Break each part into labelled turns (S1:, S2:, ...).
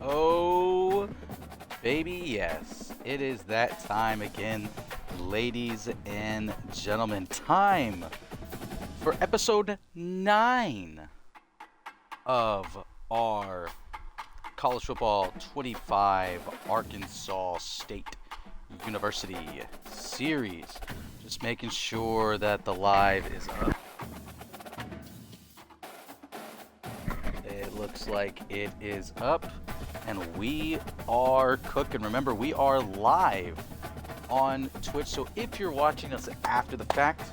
S1: Oh, baby, yes. It is that time again, ladies and gentlemen. Time for episode 9 of our College Football 25 Arkansas State University series. Just making sure that the live is up. It looks like it is up and we are cooking. Remember, we are live on Twitch, so if you're watching us after the fact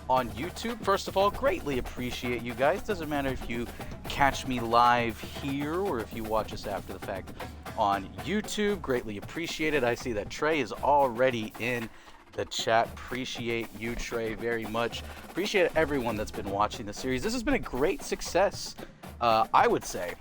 S1: on YouTube, first of all, greatly appreciate you guys. Doesn't matter if you catch me live here or if you watch us after the fact on YouTube, greatly appreciate it. I see that Trey is already in the chat. Appreciate you, Trey, very much. Appreciate everyone that's been watching the series. This has been a great success, I would say,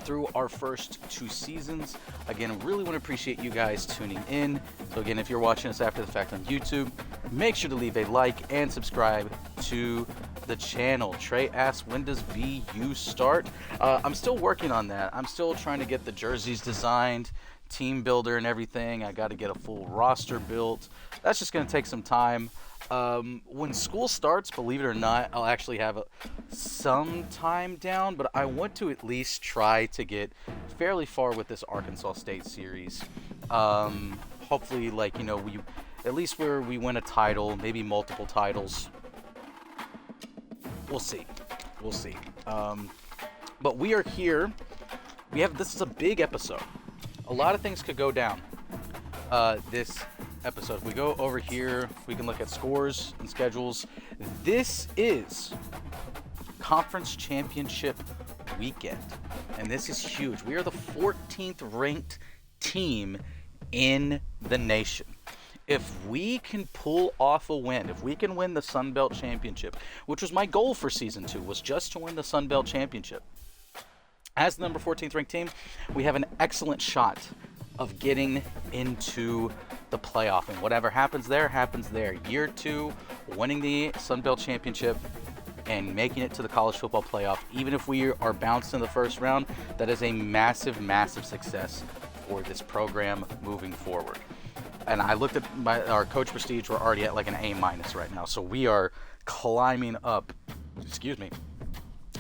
S1: through our first 2 seasons. Again, really want to appreciate you guys tuning in. So again, if you're watching us after the fact on YouTube, make sure to leave a like and subscribe to the channel. Trey asks, when does VU start? I'm still working on that. I'm still trying to get the jerseys designed, team builder and everything. I got to get a full roster built. That's just going to take some time. When school starts, believe it or not, I'll actually have some time down, but I want to at least try to get fairly far with this Arkansas State series. Hopefully, like, you know, we at least where we win a title, maybe multiple titles. We'll see. We'll see. But we are here. This is a big episode. A lot of things could go down this episode. If we go over here, we can look at scores and schedules. This is conference championship weekend, and this is huge. We are the 14th ranked team in the nation. If we can pull off a win, if we can win the Sun Belt Championship, which was my goal for season 2, was just to win the Sun Belt Championship. As the number 14th ranked team, we have an excellent shot of getting into the playoff, and whatever happens there, happens there. Year 2, winning the Sun Belt Championship and making it to the college football playoff, even if we are bounced in the first round, that is a massive, massive success for this program moving forward. And I looked at our coach prestige, we're already at like an A- right now, so we are climbing up,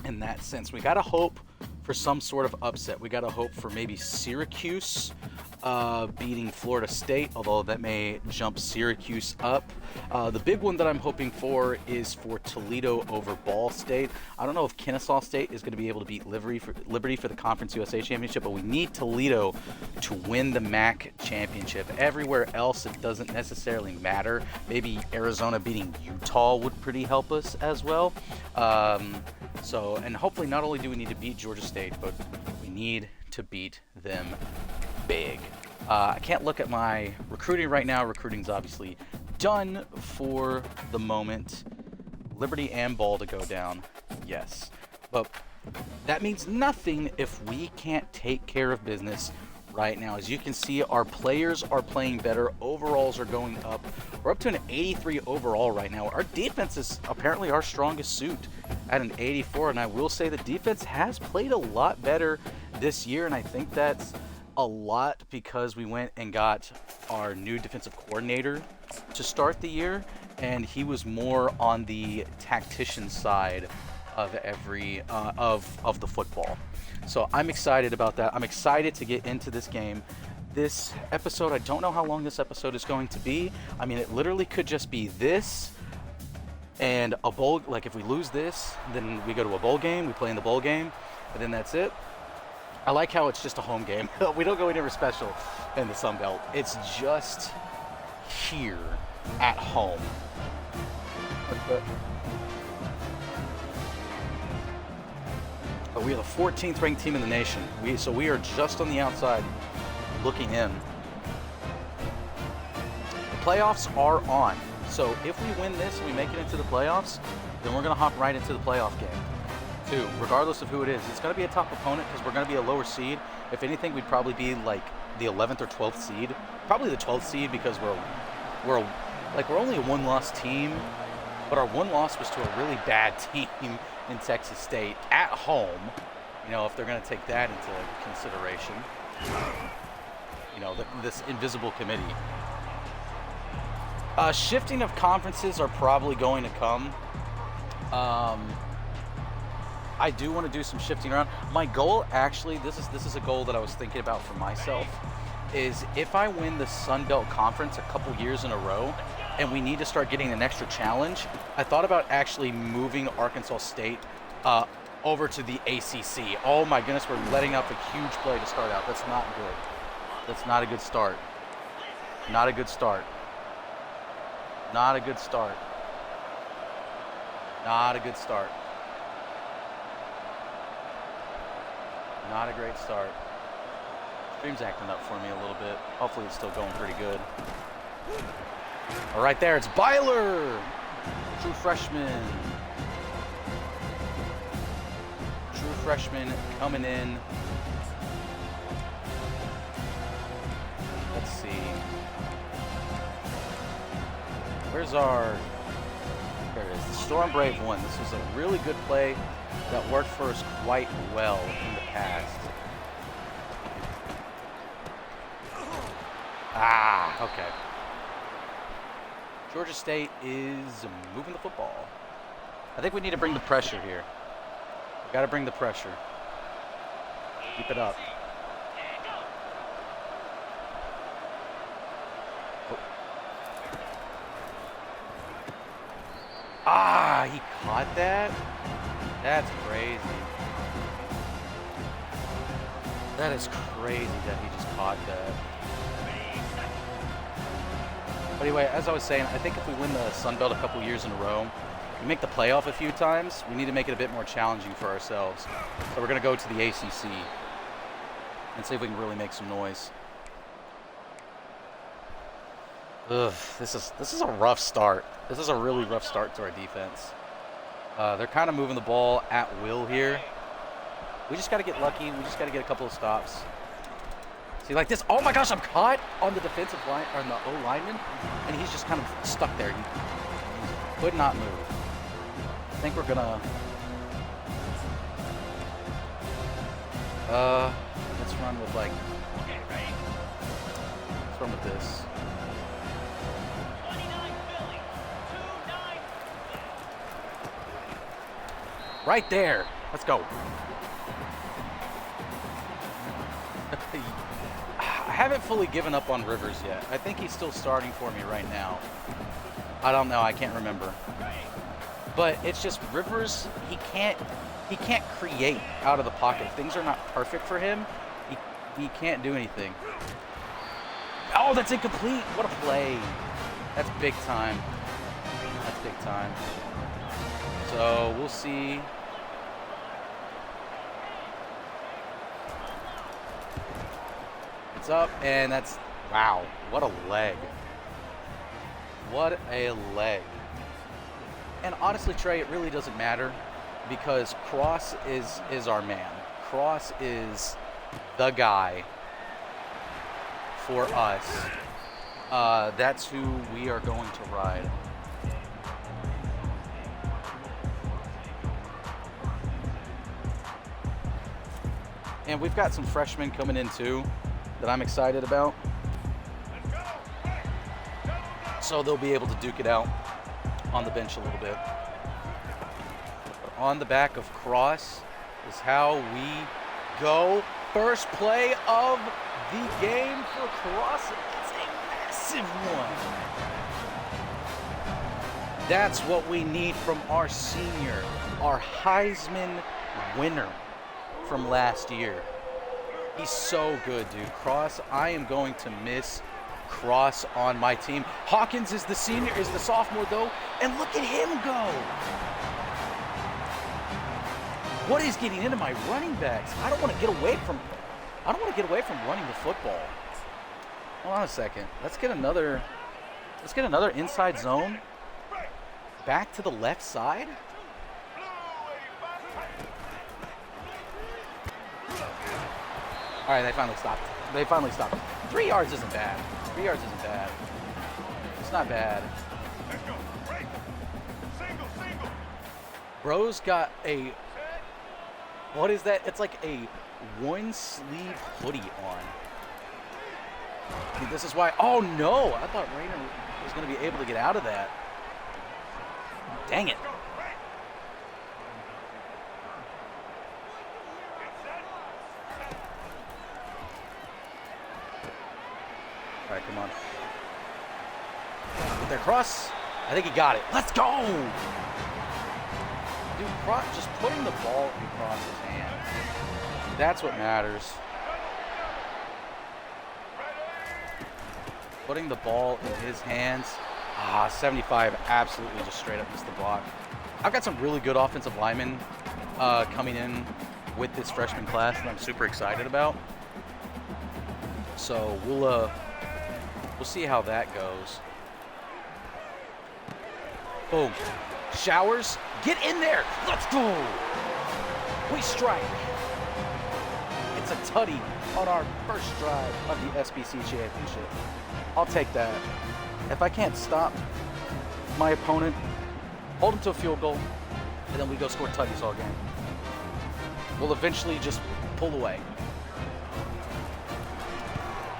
S1: in that sense. We gotta hope for some sort of upset. We gotta hope for maybe Syracuse beating Florida State, although that may jump Syracuse up. The big one that I'm hoping for is for Toledo over Ball State. I don't know if Kennesaw State is going to be able to beat Liberty for the Conference USA Championship, but we need Toledo to win the MAC championship. Everywhere else, it doesn't necessarily matter. Maybe Arizona beating Utah would pretty help us as well. And hopefully not only do we need to beat Georgia State, but we need to beat them big. I can't look at my recruiting right now. Recruiting's obviously done for the moment. Liberty and Ball to go down, yes. But that means nothing if we can't take care of business right now. As you can see, our players are playing better. Overalls are going up. We're up to an 83 overall right now. Our defense is apparently our strongest suit at an 84, and I will say the defense has played a lot better this year, and I think that's a lot because we went and got our new defensive coordinator to start the year, and he was more on the tactician side of of the football. So I'm excited about that. I'm excited to get into this game. This episode, I don't know how long this episode is going to be. I mean, it literally could just be this and a bowl. Like, if we lose this, then we go to a bowl game, we play in the bowl game, and then that's it. I like how it's just a home game. We don't go anywhere special in the Sun Belt. It's just here at home. But we are the 14th ranked team in the nation. So we are just on the outside looking in. The playoffs are on. So if we win this and we make it into the playoffs, then we're going to hop right into the playoff game. Regardless of who it is, it's going to be a tough opponent because we're going to be a lower seed. If anything, we'd probably be like the 11th or 12th seed. Probably the 12th seed because we're only a one-loss team, but our one loss was to a really bad team in Texas State at home. You know, if they're going to take that into consideration. You know, this invisible committee. Shifting of conferences are probably going to come. I do want to do some shifting around. My goal, actually, this is a goal that I was thinking about for myself, is if I win the Sun Belt Conference a couple years in a row, and we need to start getting an extra challenge, I thought about actually moving Arkansas State over to the ACC. Oh my goodness, we're letting up a huge play to start out. That's not good. That's not a good start. Not a good start. Not a good start. Not a good start. Not a great start. Stream's acting up for me a little bit. Hopefully it's still going pretty good. All right, there, it's Byler. True freshman. True freshman coming in. Let's see. Where's our... There it is. The Storm Brave won. This was a really good play that worked for us quite well in the past. Ah, okay. Georgia State is moving the football. I think we need to bring the pressure here. We got to bring the pressure. Keep it up. Oh. Ah, he caught that? That's crazy. That is crazy that he just caught that. But anyway, as I was saying, I think if we win the Sun Belt a couple years in a row, we make the playoff a few times, we need to make it a bit more challenging for ourselves. So we're going to go to the ACC and see if we can really make some noise. Ugh, this is a rough start. This is a really rough start to our defense. They're kind of moving the ball at will here. We just got to get lucky. We just got to get a couple of stops. See, like this. Oh my gosh, I'm caught on the defensive line, or the O lineman, and he's just kind of stuck there. He could not move. I think we're gonna. Let's run with like. Let's run with this. Right there. Let's go. I haven't fully given up on Rivers yet. I think he's still starting for me right now. I don't know. I can't remember. But it's just Rivers, he can't create out of the pocket. If things are not perfect for him, he can't do anything. Oh, that's incomplete. What a play. That's big time. That's big time. So we'll see. It's up, and that's, wow, what a leg. What a leg. And honestly, Trey, it really doesn't matter because Cross is our man. Cross is the guy for us. That's who we are going to ride. And we've got some freshmen coming in too that I'm excited about. So they'll be able to duke it out on the bench a little bit. But on the back of Cross is how we go. First play of the game for Cross. It's a massive one. That's what we need from our senior, our Heisman winner from last year. He's so good, dude. Cross, I am going to miss Cross on my team. Hawkins is the senior, is the sophomore though, and look at him go. What is getting into my running backs? I don't want to get away from running the football. Hold on a second. Let's get another inside zone. Back to the left side. All right, they finally stopped. They finally stopped. 3 yards isn't bad. 3 yards isn't bad. It's not bad. Bro's got a What is that? It's like a one-sleeve hoodie on. I mean, this is why. Oh no! I thought Rainer was going to be able to get out of that. Dang it! All right, come on. With their cross, I think he got it. Let's go! Dude, just putting the ball across his hand. That's what matters. Putting the ball in his hands. 75 absolutely just straight up missed the block. I've got some really good offensive linemen coming in with this freshman class that I'm super excited about. So we'll see how that goes. Boom. Showers, get in there. Let's go. We strike. It's a tutty on our first drive of the SBC championship. I'll take that. If I can't stop my opponent, hold him to a field goal, and then we go score tutties all game. We'll eventually just pull away.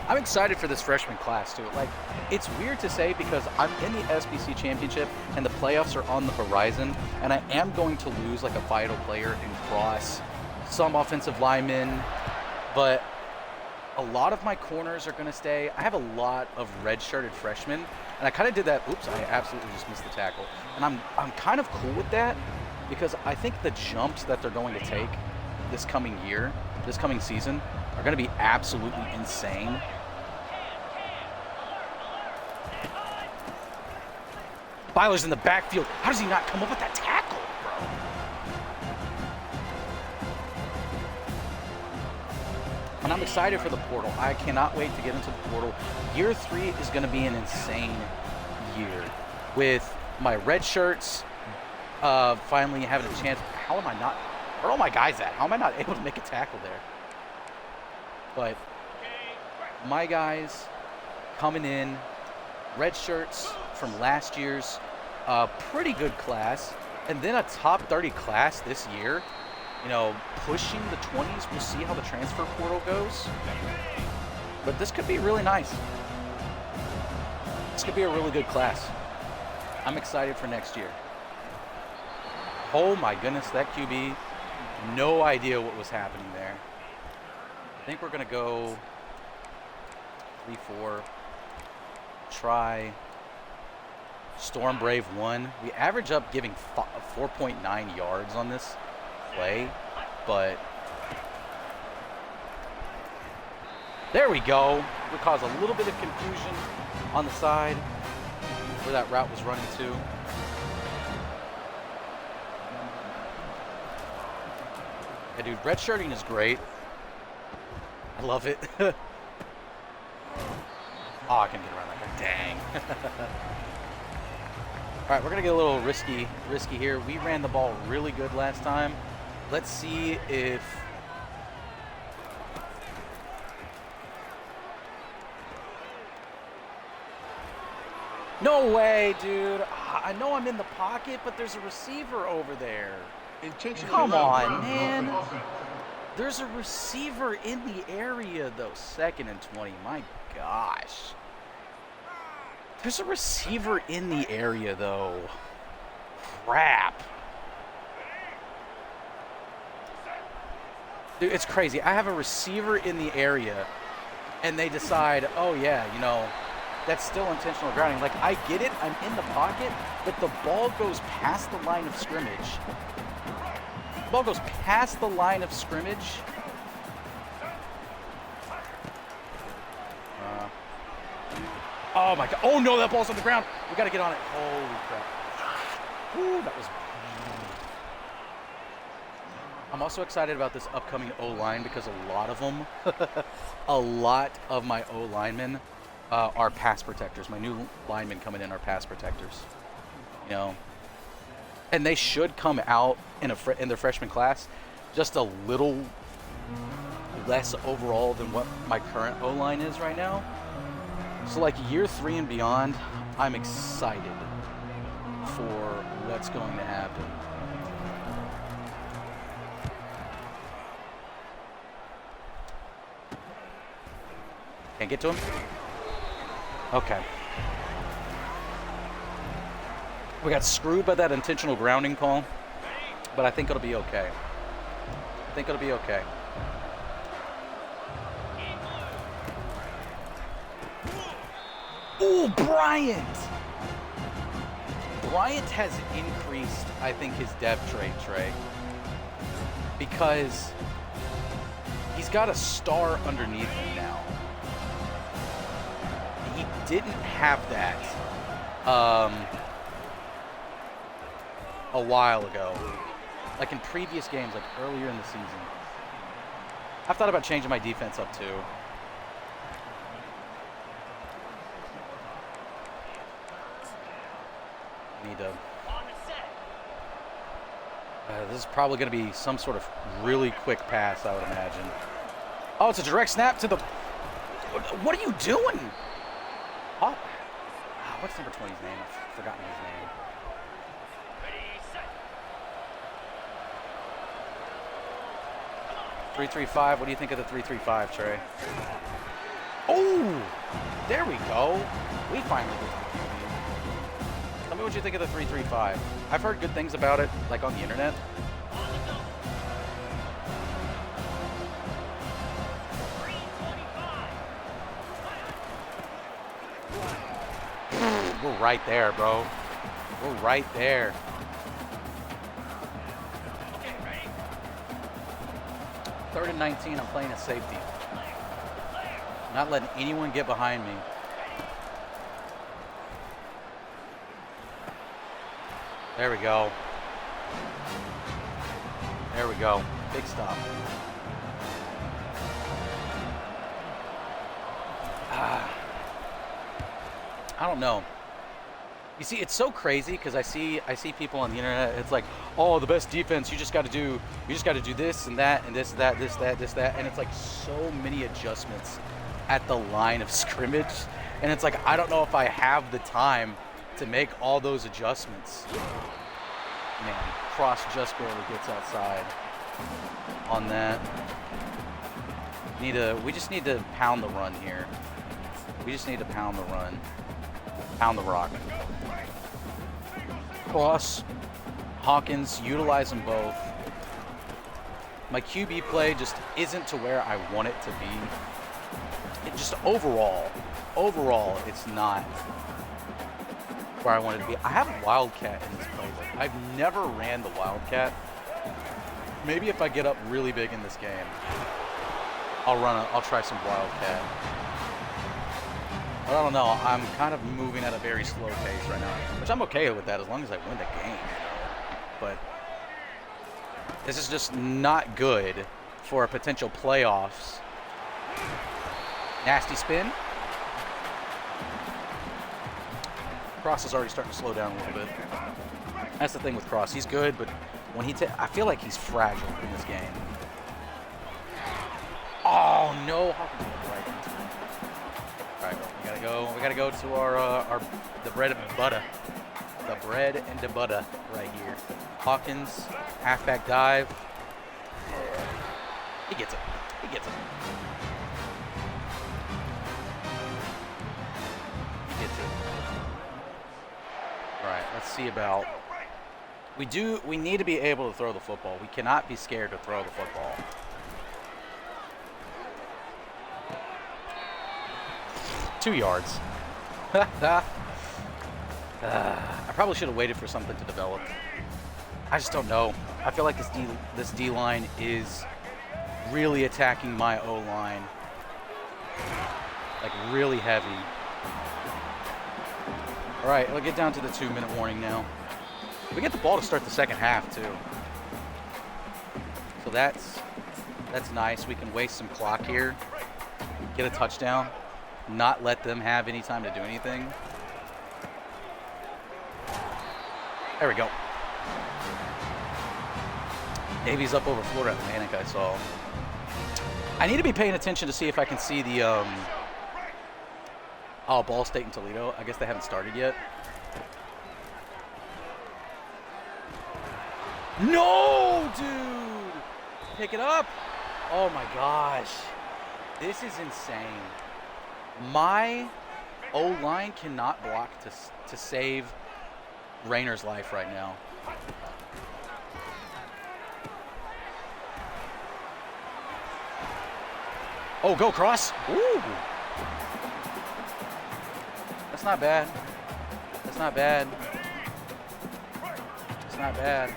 S1: I'm excited for this freshman class too. Like, it's weird to say because I'm in the SBC championship and the playoffs are on the horizon, and I am going to lose like a vital player in Cross, some offensive linemen, but a lot of my corners are going to stay. I have a lot of red-shirted freshmen, and I kind of did that. Oops, I absolutely just missed the tackle. And I'm kind of cool with that because I think the jumps that they're going to take this coming year, this coming season, are going to be absolutely insane. Byler's in the backfield. How does he not come up with that tackle, bro? And I'm excited for the portal. I cannot wait to get into the portal. Year 3 is going to be an insane year with my red shirts finally having a chance. How am I not? Where are all my guys at? How am I not able to make a tackle there? But my guys coming in, red shirts from last year's pretty good class, and then a top 30 class this year. You know, pushing the 20s. We'll see how the transfer portal goes. But this could be really nice. This could be a really good class. I'm excited for next year. Oh my goodness, that QB, no idea what was happening there. I think we're going to go 3-4. Try Storm Brave 1. We average up giving 4.9 yards on this play, but there we go. We caused a little bit of confusion on the side where that route was running to. Yeah, dude, redshirting is great. I love it. Oh, I can get around that guy. Dang. All right, we're going to get a little risky here. We ran the ball really good last time. Let's see if... No way, dude. I know I'm in the pocket, but there's a receiver over there. Come on, man. There's a receiver in the area, though. 2nd and 20. My gosh. There's a receiver in the area, though. Crap. Dude, it's crazy. I have a receiver in the area, and they decide, oh, yeah, you know, that's still intentional grounding. Like, I get it. I'm in the pocket, but the ball goes past the line of scrimmage. The ball goes past the line of scrimmage. Oh my God. Oh no, that ball's on the ground. We got to get on it. Holy crap. Ooh, that was... I'm also excited about this upcoming O-line because a lot of them, a lot of my O-linemen are pass protectors. My new linemen coming in are pass protectors. You know, and they should come out in their freshman class just a little less overall than what my current O-line is right now. So like year 3 and beyond, I'm excited for what's going to happen. Can't get to him? Okay. We got screwed by that intentional grounding call, but I think it'll be okay. I think it'll be okay. Oh, Bryant! Bryant has increased, I think, his dev trait, Trey. Because he's got a star underneath him now. He didn't have that a while ago. Like in previous games, like earlier in the season. I've thought about changing my defense up too. Need to. This is probably going to be some sort of really quick pass, I would imagine. Oh, it's a direct snap to the. What are you doing? Oh, what's number 20's name? I've forgotten his name. Ready, 3-3-5. What do you think of the 3-3-5, Trey? Oh, there we go. We finally get to the QB. Tell me what you think of the 3-3-5. I've heard good things about it, like on the internet. We're right there, bro. We're right there. Third and 19, I'm playing a safety. Not letting anyone get behind me. There we go. There we go. Big stop. I don't know. You see, it's so crazy because I see people on the internet. It's like, oh, the best defense. You just got to do this and that and this, that, and it's like so many adjustments at the line of scrimmage, and it's like I don't know if I have the time to make all those adjustments. Man, Cross just barely gets outside on that. We just need to pound the run here. We just need to pound the run. Pound the rock. Cross, Hawkins, utilize them both. My QB play just isn't to where I want it to be. It just overall, it's not where I want it to be. I have a Wildcat in this playbook. I've never ran the Wildcat. Maybe if I get up really big in this game, I'll try some Wildcat. But I don't know. I'm kind of moving at a very slow pace right now, which I'm okay with that as long as I win the game. But this is just not good for a potential playoffs. Nasty spin. Cross is already starting to slow down a little bit. That's the thing with Cross. He's good, but when I feel like he's fragile in this game. Oh no! Right into it. All right, we gotta go to our the bread and butter. The bread and the butter right here. Hawkins, halfback dive. He gets it. He gets it. He gets it. All right, let's see about. We need to be able to throw the football. We cannot be scared to throw the football. Two yards. I probably should have waited for something to develop. I just don't know. I feel like this D line is really attacking my O line, like really heavy. All right, we'll get down to the 2-minute warning now. We get the ball to start the second half too, so that's nice. We can waste some clock here, get a touchdown, not let them have any time to do anything. There we go. Navy's up over Florida Atlantic, I saw. I need to be paying attention to see if I can see the Ball State and Toledo. I guess they haven't started yet. No, dude! Pick it up. Oh my gosh. This is insane. My O-line cannot block to save Rayner's life right now. Oh, go cross. Ooh. That's not bad. That's not bad. It's not bad.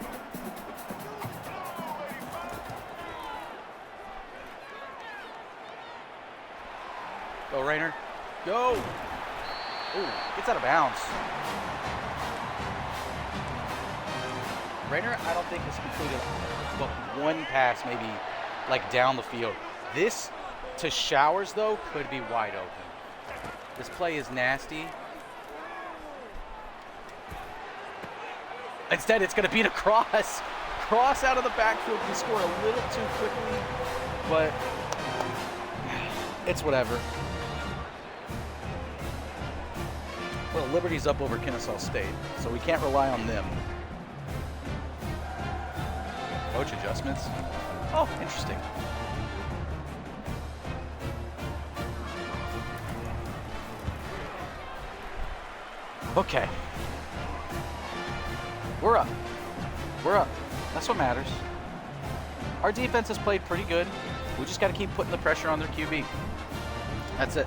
S1: Go, Rayner. Go. Ooh, gets out of bounds. Rayner, I don't think has completed but one pass, maybe like down the field. This to Showers, though, could be wide open. This play is nasty. Instead, it's going to beat a cross. Cross out of the backfield. He scored a little too quickly, but it's whatever. Well, Liberty's up over Kennesaw State, so we can't rely on them. Coach adjustments. Oh, interesting. Okay. We're up. We're up. That's what matters. Our defense has played pretty good. We just got to keep putting the pressure on their QB. That's it.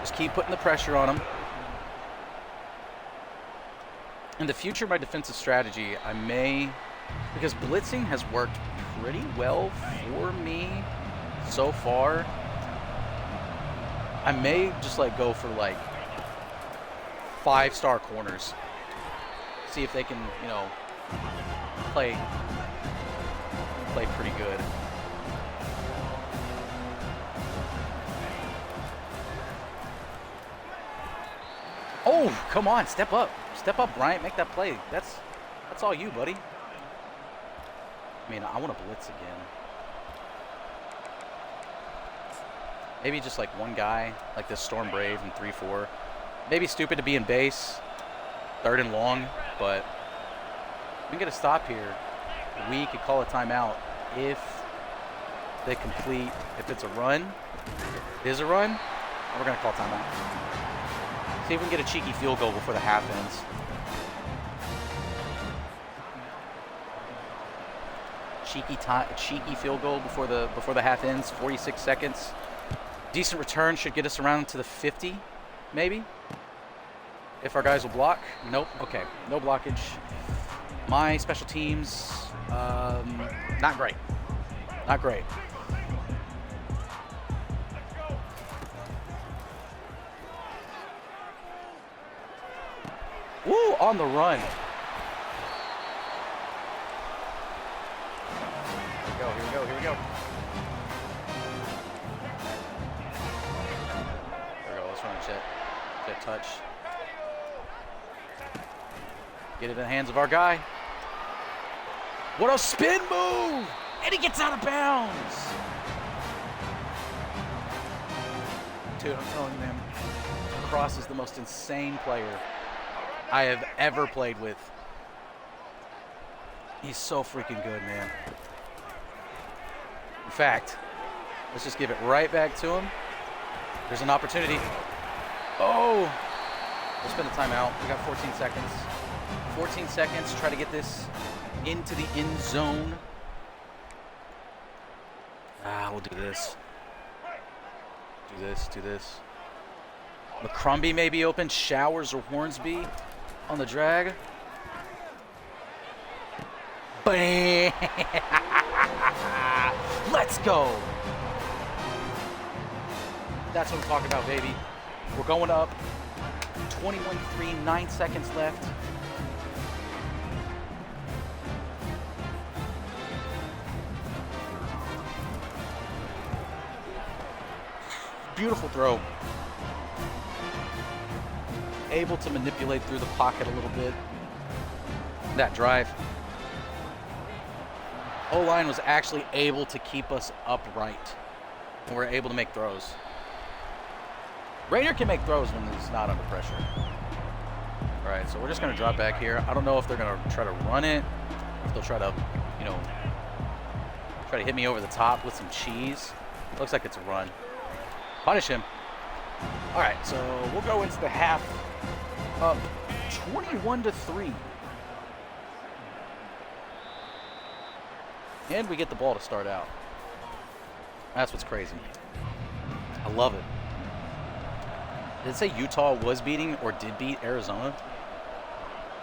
S1: Just keep putting the pressure on them. In the future, my defensive strategy, I may, because blitzing has worked pretty well for me so far, I may just like go for like 5-star corners. See if they can, you know, play pretty good. Oh, come on, step up. Step up, Bryant, make that play. That's all you, buddy. I mean, I want to blitz again. Maybe just like one guy, like this Storm Brave and 3-4. Maybe stupid to be in base, 3rd and long, but we can get a stop here. We could call a timeout if they complete, if it's a run. It is a run, we're going to call timeout. See if we can get a cheeky field goal before the half ends. Cheeky field goal before the half ends. 46 seconds. Decent return should get us around to the 50, maybe. If our guys will block. Nope. Okay. No blockage. My special teams, not great. Not great. Woo! On the run. Here we go. There we go. Let's run a jet touch. Get it in the hands of our guy. What a spin move! And he gets out of bounds. Dude, I'm telling you, man, Cross is the most insane player I have ever played with. He's so freaking good, man. In fact, let's just give it right back to him. There's an opportunity. Oh! We'll spend a timeout. We got 14 seconds. 14 seconds. Try to get this into the end zone. We'll do this. Do this. McCrumbie may be open. Showers or Hornsby on the drag. Bam! Let's go! That's what I'm talking about, baby. We're going up. 21-3, 9 seconds left. Beautiful throw. Able to manipulate through the pocket a little bit. That drive. O-line was actually able to keep us upright. And we're able to make throws. Rayner can make throws when he's not under pressure. All right, so we're just going to drop back here. I don't know if they're going to try to run it, or if they'll try to, try to hit me over the top with some cheese. Looks like it's a run. Punish him. All right, so we'll go into the half up 21-3. And we get the ball to start out. That's what's crazy. I love it. Did it say Utah was beating or did beat Arizona?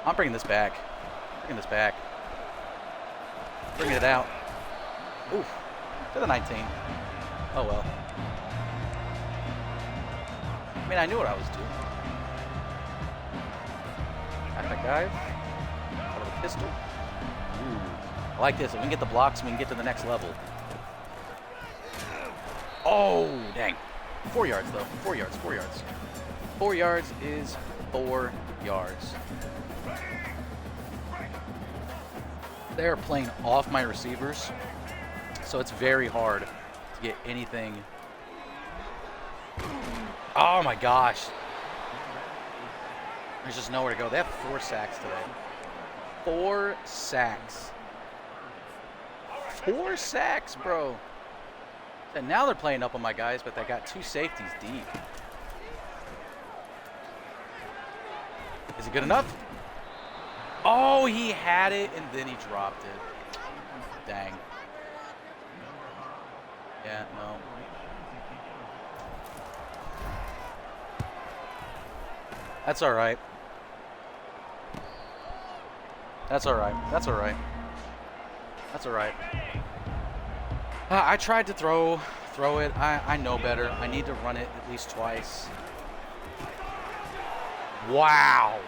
S1: I'm bringing this back. Bringing this back. Bringing it out. Oof. To the 19. Oh well. I mean, I knew what I was doing. Got that guy. Out of the pistol. Ooh. I like this. If we can get the blocks, we can get to the next level. Oh, dang. 4 yards, though. 4 yards. 4 yards. 4 yards is 4 yards. They're playing off my receivers, so it's very hard to get anything. Oh, my gosh. There's just nowhere to go. They have 4 sacks today. 4 sacks. 4 sacks, bro. And now they're playing up on my guys, but they got 2 safeties deep. Is it good enough? Oh, he had it, and then he dropped it. Dang. Yeah, no. That's all right. That's all right. That's all right. That's all right. I tried to throw it. I know better. I need to run it at least twice. Wow.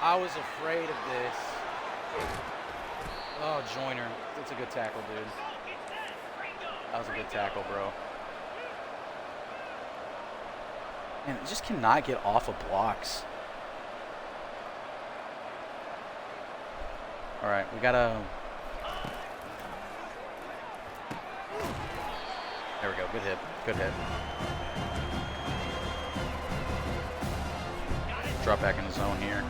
S1: I was afraid of this. Oh, Joyner. That's a good tackle, dude. That was a good tackle, bro. Man, it just cannot get off of blocks. All right, we gotta... There we go. Good hit. Good hit. Drop back in the zone here.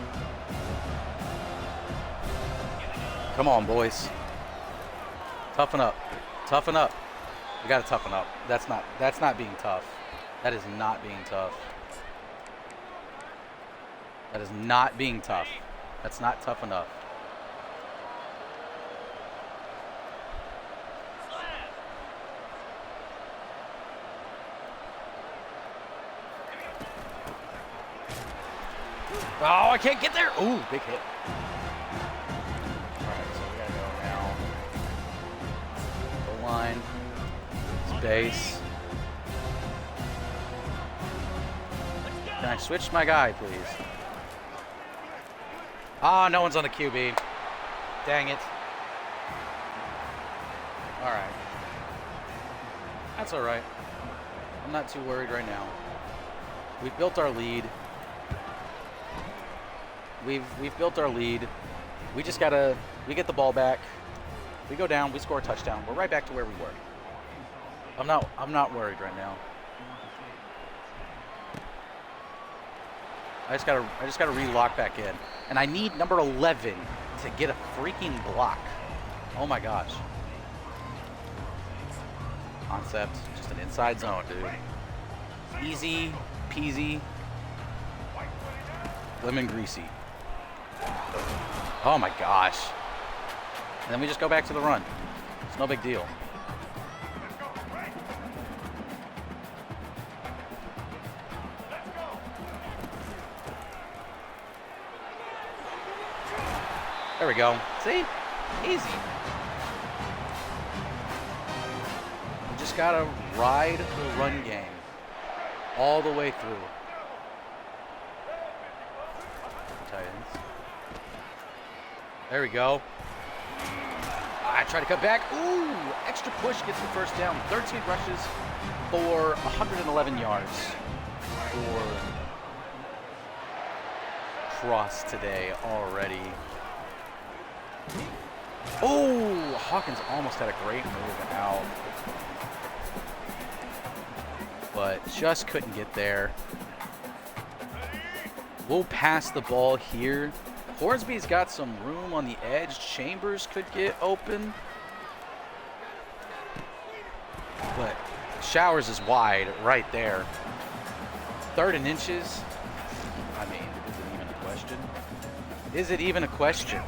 S1: Come on, boys. Toughen up. Toughen up. We gotta toughen up. That's not being tough. That is not being tough. That is not being tough. That's not tough enough. Oh, I can't get there. Ooh, big hit. All right, so we gotta go now. Goal line. Space. Can I switch my guy, please? Ah, no one's on the QB. Dang it. All right. That's all right. I'm not too worried right now. We've built our lead. We've built our lead. We just gotta, we get the ball back. We go down, we score a touchdown. We're right back to where we were. I'm not worried right now. I just gotta re-lock back in. And I need number 11 to get a freaking block. Oh my gosh. Concept, just an inside zone, dude. Easy peasy. Lemon greasy. Oh my gosh. And then we just go back to the run. It's no big deal. There we go. See? Easy. We just gotta ride the run game all the way through. Titans. There we go. I try to cut back. Ooh, extra push gets the first down. 13 rushes for 111 yards for Cross today already. Oh, Hawkins almost had a great move out, but just couldn't get there. We'll pass the ball here. Hornsby's got some room on the edge. Chambers could get open, but Showers is wide right there. 3rd and inches. I mean, is it even a question? Is it even a question?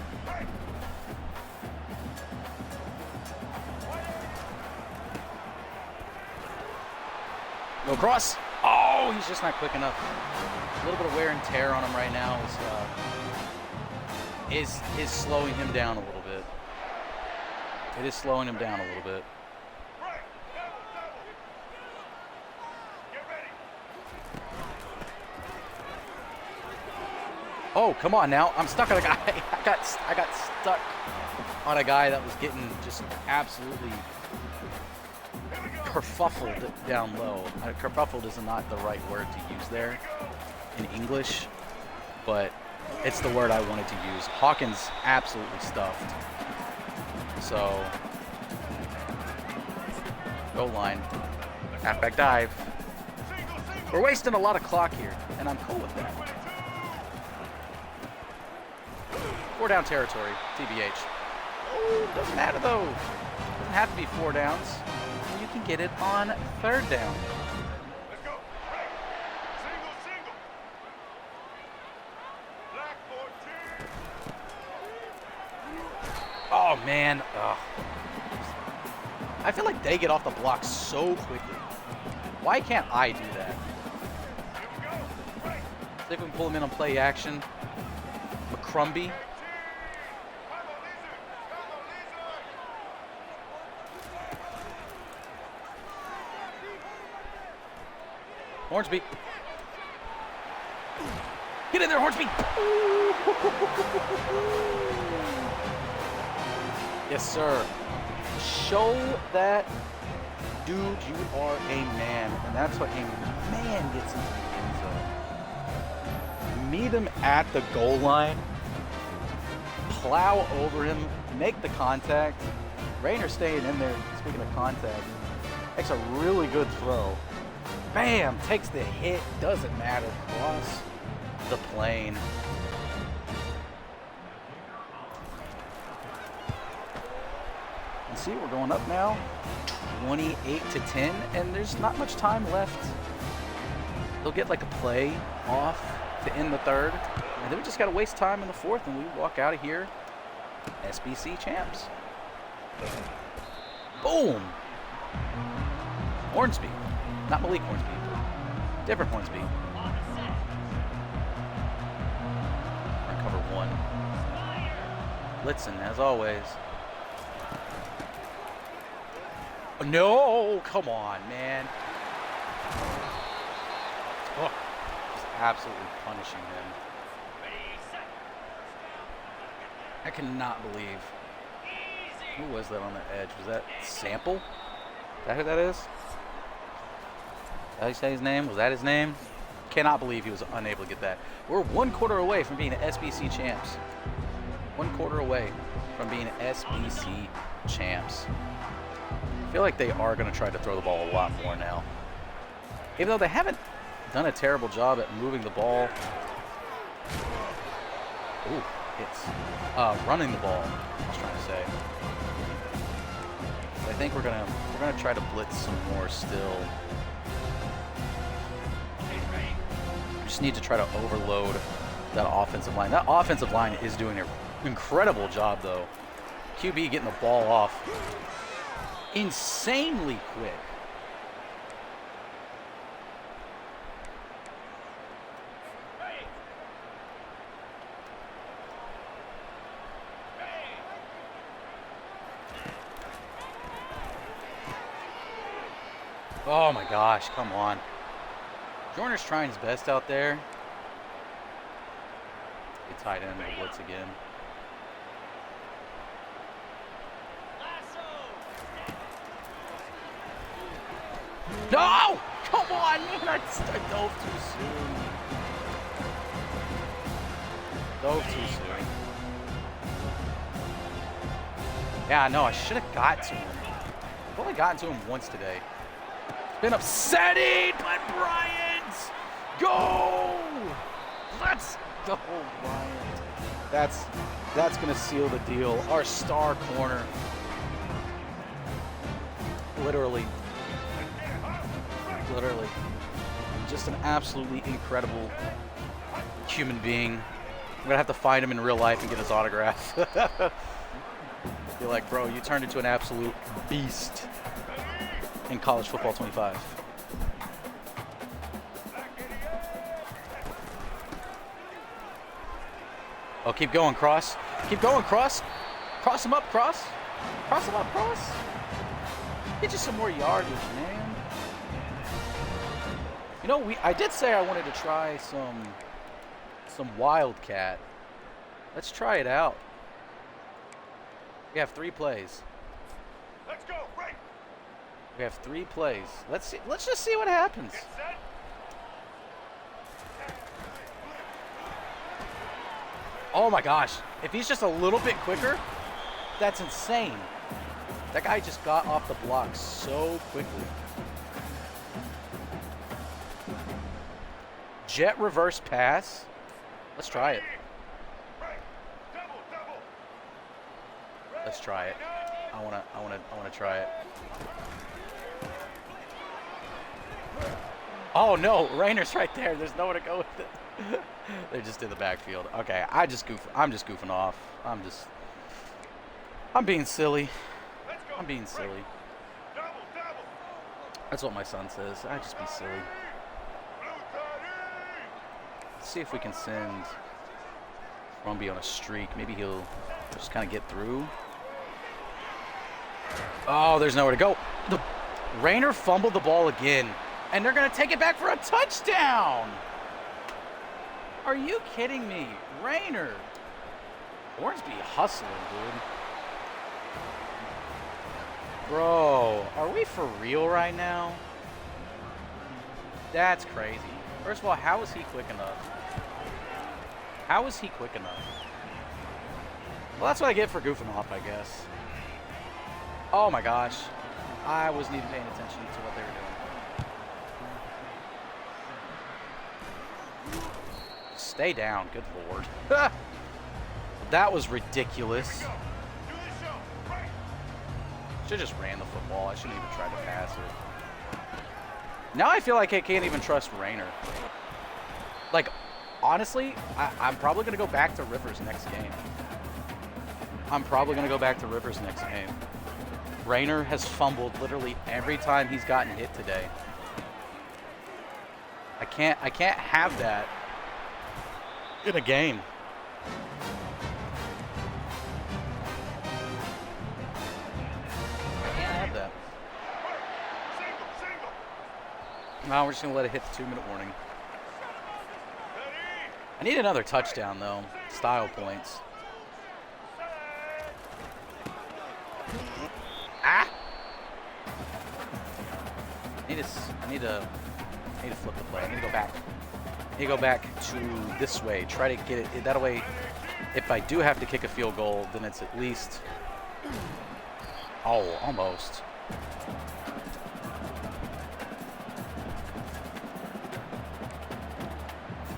S1: Go cross. Oh, he's just not quick enough. A little bit of wear and tear on him right now is slowing him down a little bit. It is slowing him down a little bit. Oh, come on now. I'm stuck on a guy. I got stuck on a guy that was getting just absolutely kerfuffled down low. Kerfuffled is not the right word to use there in English, but it's the word I wanted to use. Hawkins absolutely stuffed. So, goal line, halfback dive. We're wasting a lot of clock here, and I'm cool with that. 4 down territory, TBH. Oh, doesn't matter though. Doesn't have to be 4 downs. You can get it on 3rd down.
S2: Let's go. Right. Single. Blackboard team.
S1: Oh man. Ugh. I feel like they get off the block so quickly. Why can't I do that?
S2: Here we go. Right.
S1: See if we can pull him in on play action. McCrumbie. Hornsby. Get in there, Hornsby. Yes, sir. Show that dude you are a man. And that's what a man gets into the end zone. Meet him at the goal line. Plow over him. Make the contact. Rayner staying in there, speaking of contact, makes a really good throw. Bam! Takes the hit. Doesn't matter. Cross the plane. And see, we're going up now. 28-10, and there's not much time left. They'll get like a play off to end the 3rd, and then we just got to waste time in the 4th, and we walk out of here SBC champs. Boom! Hornsby. Not Malik Hornsby. Different Hornsby. Run cover 1. Blitzen, as always. No! Come on, man. Oh, just absolutely punishing him. I cannot believe. Who was that on the edge? Was that Sample? Is that who that is? Did I say his name? Was that his name? Cannot believe he was unable to get that. We're 1 quarter away from being SBC champs. 1 quarter away from being SBC champs. I feel like they are going to try to throw the ball a lot more now. Even though they haven't done a terrible job at moving the ball. Ooh, it's running the ball, I was trying to say. I think we're gonna try to blitz some more still. We just need to try to overload that offensive line. That offensive line is doing an incredible job though. QB getting the ball off insanely quick. Oh my gosh, come on. Joyner's trying his best out there. He tied in the blitz again. No! Come on, man! I dove too soon. Dove too soon. Yeah, no, I should have got to him. I've only gotten to him once today. Been upsetting, but Bryant, go! Let's go, Bryant. That's gonna seal the deal. Our star corner, just an absolutely incredible human being. I'm gonna have to find him in real life and get his autograph. Be like, bro, you turned into an absolute beast in college football 25. Oh, keep going, Cross. Keep going, Cross. Cross him up, Cross. Cross him up, Cross. Get you some more yardage, man. You know, I did say I wanted to try some Wildcat. Let's try it out. We have 3 plays.
S2: Let's go. Right.
S1: We have 3 plays. Let's just see what happens.
S2: Get set.
S1: Oh my gosh. If he's just a little bit quicker, that's insane. That guy just got off the block so quickly. Jet reverse pass. Let's try it.
S2: Right. Double, double.
S1: Let's try it. I wanna try it. Oh no, Rayner's right there. There's nowhere to go with it. They're just in the backfield. Okay, I'm just goofing off. I'm being silly.
S2: Let's go.
S1: I'm being silly.
S2: Double, double.
S1: That's what my son says. I just be silly.
S2: Blue 30.
S1: Let's see if we can send Rumby on a streak. Maybe he'll just kind of get through. Oh, there's nowhere to go. The Rayner fumbled the ball again, and they're going to take it back for a touchdown. Are you kidding me? Rayner. Hornsby hustling, dude. Bro, are we for real right now? That's crazy. First of all, how is he quick enough? How is he quick enough? Well, that's what I get for goofing off, I guess. Oh my gosh. I wasn't even paying attention to what they were doing. Stay down, good lord. That was ridiculous.
S2: Do the show. Right.
S1: Should have just ran the football. I shouldn't even try to pass it. Now I feel like I can't even trust Rayner. Like, honestly, I'm probably going to go back to Rivers next game. Rayner has fumbled literally every time he's gotten hit today. I can't have that in a game. I can't have that.
S2: Single, single.
S1: No, we're just going to let it hit the 2-minute warning.
S2: Ready.
S1: I need another touchdown, though. Style points. Ah! I need to flip the play. I need to go back. I need to go back to this way. Try to get it that way. If I do have to kick a field goal, then it's at least... Oh, almost.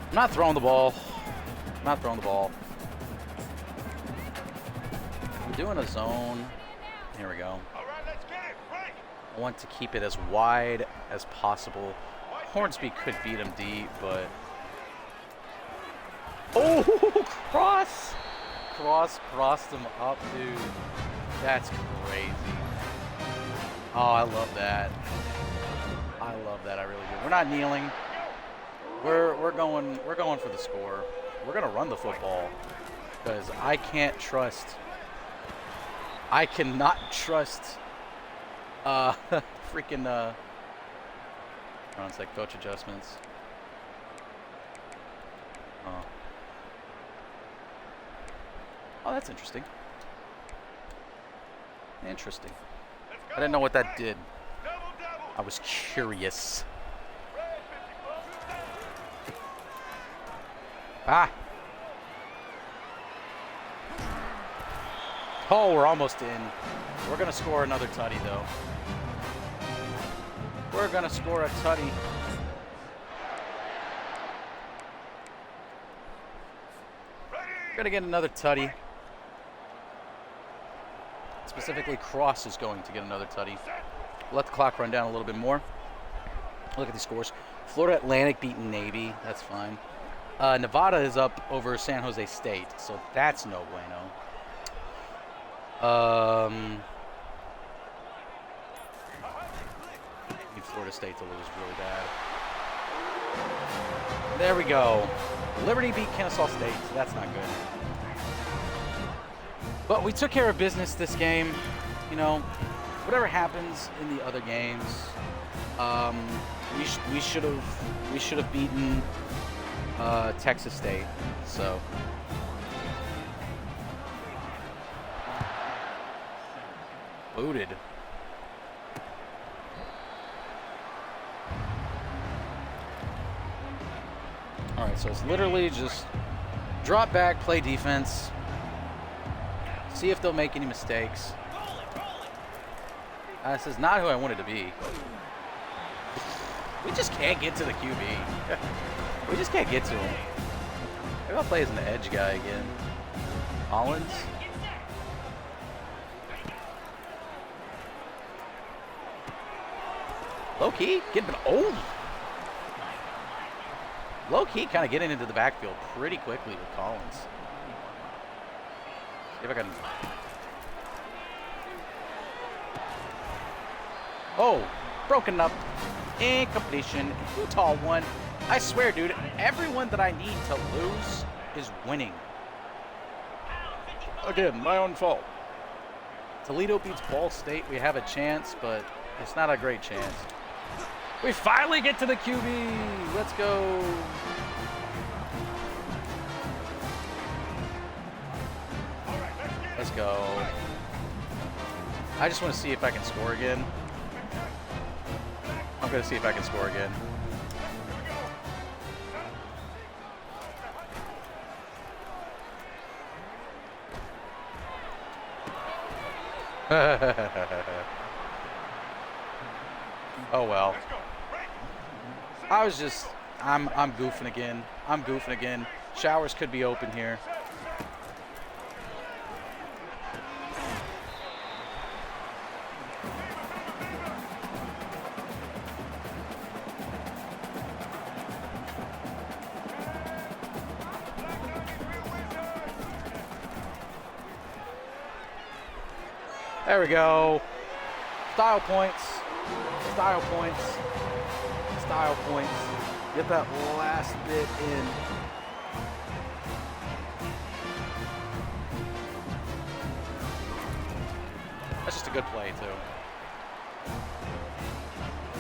S1: I'm not throwing the ball. I'm doing a zone. Here we go.
S2: All right, let's get it. Right.
S1: I want to keep it as wide as possible. Hornsby could beat him deep, but... Oh, crossed him up, dude. That's crazy. Oh, I love that. I really do. We're not kneeling. We're going for the score. We're gonna run the football because I cannot trust freaking hold on a sec, coach adjustments. Oh, that's interesting. I didn't know what that did.
S2: Double, double.
S1: I was curious. Ah! Oh, we're almost in. We're going to score another tutty, though. We're going to score a tutty. We're going to get another tutty. Specifically, Cross is going to get another tutty. Let the clock run down a little bit more. Look at these scores. Florida Atlantic beating Navy. That's fine. Nevada is up over San Jose State, so that's no bueno. Need Florida State to lose really bad. There we go. Liberty beat Kennesaw State, so that's not good. But we took care of business this game. You know, whatever happens in the other games, we should have beaten Texas State. So booted. All right, so it's literally just drop back, play defense, see if they'll make any mistakes. This is not who I wanted to be. We just can't get to the QB. We just can't get to him. Maybe I'll play as an edge guy again. Collins. Low key, getting old. Low key, kind of getting into the backfield pretty quickly with Collins. See if I can. Oh, broken up. Incompletion. Utah won. I swear, dude, everyone that I need to lose is winning. Again, my own fault. Toledo beats Ball State. We have a chance, but it's not a great chance. We finally get to the QB. Let's go. Let's go. I just want to see if I can score again. I'm going to see if I can score again. Oh well. I'm goofing again. I'm goofing again. Showers could be open here. There we go. Style points. Style points. Style points. Get that last bit in. That's just a good play, too.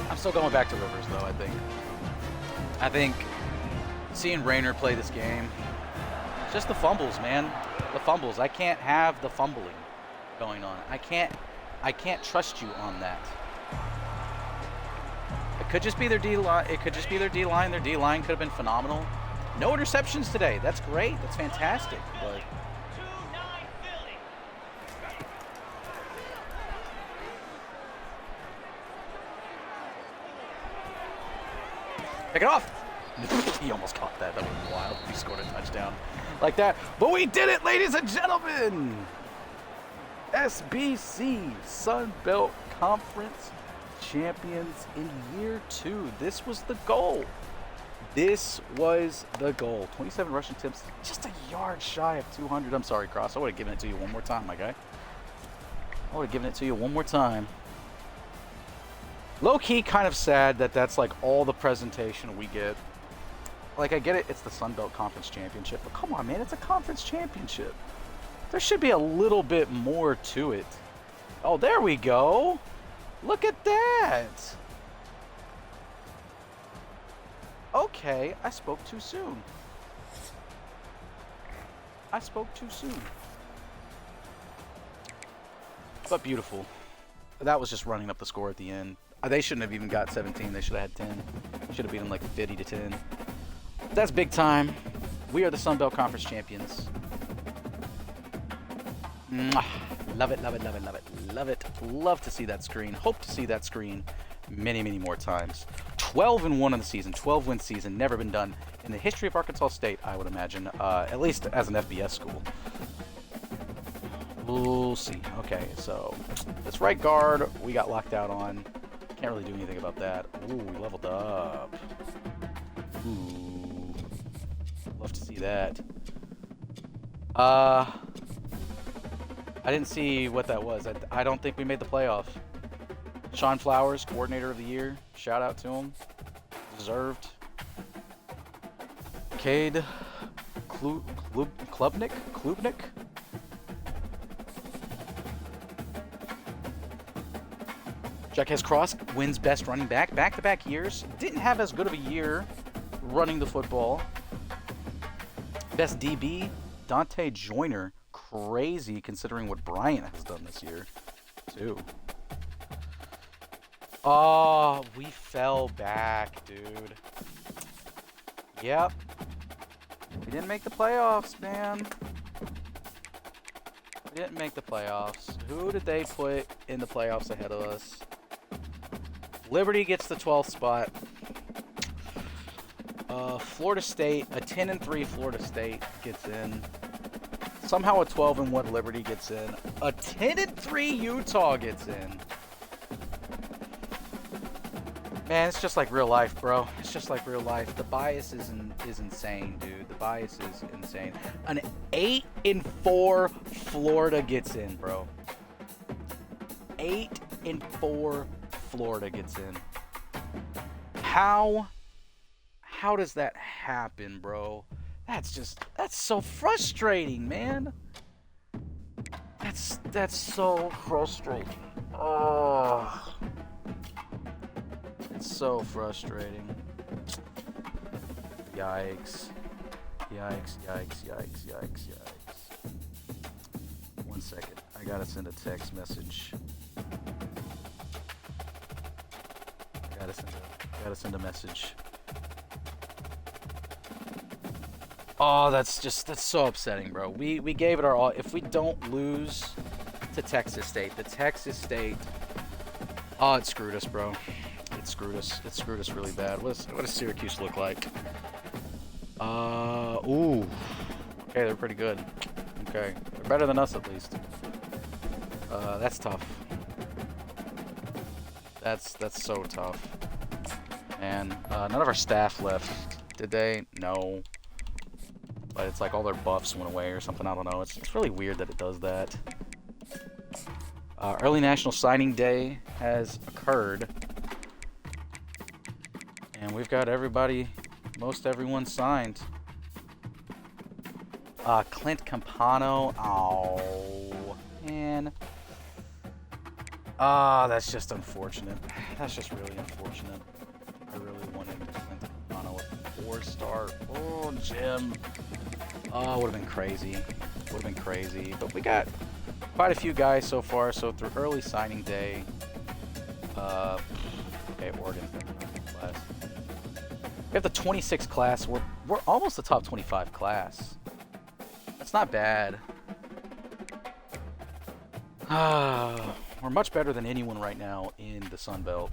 S1: I'm still going back to Rivers, though, I think. I think seeing Rayner play this game, just the fumbles, man. The fumbles. I can't have the fumbling going on. I can't trust you on that. It could just be their D-line. It could just be their D-line. Their D-line could have been phenomenal. No interceptions today. That's great. That's fantastic. But pick it off. He almost caught that. That was wild. He scored a touchdown like that. But we did it, ladies and gentlemen. SBC Sun Belt Conference champions in year 2. This was the goal. This was the goal. 27 rushing attempts, just a yard shy of 200. I'm sorry, Cross. I would have given it to you one more time, my guy. I would have given it to you one more time. Low-key kind of sad that that's like all the presentation we get. Like, I get it, it's the Sun Belt Conference Championship, but come on, man, it's a conference championship. There should be a little bit more to it. Oh, there we go. Look at that. Okay, I spoke too soon. I spoke too soon. But beautiful. That was just running up the score at the end. They shouldn't have even got 17. They should have had 10. Should have beat them like 50-10. That's big time. We are the Sun Belt Conference champions. Mwah. Love it, love it, love it, love it, love it. Love to see that screen. Hope to see that screen many, many more times. 12-1 in the season, 12-win season, never been done in the history of Arkansas State, I would imagine, at least as an FBS school. We'll see. Okay, so this right guard we got locked out on. Can't really do anything about that. Ooh, we leveled up. Ooh. Love to see that. I didn't see what that was. I don't think we made the playoff. Sean Flowers, coordinator of the year. Shout out to him. Deserved. Cade Klubnik? Jaquez Cross wins best running back. Back-to-back years. Didn't have as good of a year running the football. Best DB, Dante Joyner. Crazy considering what Bryant has done this year, too. Oh, we fell back, dude. Yep. We didn't make the playoffs, man. We didn't make the playoffs. Who did they put in the playoffs ahead of us? Liberty gets the 12th spot. Florida State, a 10-3 Florida State gets in. Somehow a 12-1 Liberty gets in. A 10-3 Utah gets in. Man, it's just like real life, bro. It's just like real life. The bias is insane, dude. The bias is insane. An 8-4 Florida gets in, bro. 8-4 Florida gets in. How does that happen, bro? That's so frustrating, man. That's so frustrating. Oh. It's so frustrating. Yikes. Yikes. 1 second. I gotta send a text message. Gotta send a message. Oh, that's so upsetting, bro. We gave it our all. If we don't lose to Texas State, it screwed us, bro. It screwed us really bad. What does Syracuse look like? Ooh. Okay, they're pretty good. Okay, they're better than us at least. That's tough. That's so tough. And none of our staff left, did they? No. But it's like all their buffs went away or something. I don't know. It's really weird that it does that. Early National Signing Day has occurred. And we've got most everyone signed. Clint Campano. Oh, man. That's just unfortunate. That's just really unfortunate. I really wanted Clint Campano a 4-star. Oh, Jim. Oh, would have been crazy. But we got quite a few guys so far. So through early signing day. Okay, Oregon's got the class. We have the 26 class. We're almost the top 25 class. That's not bad. We're much better than anyone right now in the Sun Belt.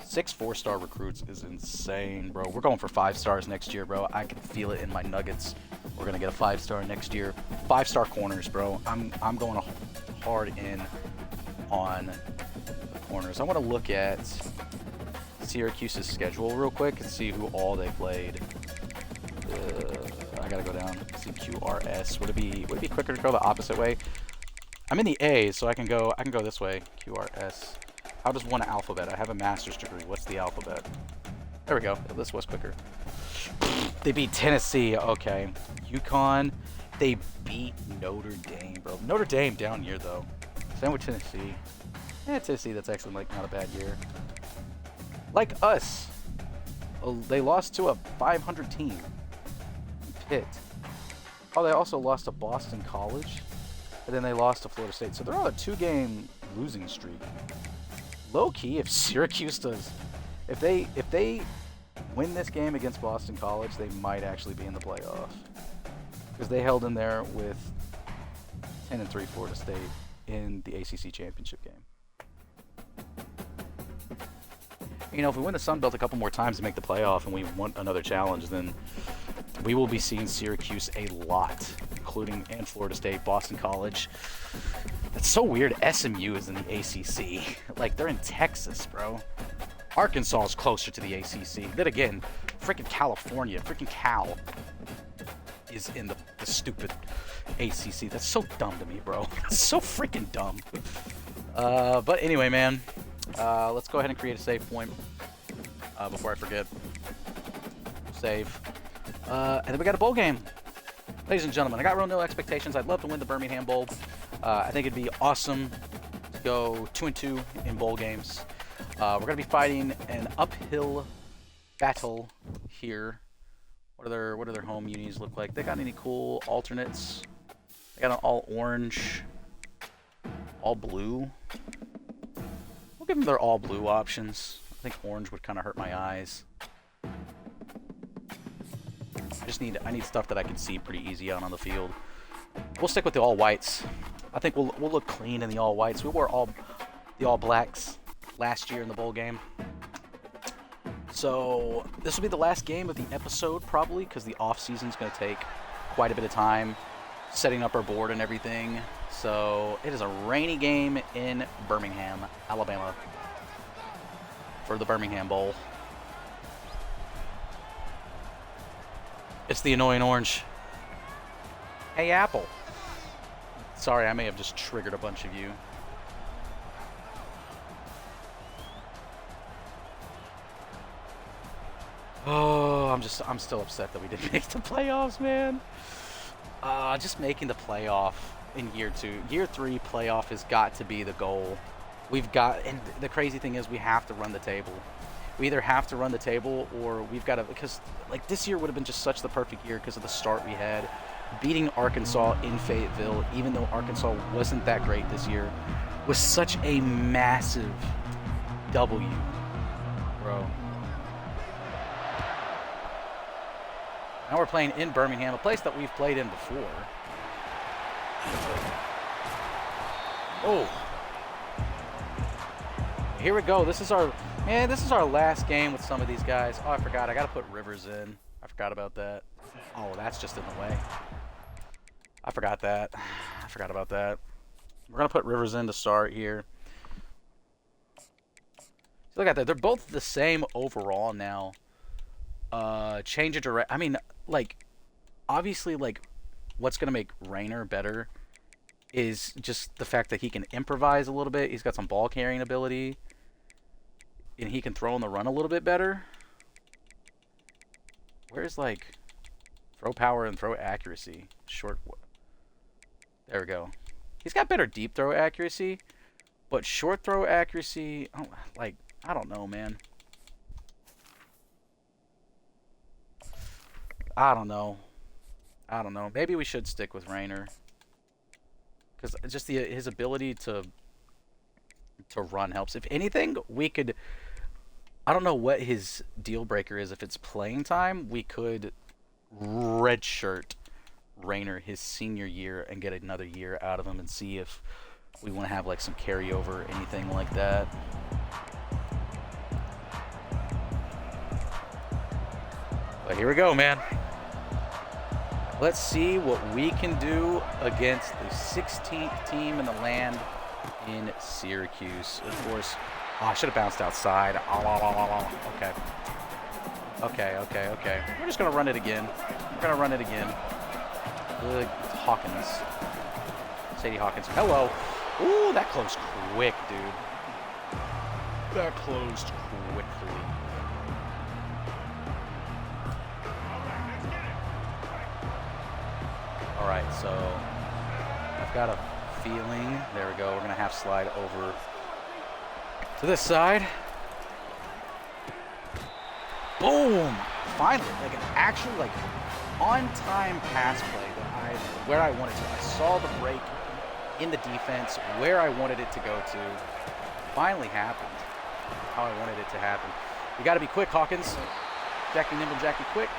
S1: 6 4-star recruits is insane, bro. We're going for 5 stars next year, bro. I can feel it in my nuggets. We're gonna get a 5-star next year. 5-star corners, bro. I'm going hard in on the corners. I want to look at Syracuse's schedule real quick and see who all they played. I gotta go down. CQRS. Would it be quicker to go the opposite way? I'm in the A, so I can go this way. QRS. How does one alphabet? I have a master's degree. What's the alphabet? There we go. This was quicker. They beat Tennessee. Okay. UConn. They beat Notre Dame, bro. Notre Dame down year though. Same with Tennessee. Tennessee. That's actually like not a bad year. Like us. They lost to a 500 team. Pitt. Oh, they also lost to Boston College. And then they lost to Florida State. So they're on a 2-game losing streak. Low key, if Syracuse does, if they win this game against Boston College, they might actually be in the playoff. Because they held in there with 10-3 Florida State in the ACC championship game. You know, if we win the Sun Belt a couple more times to make the playoff and we want another challenge, then we will be seeing Syracuse a lot, including and Florida State, Boston College. That's so weird. SMU is in the ACC. Like, they're in Texas, bro. Arkansas is closer to the ACC. Then again, freaking California, freaking Cal is in the stupid ACC. That's so dumb to me, bro. That's so freaking dumb. But anyway, man, let's go ahead and create a save point before I forget. Save. And then we got a bowl game. Ladies and gentlemen, I got real no expectations. I'd love to win the Birmingham Bowl. I think it'd be awesome to go 2-2 in bowl games. We're going to be fighting an uphill battle here. What do their home unis look like? They got any cool alternates? They got an all orange, all blue. We'll give them their all blue options. I think orange would kind of hurt my eyes. I need stuff that I can see pretty easy out on the field. We'll stick with the all whites. I think we'll look clean in the all whites. We wore the all blacks last year in the bowl game. So this will be the last game of the episode probably, because the off season's going to take quite a bit of time setting up our board and everything. So it is a rainy game in Birmingham, Alabama, for the Birmingham Bowl. It's the annoying orange. Hey, Apple. Sorry, I may have just triggered a bunch of you. Oh, I'm still upset that we didn't make the playoffs, man. Just making the playoff in year 2. Year 3 playoff has got to be the goal. And the crazy thing is we have to run the table. We either have to run the table or we've got to, because like this year would have been just such the perfect year because of the start we had. Beating Arkansas in Fayetteville, even though Arkansas wasn't that great this year, was such a massive W, bro. Now we're playing in Birmingham, a place that we've played in before. Oh. Here we go. This is our last game with some of these guys. Oh, I forgot. I got to put Rivers in. I forgot about that. Oh, that's just in the way. I forgot that. I forgot about that. We're going to put Rivers in to start here. Look at that. They're both the same overall now. Change of direction. I mean, like, obviously, like, what's going to make Rayner better is just the fact that he can improvise a little bit. He's got some ball carrying ability. And he can throw on the run a little bit better. Where's, like, throw power and throw accuracy? There we go. He's got better deep throw accuracy. But short throw accuracy, like, I don't know, man. I don't know. Maybe we should stick with Rayner. Because just his ability to run helps. If anything, we could... I don't know what his deal breaker is. If it's playing time, we could redshirt Rayner his senior year and get another year out of him and see if we want to have like some carryover or anything like that. But here we go, man. Let's see what we can do against the 16th team in the land in Syracuse. Of course, I should have bounced outside. Okay. We're just going to run it again. Good. Hawkins. Sadie Hawkins. Hello. Ooh, that closed quick, dude. That closed quickly. Alright, so I've got a feeling. There we go. We're going to half slide over to this side. Boom! Finally, like an actual, like, on-time pass play that where I wanted to. I saw the break in the defense where I wanted it to go to. Finally happened. How I wanted it to happen. You got to be quick, Hawkins. Jackie nimble, Jackie quick.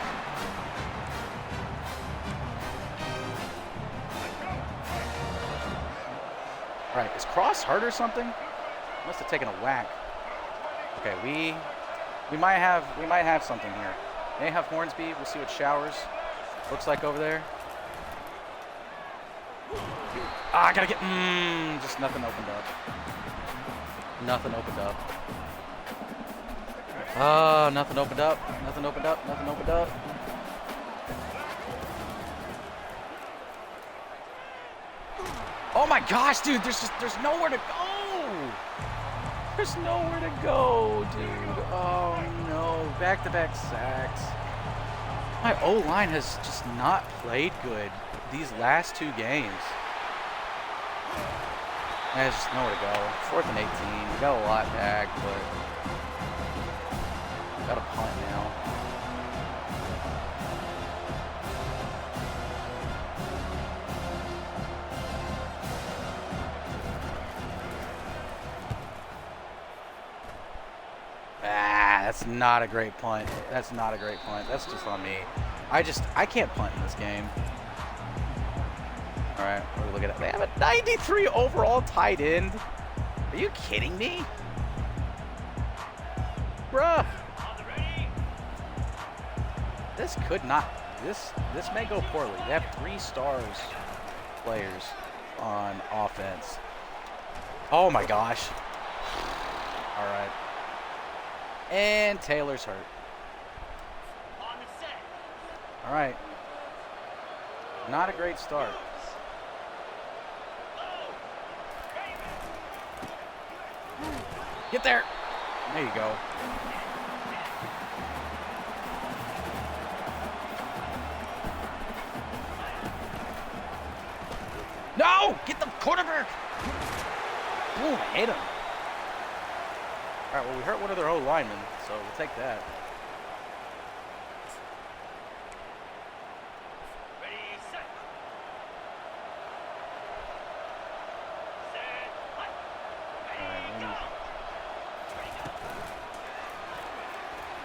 S1: All right, is Cross hurt or something? Must have taken a whack. Okay, we might have something here. May have Hornsby. We'll see what Showers looks like over there. Ah, I gotta get. Just nothing opened up. Nothing opened up. Nothing opened up. Nothing opened up. Nothing opened up. Oh my gosh, dude! There's nowhere to go. There's nowhere to go, dude. Oh no! Back-to-back sacks. My O-line has just not played good these last 2 games. There's just nowhere to go. 4th and 18. We got a lot back, but got a punt now. That's not a great punt. That's not a great punt. That's just on me. I can't punt in this game. All right, we're looking at. They have a 93 overall tight end. Are you kidding me, bruh? This could not. This may go poorly. They have 3 stars players on offense. Oh my gosh. All right. And Taylor's hurt. All right. Not a great start. Get there. There you go. No! Get the quarterback! Boom, hit him. All right, well, we hurt one of their O-linemen, so we'll take that.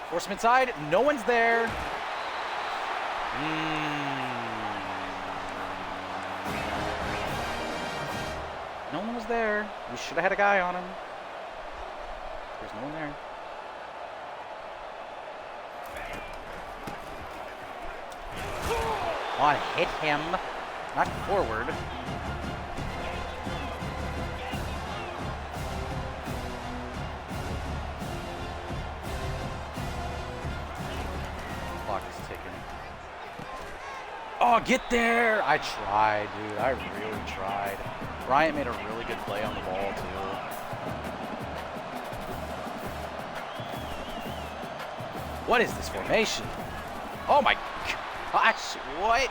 S1: Force him inside. No one's there. No one was there. We should have had a guy on him. There's no one there. Come on, hit him. Not forward. Clock is ticking. Oh, get there! I tried, dude. I really tried. Bryant made a really good play on the ball, too. What is this formation? Oh my gosh, what?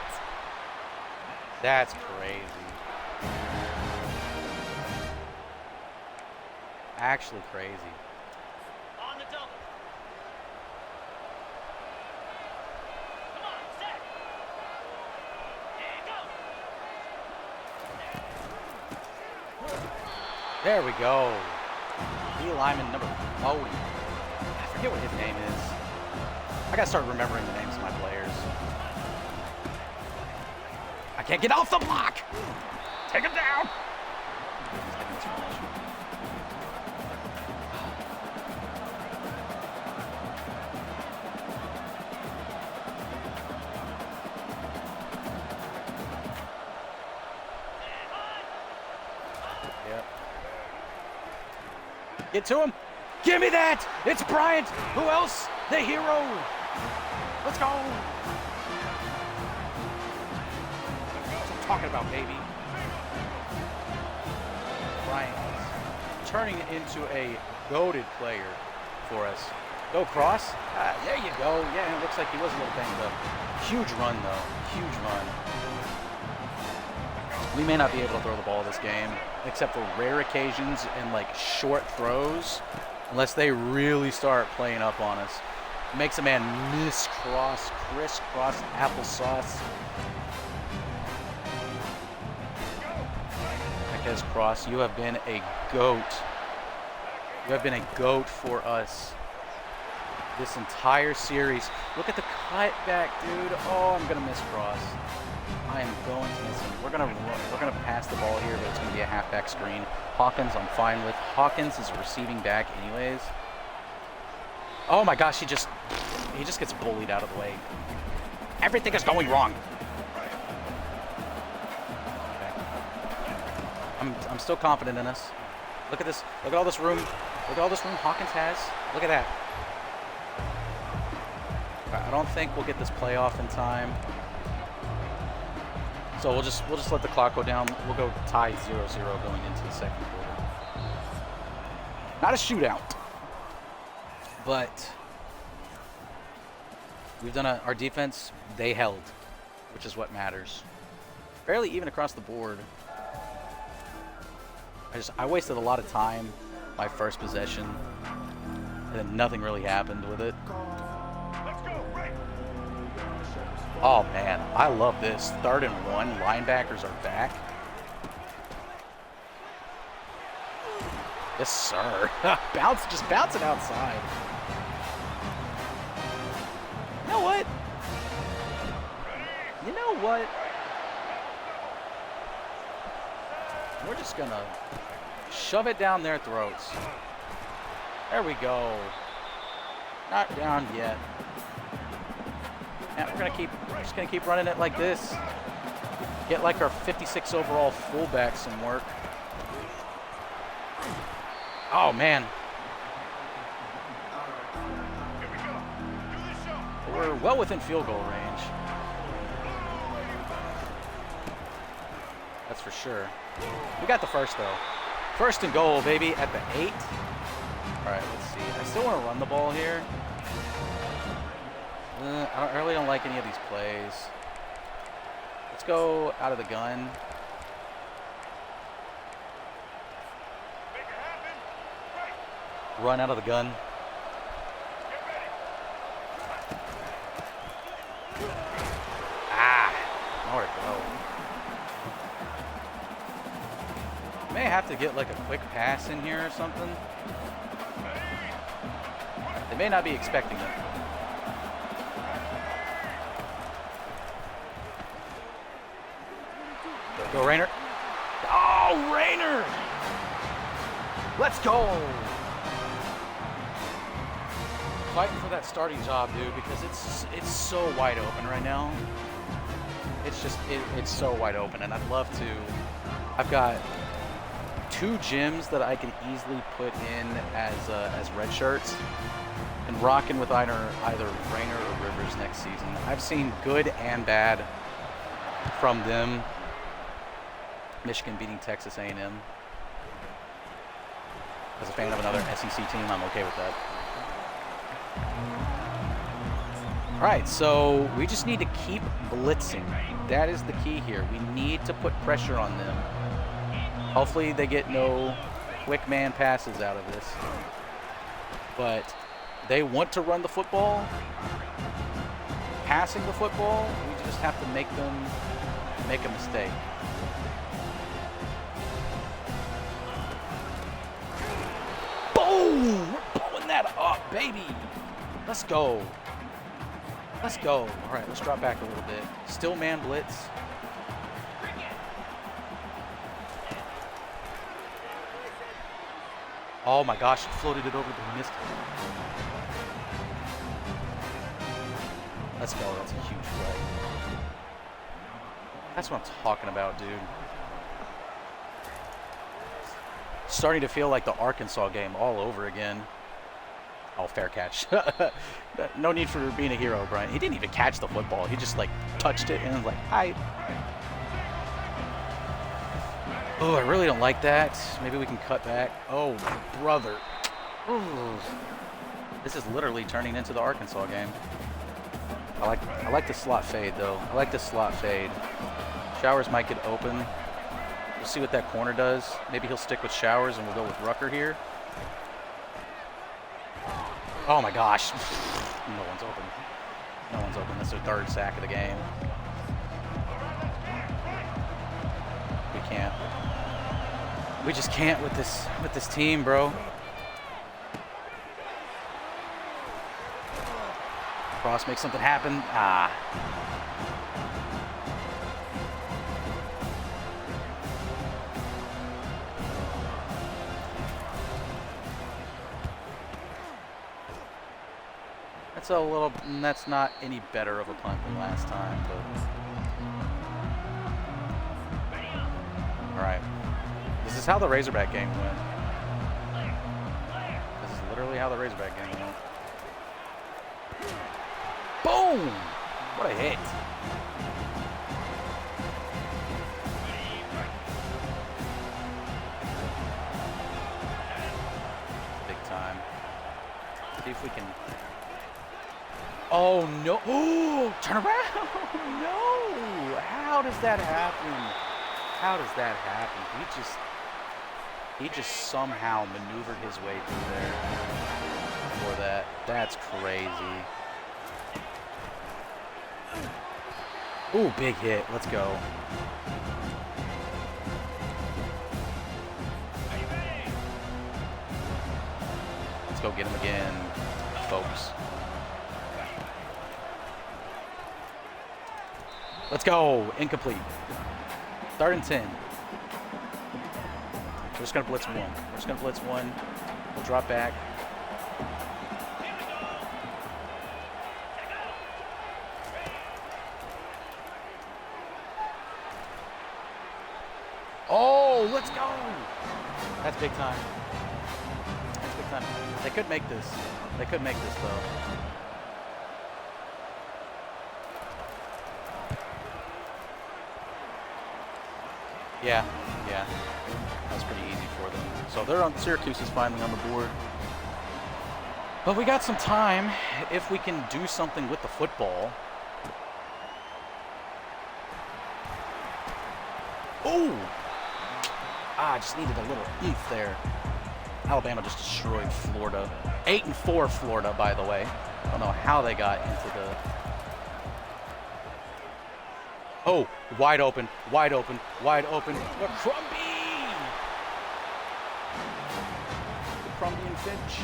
S1: That's crazy. Actually crazy.
S3: On the double. Come on, set. And go.
S1: There we go. D lineman number. Oh, I forget what his name is. I gotta start remembering the names of my players. I can't get off the block. Take him down. Yep. Get to him. Give me that. It's Bryant. Who else? The hero. Let's go. That's what I'm talking about, baby. Bryant is turning into a goated player for us. Go cross. There you go. Yeah, it looks like he was a little banged up. Huge run, though. Huge run. We may not be able to throw the ball this game, except for rare occasions and like short throws, unless they really start playing up on us. Makes a man crisscross applesauce. Marquez Cross, you have been a goat. You have been a goat for us this entire series. Look at the cutback, dude. Oh, I'm gonna miss Cross. I am going to miss him. We're gonna pass the ball here, but it's gonna be a halfback screen. Hawkins, I'm fine with. Hawkins is a receiving back, anyways. Oh my gosh, he just gets bullied out of the way. Everything is going wrong. Okay. I'm still confident in us. Look at this. Look at all this room. Look at all this room Hawkins has. Look at that. I don't think we'll get this playoff in time. So we'll just let the clock go down. We'll go tied 0-0 going into the second quarter. Not a shootout, but we've done our defense. They held, which is what matters. Fairly even across the board. I wasted a lot of time my first possession, and then nothing really happened with it.
S2: Let's go, right.
S1: Oh man, I love this. 3rd and 1, linebackers are back. Yes, sir. Just bounce it outside. You know what? You know what? We're just gonna shove it down their throats. There we go. Not down yet. And we're just gonna keep running it like this. Get like our 56 overall fullback some work. Oh man.
S2: Here we go. Do the show.
S1: We're well within field goal range. That's for sure. We got the first though. 1st and goal, baby, at the 8. All right, let's see. I still want to run the ball here. I really don't like any of these plays. Let's go out of the gun.
S2: Make it happen. Right.
S1: Run out of the gun.
S2: Get ready.
S1: Ah, nowhere to go. May have to get like a quick pass in here or something. They may not be expecting it. Go, Rainer. Oh, Rainer! Let's go! Fighting for that starting job, dude, because it's so wide open right now. It's just it's so wide open, and I'd love to. I've got 2 gyms that I can easily put in as red shirts and rocking with either Rainer or Rivers next season. I've seen good and bad from them. Michigan beating Texas A&M. As a fan of another SEC team, I'm okay with that. All right, so we just need to keep blitzing. That is the key here. We need to put pressure on them. Hopefully they get no quick man passes out of this. But they want to run the football. Passing the football, we just have to make them make a mistake. Boom! We're blowing that up, baby. Let's go. Let's go. All right, let's drop back a little bit. Still man blitz. Oh my gosh, he floated it over, but he missed it. Let's go. That's a huge play. That's what I'm talking about, dude. Starting to feel like the Arkansas game all over again. Oh, fair catch. No need for being a hero, Brian. He didn't even catch the football. He just, like, touched it and was like, hi. Oh, I really don't like that. Maybe we can cut back. Oh, brother. Ooh. This is literally turning into the Arkansas game. I like the slot fade, though. I like the slot fade. Showers might get open. We'll see what that corner does. Maybe he'll stick with Showers and we'll go with Rucker here. Oh my gosh. No one's open. No one's open. That's their 3rd sack of the game. We can't. We just can't with this team, bro. Cross, make something happen. Ah. That's not any better of a punt than last time, but all right. is how the Razorback game went. This is literally how the Razorback game went. Boom! What a hit. Big time. See if we can... Oh, no. Oh, turn around. No. How does that happen? How does that happen? He just somehow maneuvered his way through there for that. That's crazy. Ooh, big hit. Let's go. Let's go get him again, folks. Let's go. Incomplete. Third and 10. We're just going to blitz one. We're just going to blitz one. We'll drop back. Oh, let's go. That's big time. That's big time. They could make this. They could make this, though. Yeah. That was pretty easy for them. So they're on. Syracuse is finally on the board. But we got some time if we can do something with the football. Oh! I just needed a little oomph there. Alabama just destroyed Florida. 8-4 Florida, by the way. I don't know how they got into the... Oh, wide open, wide open, wide open. The Crumby! The Crumby and Finch.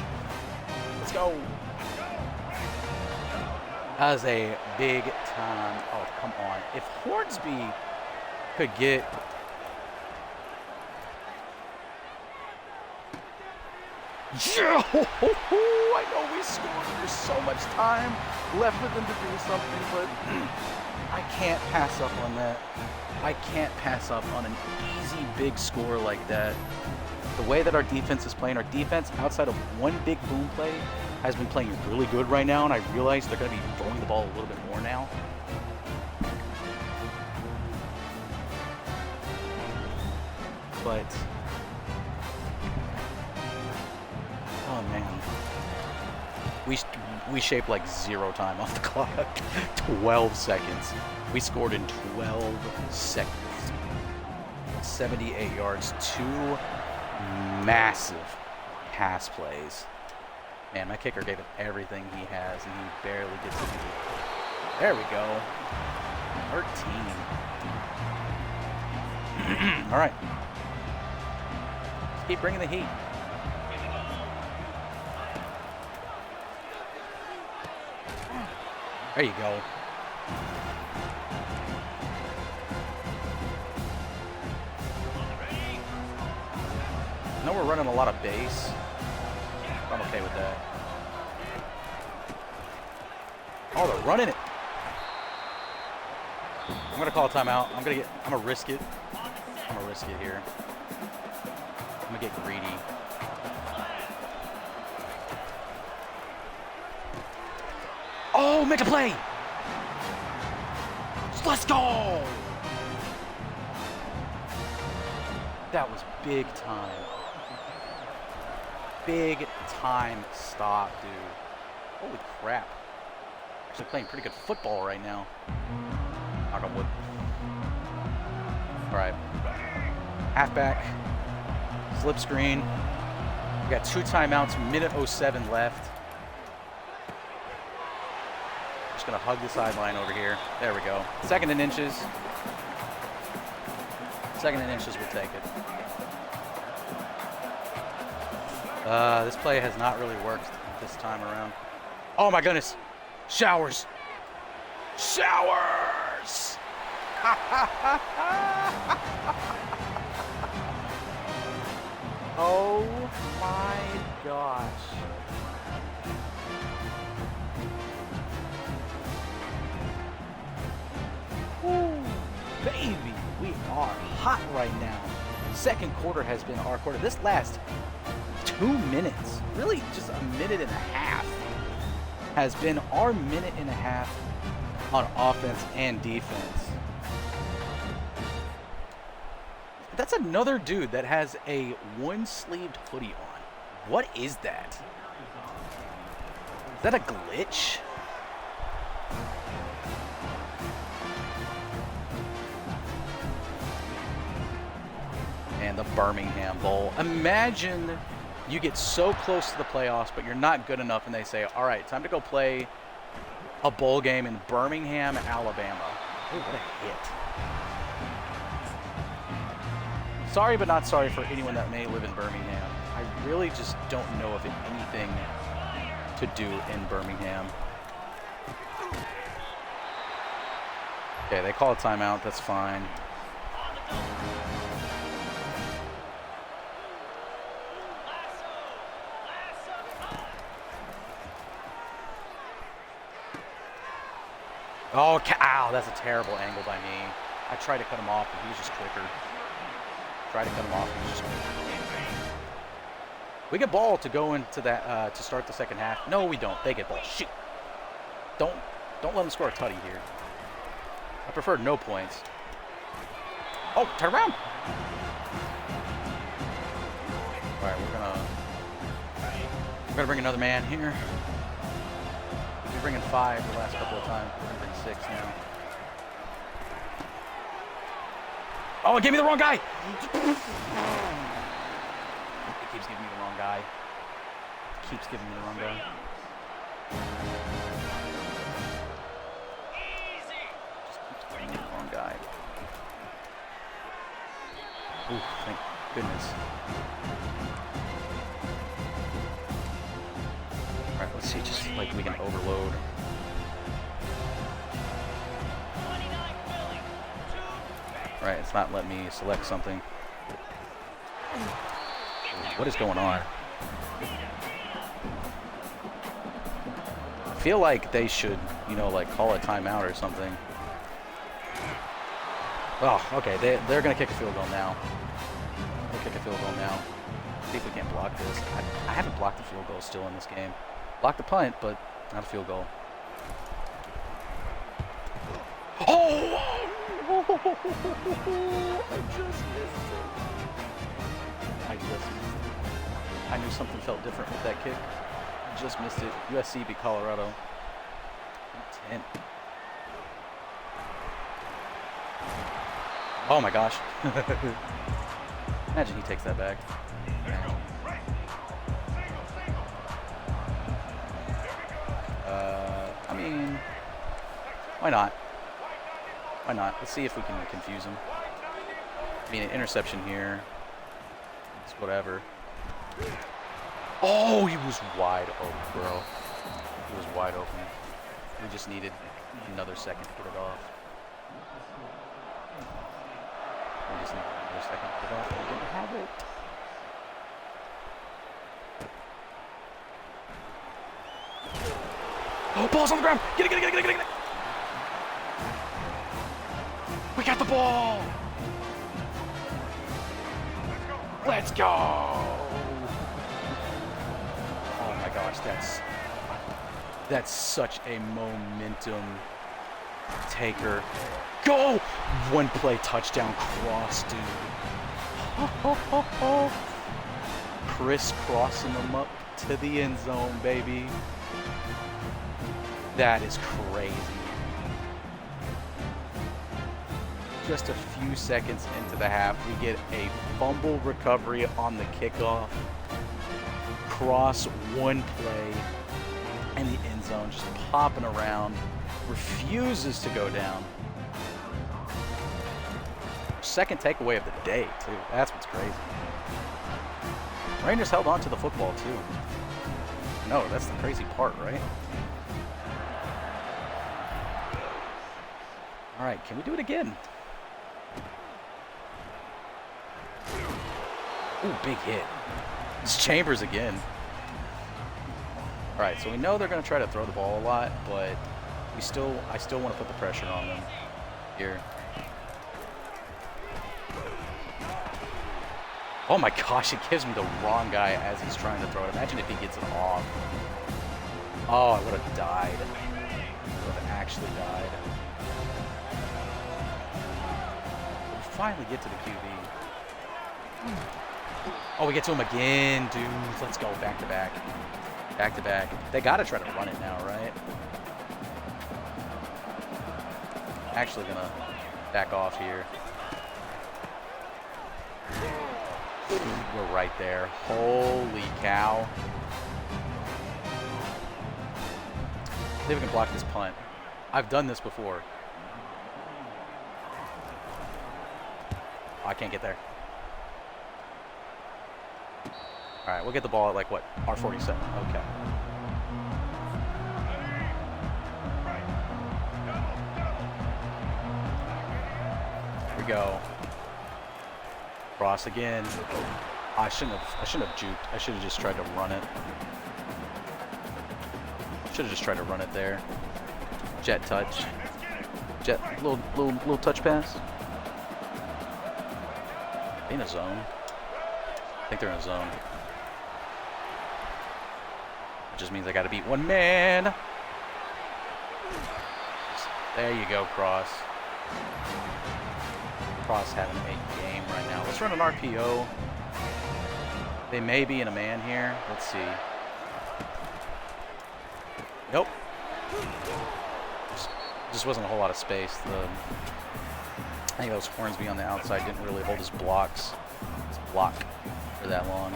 S1: Let's go. That was a big time. Oh, come on. If Hornsby could get... Yeah! I know we scored. There's so much time left for them to do something, but I can't pass up on that. I can't pass up on an easy big score like that. The way that our defense is playing, our defense outside of one big boom play has been playing really good right now, and I realize they're going to be throwing the ball a little bit more now. But oh man, we shaped like 0 time off the clock. 12 seconds. We scored in 12 seconds. 78 yards, 2 massive pass plays. Man, my kicker gave it everything he has, and he barely gets it. There we go. 13. All right. Let's keep bringing the heat. There you go. I know we're running a lot of base. I'm okay with that. Oh, they're running it. I'm gonna call a timeout. I'm gonna risk it. I'm gonna risk it here. I'm gonna get greedy. Oh, make a play! Let's go! That was big time. Big time stop, dude. Holy crap. Actually playing pretty good football right now. Knock on wood. Alright. Halfback. Slip screen. We got 2 timeouts, minute 07 left. Just gonna hug the sideline over here. There we go. 2nd and inches. 2nd and inches, we'll take it. This play has not really worked this time around. Oh my goodness. Showers. Showers! Oh my gosh. Woo, baby, we are hot right now. second quarter has been our quarter. This last 2 minutes, really just a minute and a half, has been our minute and a half on offense and defense. That's another dude that has a one-sleeved hoodie on. What is that? Is that a glitch? And the Birmingham Bowl. Imagine you get so close to the playoffs, but you're not good enough, and they say, all right, time to go play a bowl game in Birmingham, Alabama. Ooh, what a hit. Sorry, but not sorry for anyone that may live in Birmingham. I really just don't know of anything to do in Birmingham. Okay, they call a timeout. That's fine. Oh, ow, that's a terrible angle by me. I tried to cut him off, but he was just quicker. Tried to cut him off, he was just quicker. We get ball to go into that, to start the second half. No, we don't. They get ball. Shoot. Don't let them score a tutty here. I prefer no points. Oh, turn around. All right, we're gonna bring another man here. We're bringing 5 the last couple of times. We're gonna bring 6 now. Oh, it gave me the wrong guy. It keeps giving me the wrong guy. It keeps giving me the wrong guy. Just keeps giving me the wrong guy. Ooh, thank goodness. All right, let's see, just like we can overload. All right, it's not letting me select something. What is going on? I feel like they should, you know, like call a timeout or something. Oh, okay, they're gonna kick a field goal now. They'll kick a field goal now. See if we can't block this. I haven't blocked the field goal still in this game. Blocked the punt, but not a field goal. Oh! I just missed it. I knew something felt different with that kick. Just missed it. USC beat Colorado. 10. Oh my gosh. Imagine he takes that back. I mean, why not? Why not? Let's see if we can confuse him. I mean, an interception here. It's whatever. Oh, he was wide open, bro. He was wide open. We just needed another second to get it off. We just need another second to get it off. We didn't have it. Oh, ball's on the ground! Get it, get it, get it, get it, get it! We got the ball! Let's go! Oh my gosh, that's such a momentum taker. Go! One play touchdown cross, dude. Crisscrossing them up to the end zone, baby. That is crazy. Just a few seconds into the half, we get a fumble recovery on the kickoff. Cross one play in the end zone, just popping around. Refuses to go down. Second takeaway of the day, too. That's what's crazy. Rangers held on to the football, too. No, that's the crazy part, right? All right, can we do it again? Ooh, big hit. It's Chambers again. All right, so we know they're going to try to throw the ball a lot, but I still want to put the pressure on them here. Oh my gosh, it gives me the wrong guy as he's trying to throw it. Imagine if he gets it off. Oh, I would have died. I would have actually died. We finally get to the QB. Oh, we get to him again, dude. Let's go. Back to back. Back to back. They got to try to run it now, right? Actually going to back off here. We're right there. Holy cow. I think we can block this punt. I've done this before. Oh, I can't get there. All right, we'll get the ball at like what? R47. Okay. Here we go. Cross again. I shouldn't have juked. I should have just tried to run it. Should have just tried to run it there. Jet touch. Jet little touch pass. In a zone. I think they're in a zone. It just means I got to beat one man. There you go, Cross. Cross having a game right now. Let's run an RPO. They may be in a man here. Let's see. Nope. Just wasn't a whole lot of space. I think that was Hornsby on the outside. Didn't really hold his block for that long.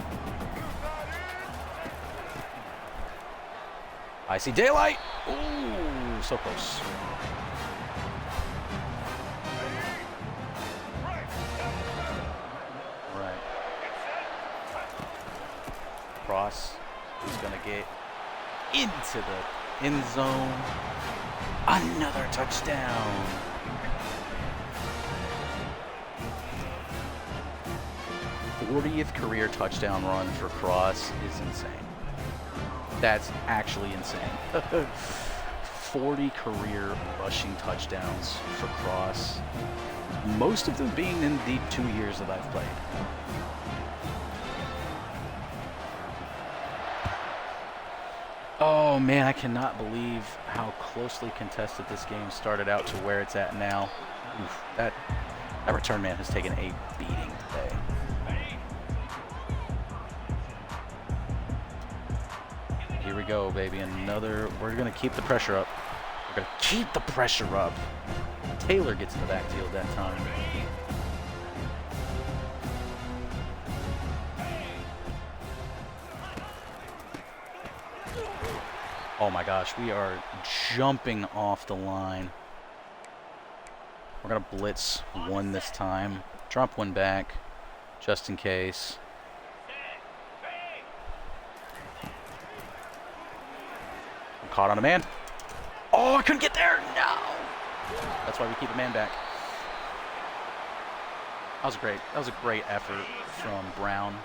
S1: I see daylight. Ooh, so close. Right. Cross. He's gonna get into the end zone. Another touchdown. The 40th career touchdown run for Cross is insane. That's actually insane. 40 career rushing touchdowns for Cross. Most of them being in the 2 years that I've played. Oh man, I cannot believe how closely contested this game started out to where it's at now. Oof, that return man has taken a beating today. Here we go, baby. Another. We're going to keep the pressure up. We're going to keep the pressure up. Taylor gets in the backfield that time. Oh my gosh, we are jumping off the line. We're going to blitz one this time. Drop one back, just in case. I'm caught on a man. Oh, I couldn't get there. No. That's why we keep a man back. That was great. That was a great effort from Brown.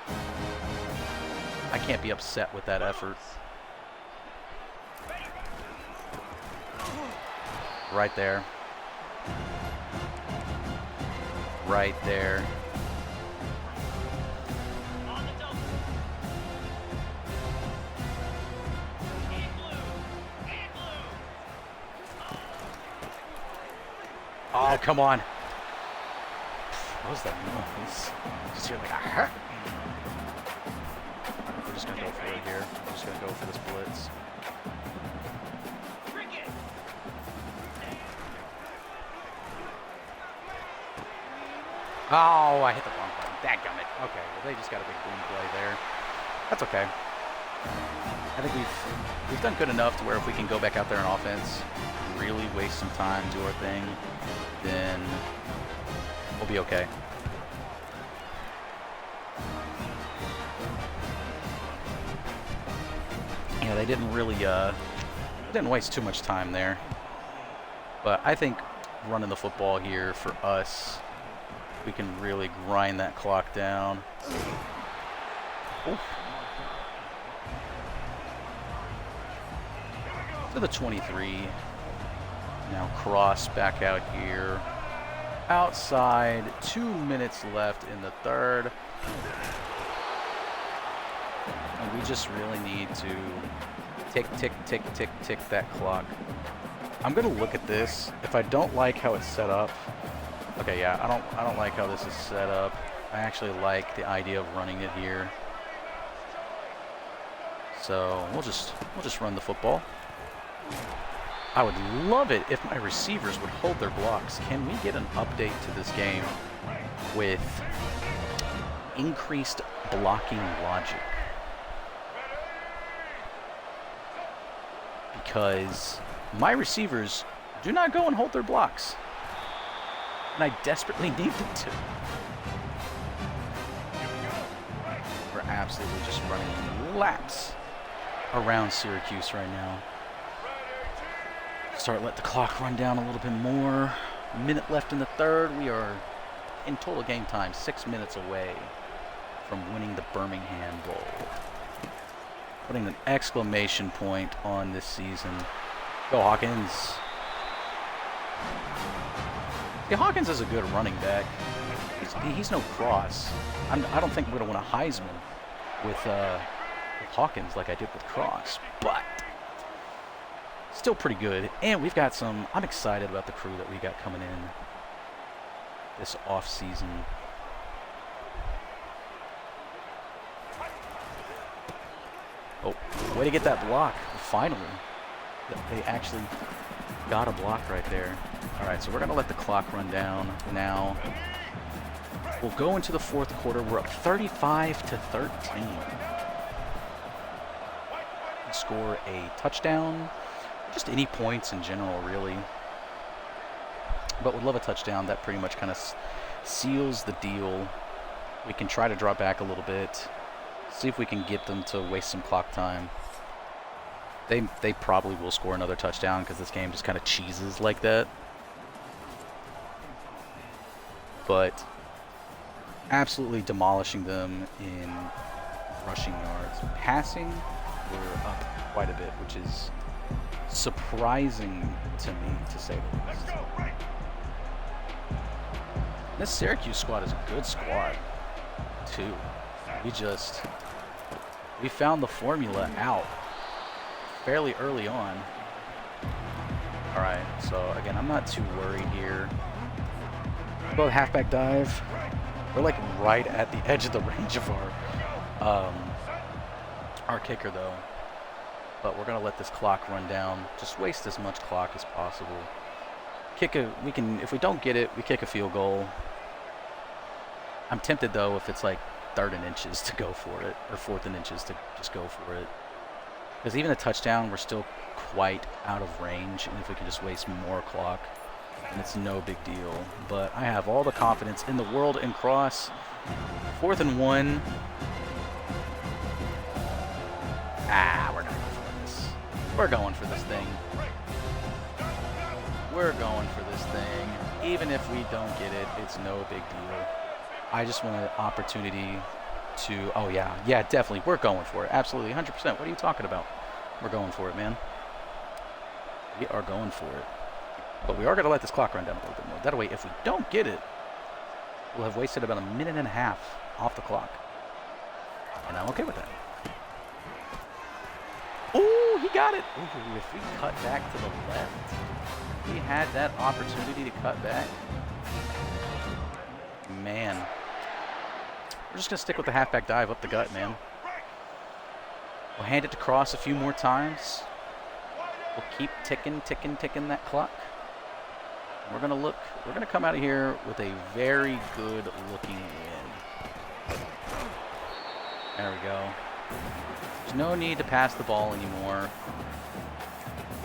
S1: I can't be upset with that effort. Right there. Right there. Oh, come on. What was that noise? Just hear like a hurt. We're just going to go for it here. We're just going to go for this blitz. Oh, I hit the wrong button. Dadgummit. Okay, well, they just got a big boom play there. That's okay. I think we've done good enough to where if we can go back out there on offense, really waste some time, do our thing, then we'll be okay. Yeah, they didn't really didn't waste too much time there. But I think running the football here for us, we can really grind that clock down. Oof. To the 23. Now Cross back out here. Outside, 2 minutes left in the third. And we just really need to tick, tick, tick, tick, tick that clock. I'm gonna look at this. If I don't like how it's set up, okay, yeah, I don't like how this is set up. I actually like the idea of running it here. So we'll just run the football. I would love it if my receivers would hold their blocks. Can we get an update to this game with increased blocking logic? Because my receivers do not go and hold their blocks. And I desperately need them to. We're absolutely just running laps around Syracuse right now. Let the clock run down a little bit more. A minute left in the third. We are, in total game time, 6 minutes away from winning the Birmingham Bowl. Putting an exclamation point on this season. Go Hawkins. Yeah, Hawkins is a good running back. He's no Cross. I don't think we're going to win a Heisman with Hawkins like I did with Cross, but still pretty good. And we've got some, I'm excited about the crew that we got coming in this off season. Oh, way to get that block, finally. They actually got a block right there. All right, so we're gonna let the clock run down now. We'll go into the fourth quarter. We're up 35-13. Score a touchdown. Just any points in general, really. But we'd love a touchdown. That pretty much kind of seals the deal. We can try to draw back a little bit. See if we can get them to waste some clock time. They probably will score another touchdown because this game just kind of cheeses like that. But absolutely demolishing them in rushing yards. Passing, we're up quite a bit, which is surprising to me, to say the least. This Syracuse squad is a good squad, too. We found the formula out fairly early on. All right, so again, I'm not too worried here. Go halfback dive. We're like right at the edge of the range of our kicker, though. But we're gonna let this clock run down. Just waste as much clock as possible. If we don't get it, we kick a field goal. I'm tempted though, if it's like 3rd and inches, to go for it, or 4th and inches to just go for it. Because even a touchdown, we're still quite out of range, and if we can just waste more clock, then it's no big deal. But I have all the confidence in the world in Cross. 4th and 1. We're gonna go for this. We're going for this thing. We're going for this thing. Even if we don't get it, it's no big deal. I just want an opportunity to, oh yeah, definitely, we're going for it. Absolutely, 100%. What are you talking about? We're going for it, man. We are going for it. But we are going to let this clock run down a little bit more. That way, if we don't get it, we'll have wasted about 1.5 minutes off the clock. And I'm okay with that. Ooh, he got it. Ooh, if we cut back to the left, we had that opportunity to cut back. Man. We're just going to stick with the halfback dive up the gut, man. We'll hand it to Cross a few more times. We'll keep ticking that clock. We're going to come out of here with a very good looking win. There we go. There's no need to pass the ball anymore.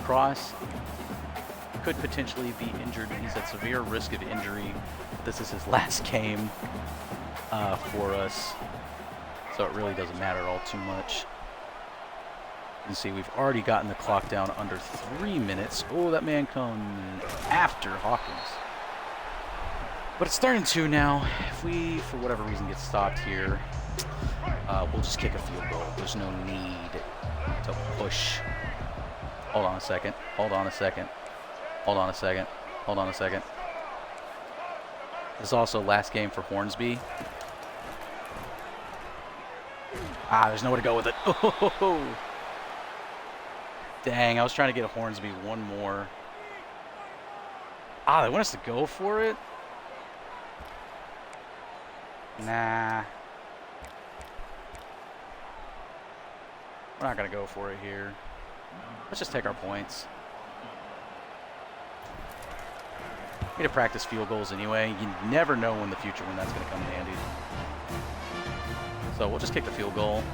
S1: Cross could potentially be injured. He's at severe risk of injury. This is his last game for us, so it really doesn't matter all too much. You can see we've already gotten the clock down under 3 minutes. Oh, that man come after Hawkins. But it's 3rd and 2 now. If we, for whatever reason, get stopped here, we'll just kick a field goal. There's no need to push. Hold on a second. This is also last game for Hornsby. Ah, there's nowhere to go with it. Oh, dang, I was trying to get Hornsby one more. Ah, they want us to go for it? Nah. We're not going to go for it here. Let's just take our points. We need to practice field goals anyway. You never know in the future when that's going to come in handy. So we'll just kick the field goal.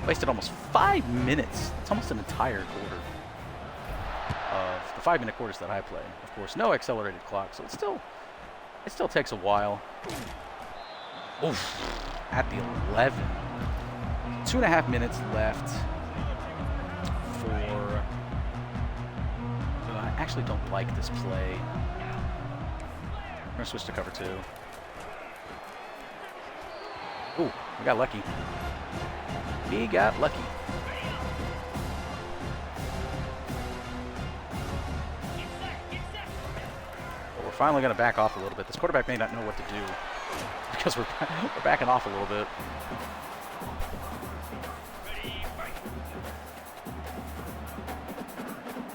S1: Wasted almost 5 minutes. It's almost an entire quarter of the 5-minute quarters that I play. Of course, no accelerated clock, so it still takes a while. Oof, at the 11. 2.5 minutes left for... I actually don't like this play. We're going to switch to cover 2. Ooh, we got lucky. We got lucky. But we're finally going to back off a little bit. This quarterback may not know what to do because we're backing off a little bit.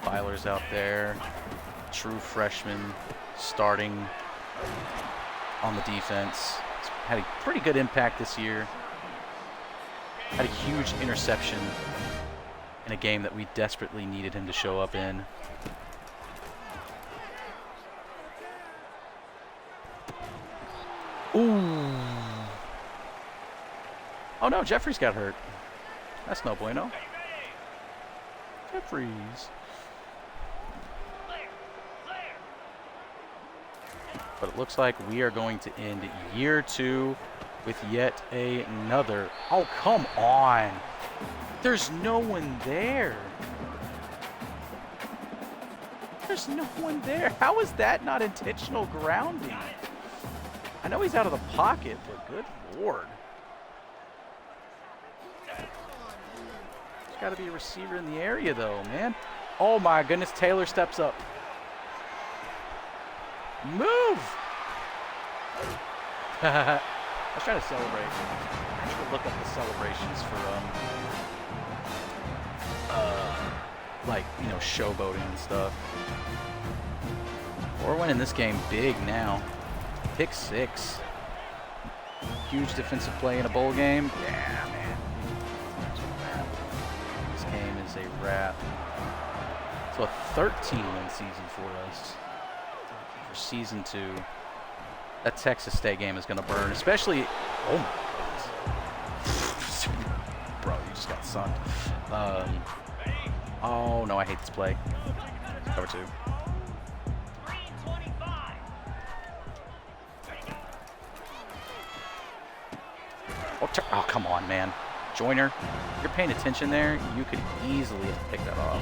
S1: Byler's out there. True freshman starting on the defense. He's had a pretty good impact this year. Had a huge interception in a game that we desperately needed him to show up in. Ooh. Oh no, Jeffries got hurt. That's no bueno. Jeffries. But it looks like we are going to end year 2 with yet another. Oh, come on. There's no one there. There's no one there. How is that not intentional grounding? I know he's out of the pocket, but good Lord. There's got to be a receiver in the area, though, man. Oh, my goodness. Taylor steps up. Move! I was trying to celebrate. I should look up the celebrations for, like, you know, showboating and stuff. We're winning this game big now. Pick 6. Huge defensive play in a bowl game. Yeah, man. This game is a wrap. So a 13-win season for us. For season 2. That Texas State game is going to burn, especially. Oh my goodness. Bro, you just got sunned. Oh no, I hate this play. Cover 2. Oh, come on, man. Joyner, if you're paying attention there, you could easily have picked that off.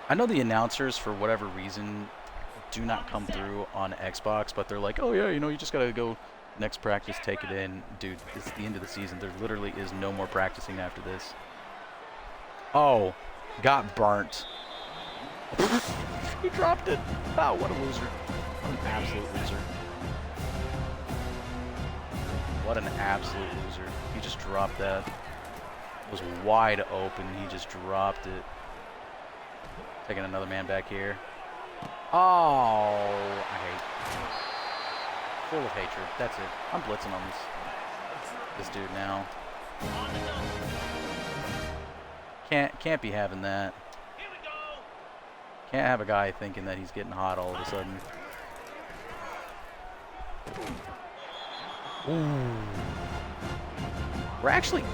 S1: I know the announcers, for whatever reason, do not come through on Xbox, but they're like, oh yeah, you know, you just gotta go next practice, take it in. Dude, it's the end of the season. There literally is no more practicing after this. Oh, got burnt. He dropped it. Oh, what a loser. What an absolute loser. What an absolute loser. He just dropped that. It was wide open. He just dropped it. Taking another man back here. Oh, I hate. Full of hatred. That's it. I'm blitzing on this dude now. Can't be having that. Can't have a guy thinking that he's getting hot all of a sudden. Ooh. We're actually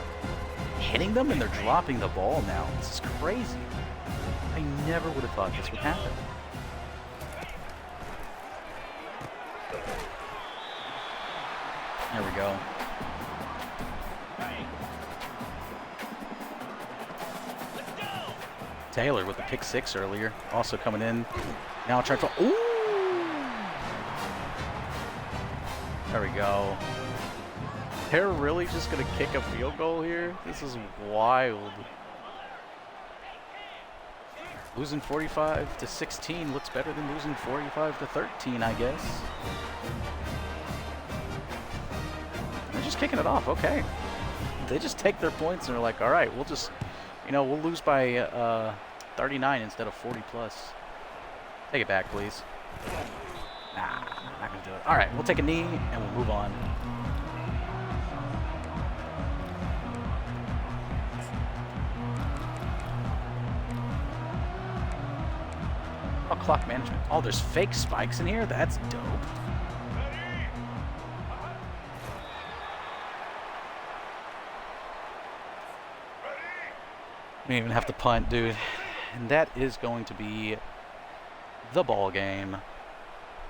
S1: hitting them and they're dropping the ball now. This is crazy. I never would have thought this would happen. There we go. Taylor with the pick 6 earlier. Also coming in. Now trying to... Ooh! There we go. They're really just going to kick a field goal here? This is wild. Losing 45-16 looks better than losing 45-13, I guess. They're just kicking it off. Okay. They just take their points and they're like, all right, we'll just, you know, we'll lose by 39 instead of 40 plus. Take it back, please. Nah, not going to do it. All right, we'll take a knee and we'll move on. Oh, clock management. Oh, there's fake spikes in here? That's dope. We don't even have to punt, dude. And that is going to be the ball game.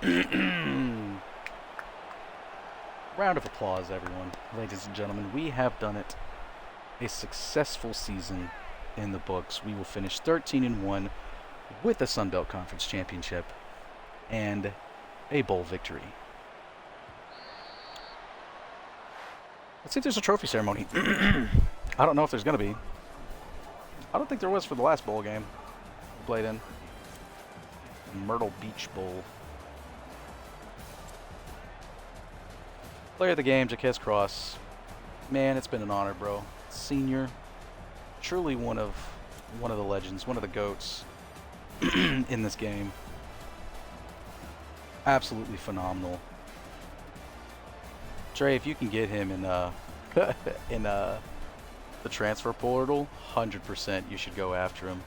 S1: Round of applause, everyone. Ladies and gentlemen, we have done it. A successful season in the books. We will finish 13-1 with the Sun Belt Conference Championship and a bowl victory. Let's see if there's a trophy ceremony. I don't know if there's going to be. I don't think there was for the last bowl game we played in. Myrtle Beach Bowl. Player of the game, Jaquez Cross. Man, it's been an honor, bro. Senior. Truly one of the legends, one of the GOATs in this game. Absolutely phenomenal. Trey, if you can get him in the transfer portal, 100% you should go after him.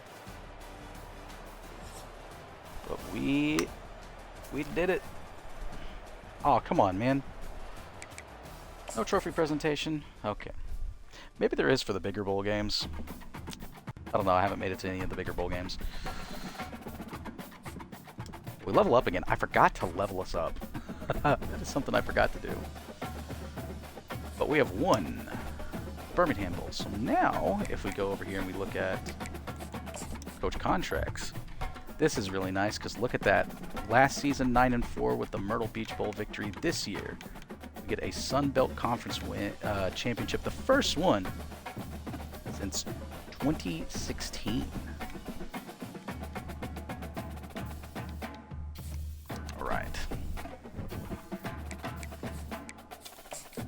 S1: But we did it. Oh, come on, man. No trophy presentation? Okay. Maybe there is for the bigger bowl games. I don't know, I haven't made it to any of the bigger bowl games. We level up again. I forgot to level us up. That is something I forgot to do. But we have won Birmingham Bowl. So now, if we go over here and we look at coach contracts, this is really nice because look at that. Last season, 9-4 with the Myrtle Beach Bowl victory. This year, we get a Sun Belt Conference championship, the first one since 2016. All right.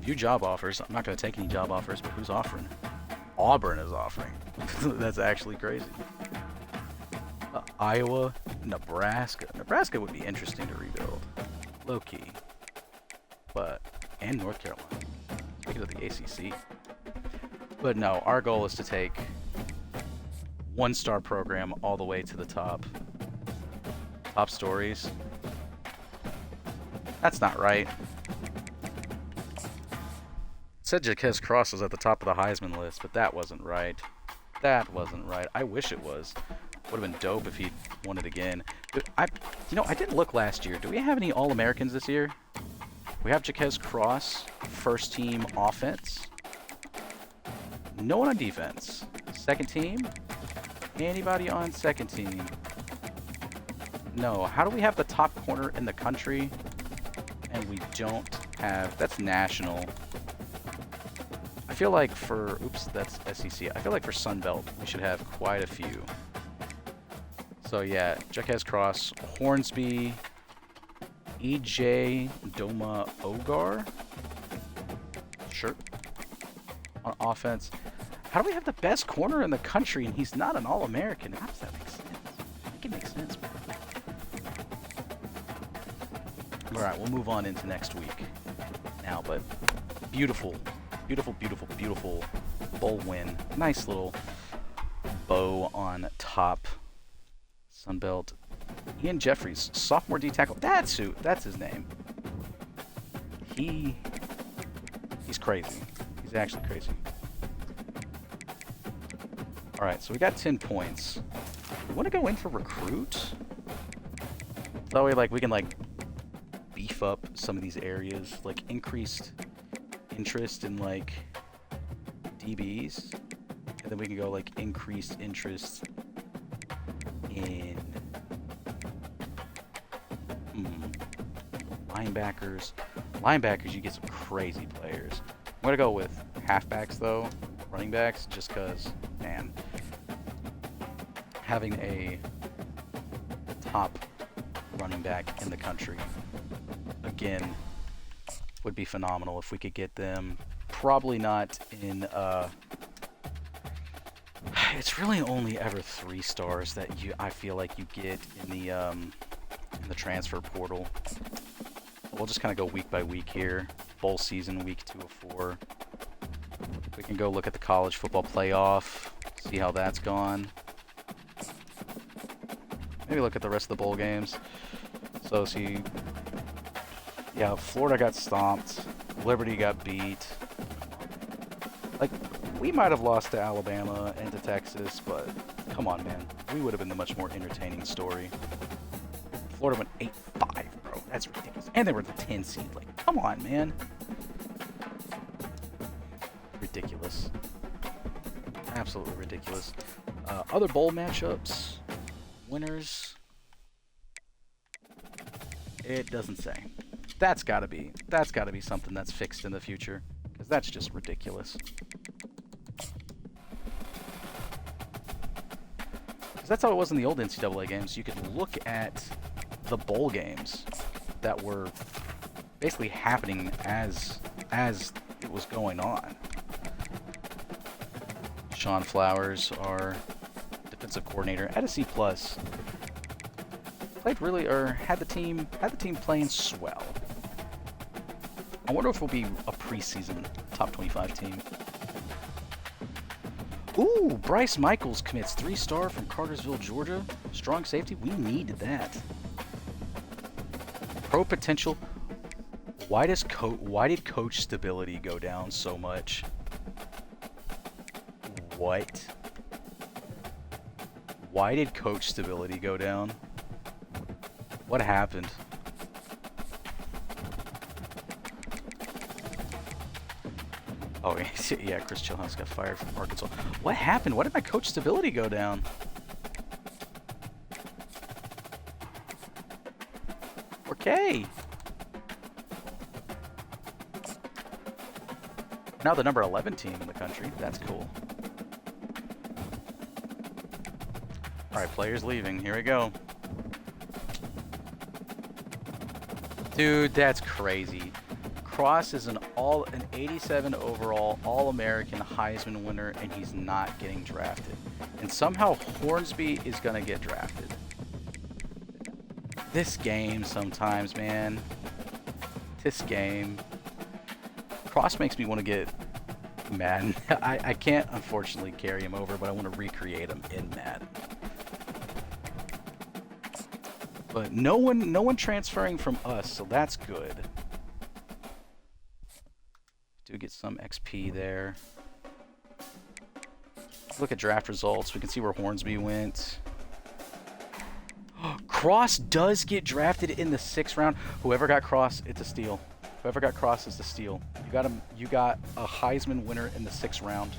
S1: Few job offers. I'm not going to take any job offers, but who's offering? Auburn is offering. That's actually crazy. Iowa, Nebraska. Nebraska would be interesting to rebuild. Low key. But, and North Carolina. Speaking of the ACC. But no, our goal is to take one-star program all the way to the top. Top stories. That's not right. It said Jaquez Cross was at the top of the Heisman list, but that wasn't right. That wasn't right. I wish it was. Would have been dope if he won it again. But I didn't look last year. Do we have any All-Americans this year? We have Jaquez Cross, first team offense. No one on defense. Second team? Anybody on second team? No. How do we have the top corner in the country and we don't have... That's national. I feel like for... Oops, that's SEC. I feel like for Sun Belt, we should have quite a few. So yeah, Jaquez Cross, Hornsby, EJ Doma Ogar. Sure. On offense. How do we have the best corner in the country and he's not an All-American? How does that make sense? Make it make sense, bro. Alright, we'll move on into next week now, but beautiful, beautiful, beautiful, beautiful bowl win. Nice little bow on top. Sunbelt. Ian Jeffries, sophomore D tackle. That's his name. He's crazy. He's actually crazy. All right, so we got 10 points. We want to go in for recruit. That way, like, we can like beef up some of these areas, like increased interest in like DBs, and then we can go like increased interest in linebackers. Linebackers, you get some crazy players. going to go with halfbacks, though, running backs, just because, man, having a top running back in the country, again, would be phenomenal if we could get them. Probably not in, it's really only ever 3 stars that I feel like you get in the transfer portal. We'll just kind of go week by week here. Bowl season, week 2 of 4. We can go look at the college football playoff, see how that's gone. Maybe look at the rest of the bowl games. So see, yeah, Florida got stomped. Liberty got beat. Like, we might have lost to Alabama and to Texas, but come on, man. We would have been the much more entertaining story. Florida went 8-5, bro. That's ridiculous. And they were the 10 seed. Like, come on, man. Ridiculous. Absolutely ridiculous. Other bowl matchups, winners. It doesn't say. That's gotta be something that's fixed in the future, because that's just ridiculous. Because that's how it was in the old NCAA games. You could look at the bowl games that were basically happening as it was going on. Sean Flowers, our defensive coordinator, at a C+. Played really, or had the team playing swell. I wonder if we'll be a preseason top 25 team. Ooh, Bryce Michaels commits 3-star from Cartersville, Georgia. Strong safety. We needed that. Pro potential. Why did coach stability go down so much? What? Why did coach stability go down? What happened? Oh, yeah, Chris Chilhouse got fired from Arkansas. What happened? Why did my coach stability go down? Okay. Now the number 11 team in the country. That's cool. All right, players leaving. Here we go. Dude, that's crazy. Cross is an 87 overall All-American Heisman winner, and he's not getting drafted. And somehow Hornsby is gonna get drafted. This game sometimes, man. This game. Cross makes me want to get Madden. I can't unfortunately carry him over, but I want to recreate him in Madden. But no one transferring from us, so that's good. Do get some XP there. Look at draft results. We can see where Hornsby went. Cross does get drafted in the 6th round. Whoever got Cross, it's a steal. Whoever got Cross is the steal. You got a Heisman winner in the 6th round.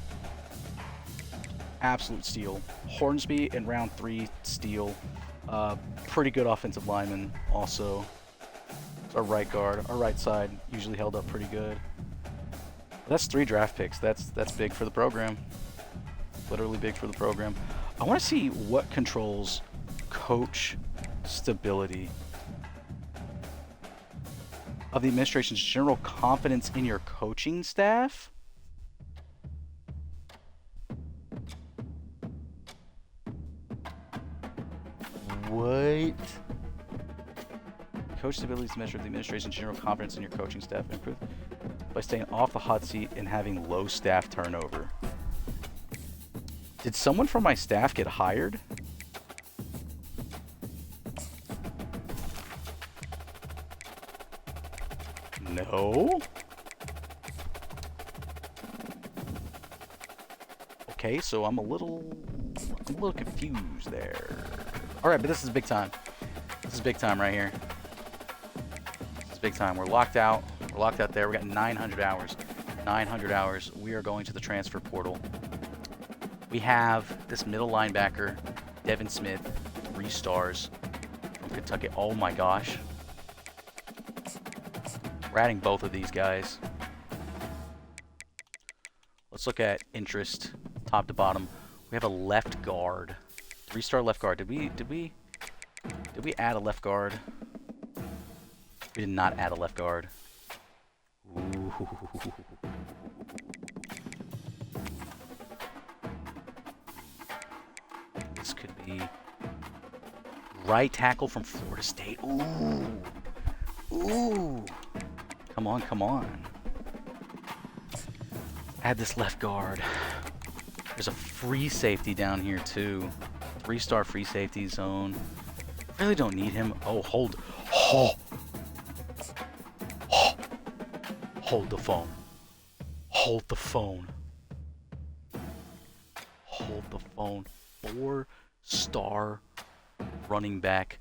S1: Absolute steal. Hornsby in round 3, steal. Pretty good offensive lineman also. Our right guard, our right side usually held up pretty good. That's 3 draft picks. That's big for the program. Literally big for the program. I want to see what controls coach stability of the administration's general confidence in your coaching staff. What? Coach stability is measured the administration's general confidence in your coaching staff, improved by staying off the hot seat and having low staff turnover. Did someone from my staff get hired? No. Okay, so I'm a little confused there. All right, but this is big time. This is big time right here. This is big time. We're locked out. We're locked out there. We got 900 hours. 900 hours. We are going to the transfer portal. We have this middle linebacker, Devin Smith, 3 stars from Kentucky. Oh my gosh. We're adding both of these guys. Let's look at interest, top to bottom. We have a left guard, 3-star left guard. Did we add a left guard? We did not add a left guard. Ooh. This could be right tackle from Florida State. Ooh. Ooh. Come on, come on. Add this left guard. There's a free safety down here too. 3-star free safety zone. Really don't need him. Oh, hold. Oh. Oh. Hold the phone. Hold the phone. Hold the phone. 4-star running back.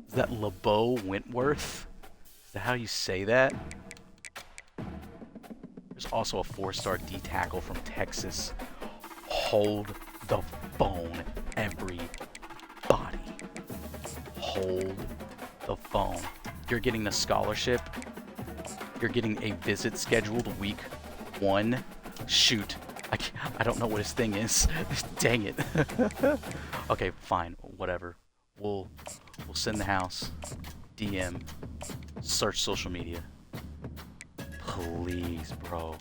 S1: Is that LeBeau Wentworth? Is that how you say that? There's also a 4-star D tackle from Texas. Hold the phone, everybody. Hold the phone. You're getting a scholarship. You're getting a visit scheduled week 1. Shoot. I don't know what his thing is. Dang it. Okay, fine. Whatever. We'll send the house. DM. Search social media. Please, bro.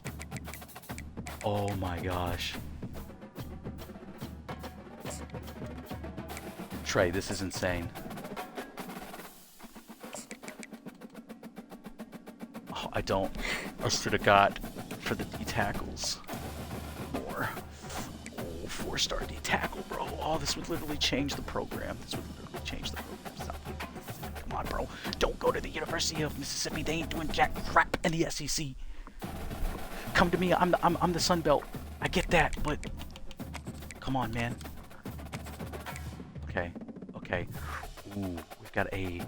S1: Oh my gosh. Trey, this is insane. Oh, I should have got for the D tackles more. Oh, 4-star D tackle, bro. Oh, this would literally change the program. This would literally change the program. Stop. Come on, bro. Don't go to the University of Mississippi. They ain't doing jack crap in the SEC. Come to me. I'm the Sun Belt. I get that, but come on, man. Okay. Okay. Ooh, we've got a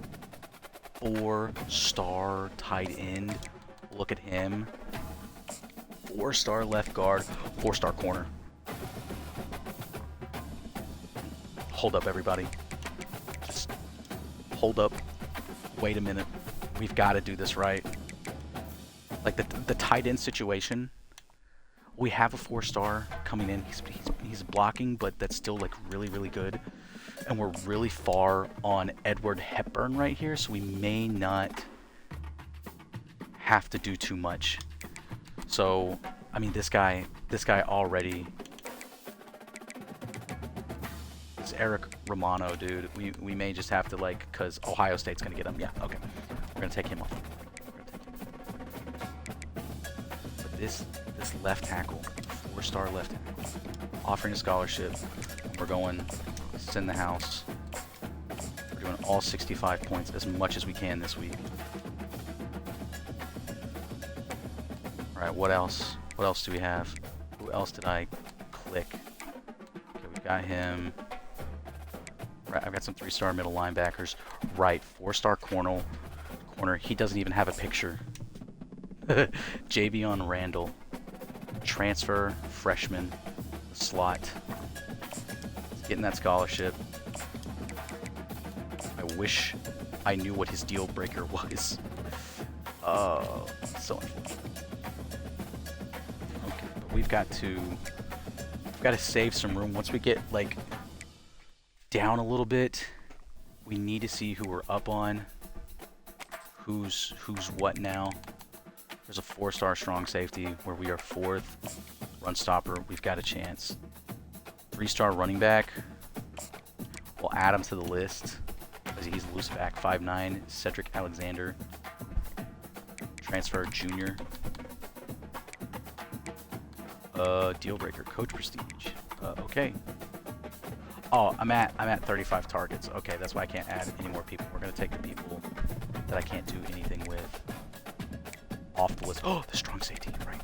S1: 4-star tight end. Look at him. 4-star left guard. 4-star corner. Hold up, everybody. Just hold up. Wait a minute. We've got to do this right. Like the tight end situation. We have a 4-star coming in. He's blocking, but that's still like really, really good. And we're really far on Edward Hepburn right here, so we may not have to do too much. So, I mean, this guy already. It's Eric Romano, dude. We may just have to, like, because Ohio State's gonna get him. Yeah, okay. We're gonna take him off. But this left tackle, 4-star left tackle, offering a scholarship. We're going send the house. We're doing all 65 points, as much as we can this week. Alright, what else? What else do we have? Who else did I click? Okay, we got him. Right, I've got some 3-star middle linebackers. Right, 4-star corner. He doesn't even have a picture. Javion Randall. Transfer, freshman, slot. Getting that scholarship. I wish I knew what his deal breaker was. Oh, so unfortunate. Okay, but we've got to save some room. Once we get like down a little bit, we need to see who we're up on. Who's what now? There's a 4-star strong safety where we are 4th. Run stopper, we've got a chance. 3-star running back. We'll add him to the list. He's a loose back. 5'9", Cedric Alexander. Transfer junior. Deal breaker, coach prestige. Okay. Oh, I'm at 35 targets. Okay, that's why I can't add any more people. We're gonna take the people that I can't do anything with off the list. Oh, the strong safety, right.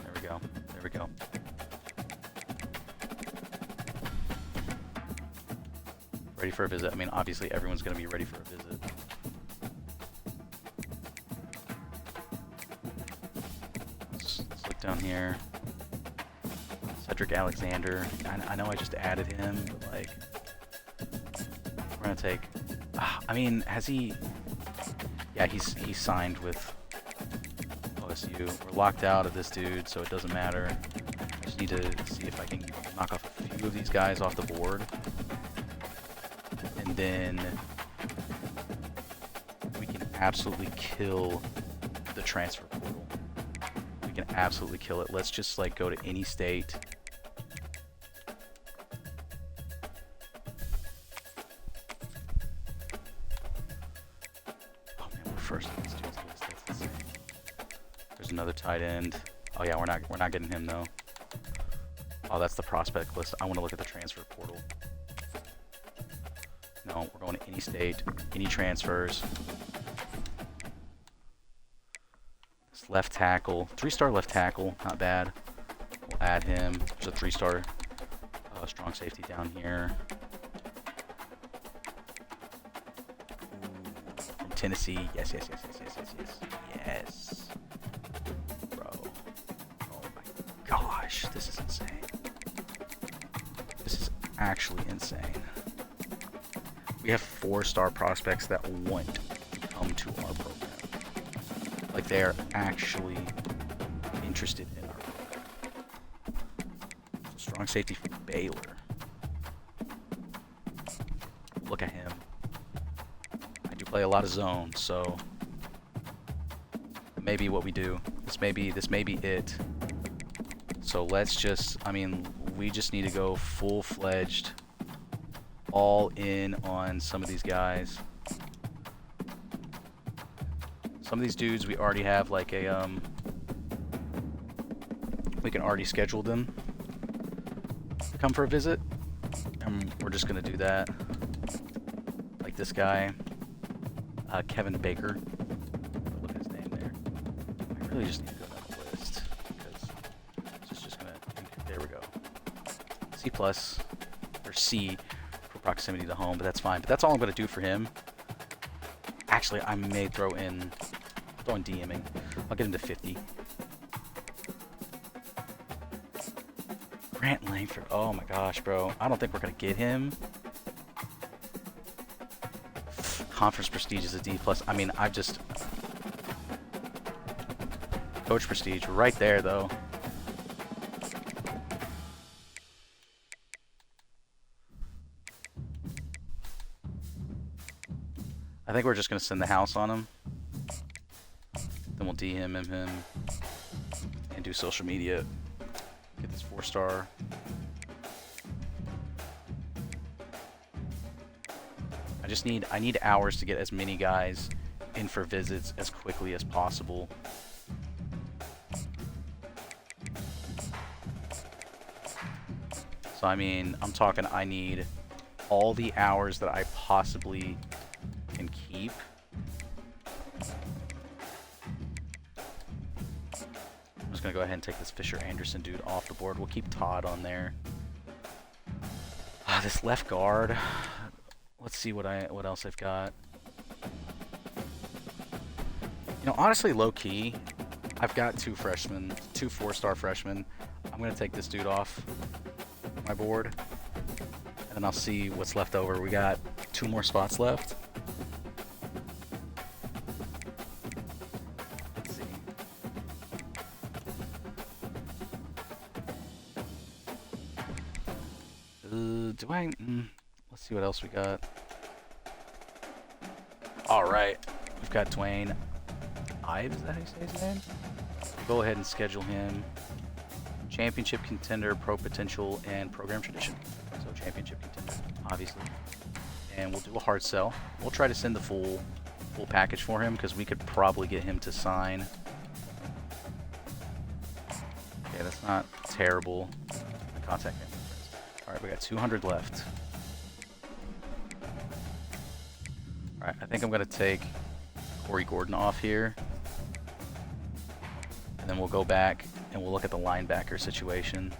S1: There we go. Ready for a visit. I mean, obviously everyone's going to be ready for a visit. Let's look down here. Cedric Alexander. I know I just added him, but like, we're going to take... I mean, has he? Yeah, he's signed with OSU. We're locked out of this dude, so it doesn't matter. I just need to see if I can knock off a few of these guys off the board. And then we can absolutely kill the transfer portal. We can absolutely kill it. Let's just like go to any state. Oh man, we're first on this dude's list. That's insane. There's another tight end. Oh yeah, we're not getting him though. Oh, that's the prospect list. I want to look at the transfer portal. No, we're going to any state, any transfers. This left tackle, 3-star left tackle, not bad. We'll add him. There's a 3-star strong safety down here. Ooh, from Tennessee. Yes, yes, yes, yes, yes, yes, yes. Yes. Bro. Oh my gosh, this is insane. This is actually insane. We have 4-star prospects that want to come to our program. Like, they are actually interested in our program. So strong safety for Baylor. Look at him. I do play a lot of zone, so maybe what we do. This may be it. So let's just, I mean, we just need to go full-fledged, all in on some of these guys. Some of these dudes we already have like a we can already schedule them to come for a visit, and we're just gonna do that. Like this guy, Kevin Baker. Look at his name there. I really just need to go down the list because it's just gonna. There we go. C plus or C. Proximity to home, but that's fine. But that's all I'm going to do for him. Actually, I may throw in DMing. I'll get him to 50. Grant Langford. Oh my gosh, bro. I don't think we're going to get him. Conference prestige is a D+. I mean, I've just... Coach prestige right there, though. I think we're just going to send the house on him. Then we'll DM him and do social media. Get this 4-star. I need hours to get as many guys in for visits as quickly as possible. So I mean, I'm talking I need all the hours that I possibly can keep. I'm just gonna go ahead and take this Fisher Anderson dude off the board. We'll keep Todd on there. This left guard. Let's see what else I've got. You know, honestly, low key, I've got 2 freshmen, 2 4-star freshmen. I'm gonna take this dude off my board, and then I'll see what's left over. We got 2 more spots left. Let's see. Let's see what else we got. All right, we've got Dwayne Ives. Is that how you say his name? We'll go ahead and schedule him. Championship contender, pro potential, and program tradition. So championship contender, obviously. And we'll do a hard sell. We'll try to send the full package for him because we could probably get him to sign. Okay, that's not terrible. Contact him. All right, we got 200 left. All right, I think I'm gonna take Corey Gordon off here, and then we'll go back and we'll look at the linebacker situation.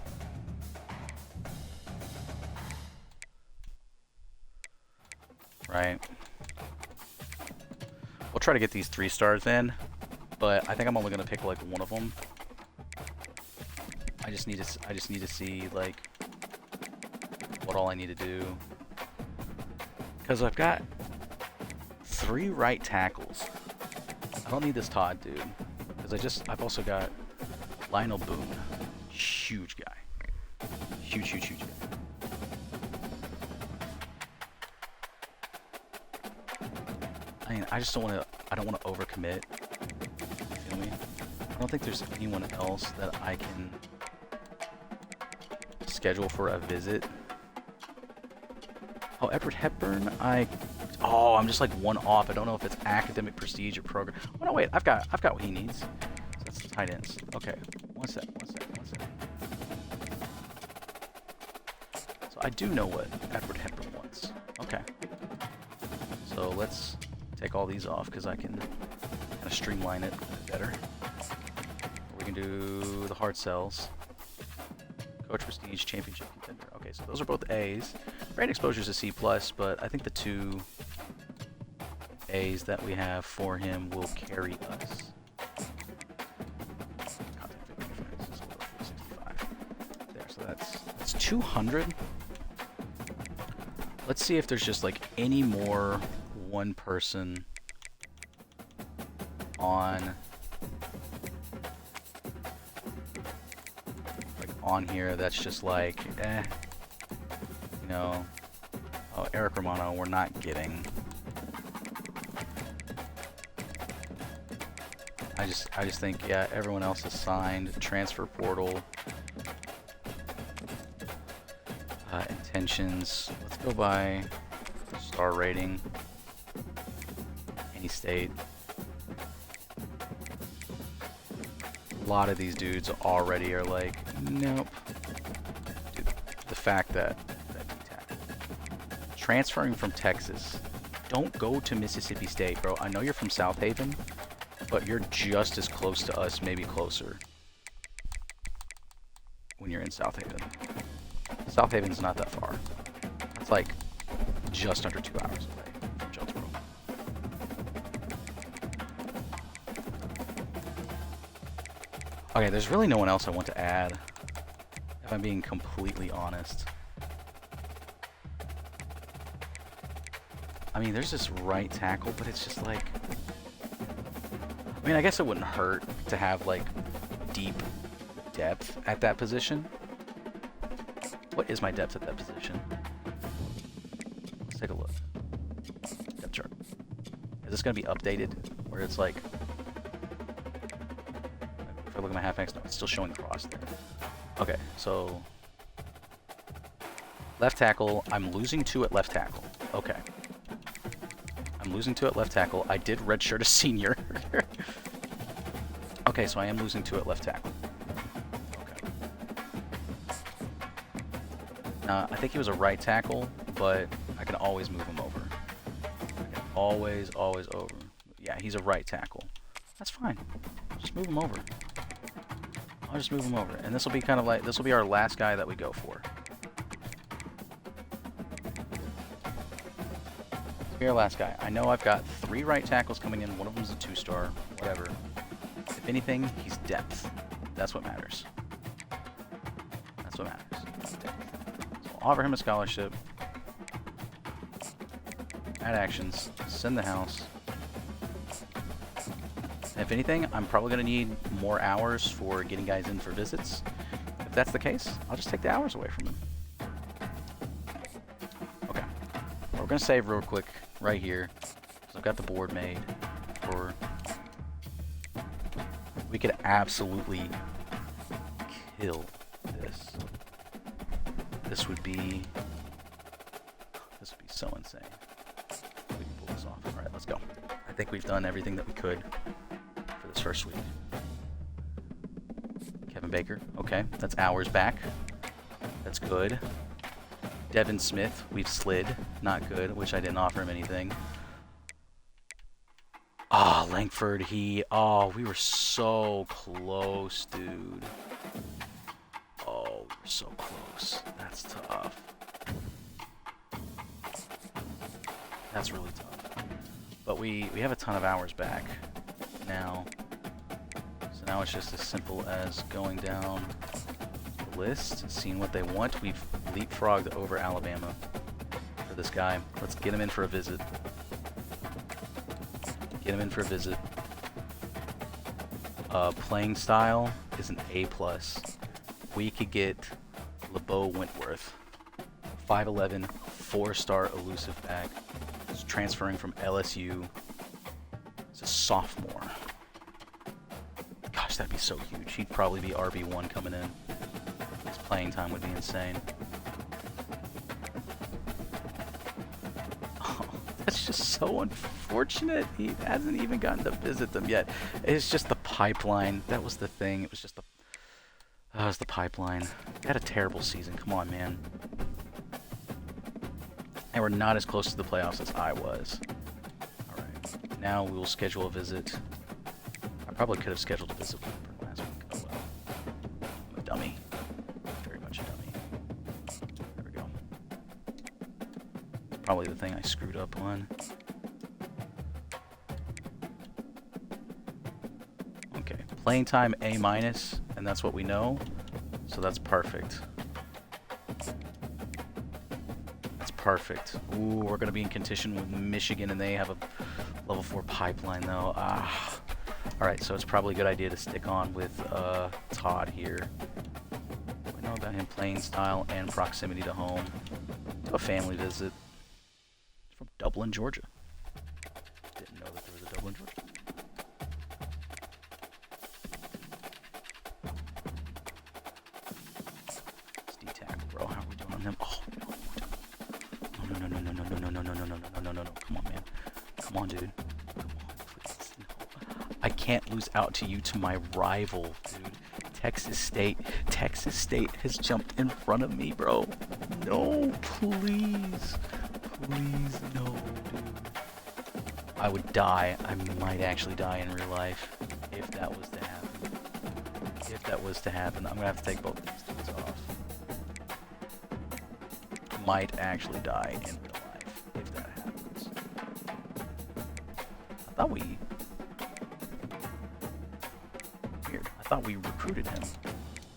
S1: Right. We'll try to get these 3 stars in, but I think I'm only gonna pick like one of them. I just need to see like what all I need to do, because I've got 3 right tackles. I don't need this Todd dude, because I've also got Lionel Boone, huge guy, huge guy. I mean, I just don't want to. I don't want to overcommit. You feel me? I don't think there's anyone else that I can schedule for a visit. Oh, Edward Hepburn. I'm just like one off. I don't know if it's academic prestige or program. Oh no, wait. I've got what he needs. So that's tight ends. Okay. One sec. So I do know what Edward Hepburn wants. Okay. So let's take all these off because I can kind of streamline it better. We can do the hard sells. Coach Prestige, Championship Contender. Okay, so those are both A's. Brand Exposure's a C+, but I think the 2 A's that we have for him will carry us. There, so that's 200. Let's see if there's just like any more one person on here that's just like, you know. Oh, Eric Romano, we're not getting. I just think, yeah, everyone else is signed. Transfer portal. Intentions. Let's go by star rating. Any state. A lot of these dudes already are like, nope. Dude, the fact that transferring from Texas, don't go to Mississippi State, bro. I know you're from South Haven, but you're just as close to us, maybe closer, when you're in South Haven. South Haven's not that far. It's like just under 2 hours away from Jonesboro. Okay, there's really no one else I want to add, if I'm being completely honest. I mean, there's this right tackle, but it's just like... I mean, I guess it wouldn't hurt to have, like, deep depth at that position. What is my depth at that position? Let's take a look. Depth chart. Is this going to be updated? Where it's like... If I look at my halfbacks, no, it's still showing cross there. Okay, so... Left tackle, I'm losing 2 at left tackle. Okay. I'm losing 2 at left tackle. I did redshirt a senior. Okay, so I am losing 2 at left tackle. Okay. I think he was a right tackle, but I can always move him over. I can always over. Yeah, he's a right tackle. That's fine. Just move him over. I'll just move him over. And this will be kind of like, this will be our last guy that we go for. Here, last guy. I know I've got 3 right tackles coming in. One of them's a 2-star. Whatever. If anything, he's depth. That's what matters. That's what matters. So I'll offer him a scholarship. Add actions. Send the house. And if anything, I'm probably going to need more hours for getting guys in for visits. If that's the case, I'll just take the hours away from him. Okay. Well, we're going to save real quick. Right here, so I've got the board made for. We could absolutely kill this. This would be so insane. We can pull this off. All right, let's go. I think we've done everything that we could for this first week. Kevin Baker, okay, that's hours back. That's good. Devin Smith, we've slid. Not good, which I didn't offer him anything. Ah, Langford, we were so close, dude. Oh, we were so close. That's tough. That's really tough. But we have a ton of hours back now. So now it's just as simple as going down the list, seeing what they want. We've leapfrogged over Alabama for this guy. Let's get him in for a visit. Get him in for a visit. Playing style is an A+. We could get LeBeau Wentworth. 5'11", 4-star elusive back. He's transferring from LSU. He's a sophomore. Gosh, that'd be so huge. He'd probably be RB1 coming in. His playing time would be insane. Oh, that's just so unfortunate. He hasn't even gotten to visit them yet. It's just the pipeline. That was the thing. It was just the... That was the pipeline. He had a terrible season. Come on, man. And we're not as close to the playoffs as I was. Alright. Now we will schedule a visit. I probably could have scheduled a visit with him last week. Oh well. I'm a dummy. Very much a dummy. There we go. It's probably the thing I screwed up on. Okay. Playing time A-, and that's what we know. So that's perfect. Perfect. Ooh, we're going to be in contention with Michigan, and they have a level 4 pipeline, though. Ah. Alright, so it's probably a good idea to stick on with Todd here. We know about him playing style and proximity to home. Do a family visit. He's from Dublin, Georgia. Didn't know that there was a Dublin, Georgia. It's D-tackle, bro. How are we doing on him? Oh, no. No. Come on, man. Come on, dude. Come on, please. No. I can't lose out to you, to my rival, dude. Texas State. Texas State has jumped in front of me, bro. No, please. Please, no, dude. I would die. I might actually die in real life if that was to happen. If that was to happen. I'm going to have to take both of these dudes off. Might actually die in real life if that happens. I thought we... Weird. I thought we recruited him.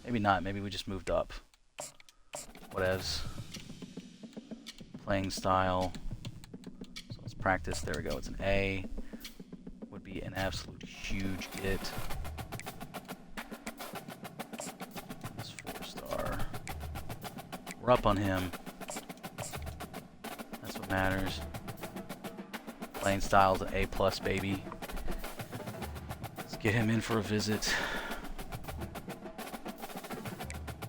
S1: Maybe not. Maybe we just moved up. Whatevs. Playing style. So let's practice. There we go. It's an A. Would be an absolute huge get. This 4-star. We're up on him. Matters. Playing style's an A+, baby. Let's get him in for a visit.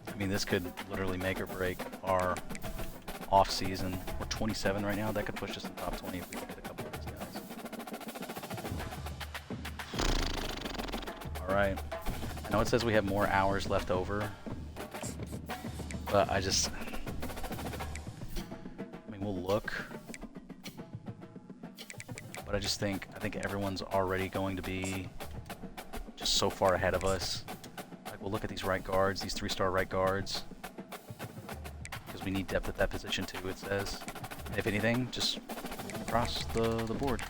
S1: I mean, this could literally make or break our off season. We're 27 right now. That could push us in the top 20 if we can get a couple of these guys. Alright. I know it says we have more hours left over, but I just... We'll look, but I think everyone's already going to be just so far ahead of us. Like, we'll look at these right guards, these 3-star right guards, because we need depth at that position too, it says. If anything, just across the board.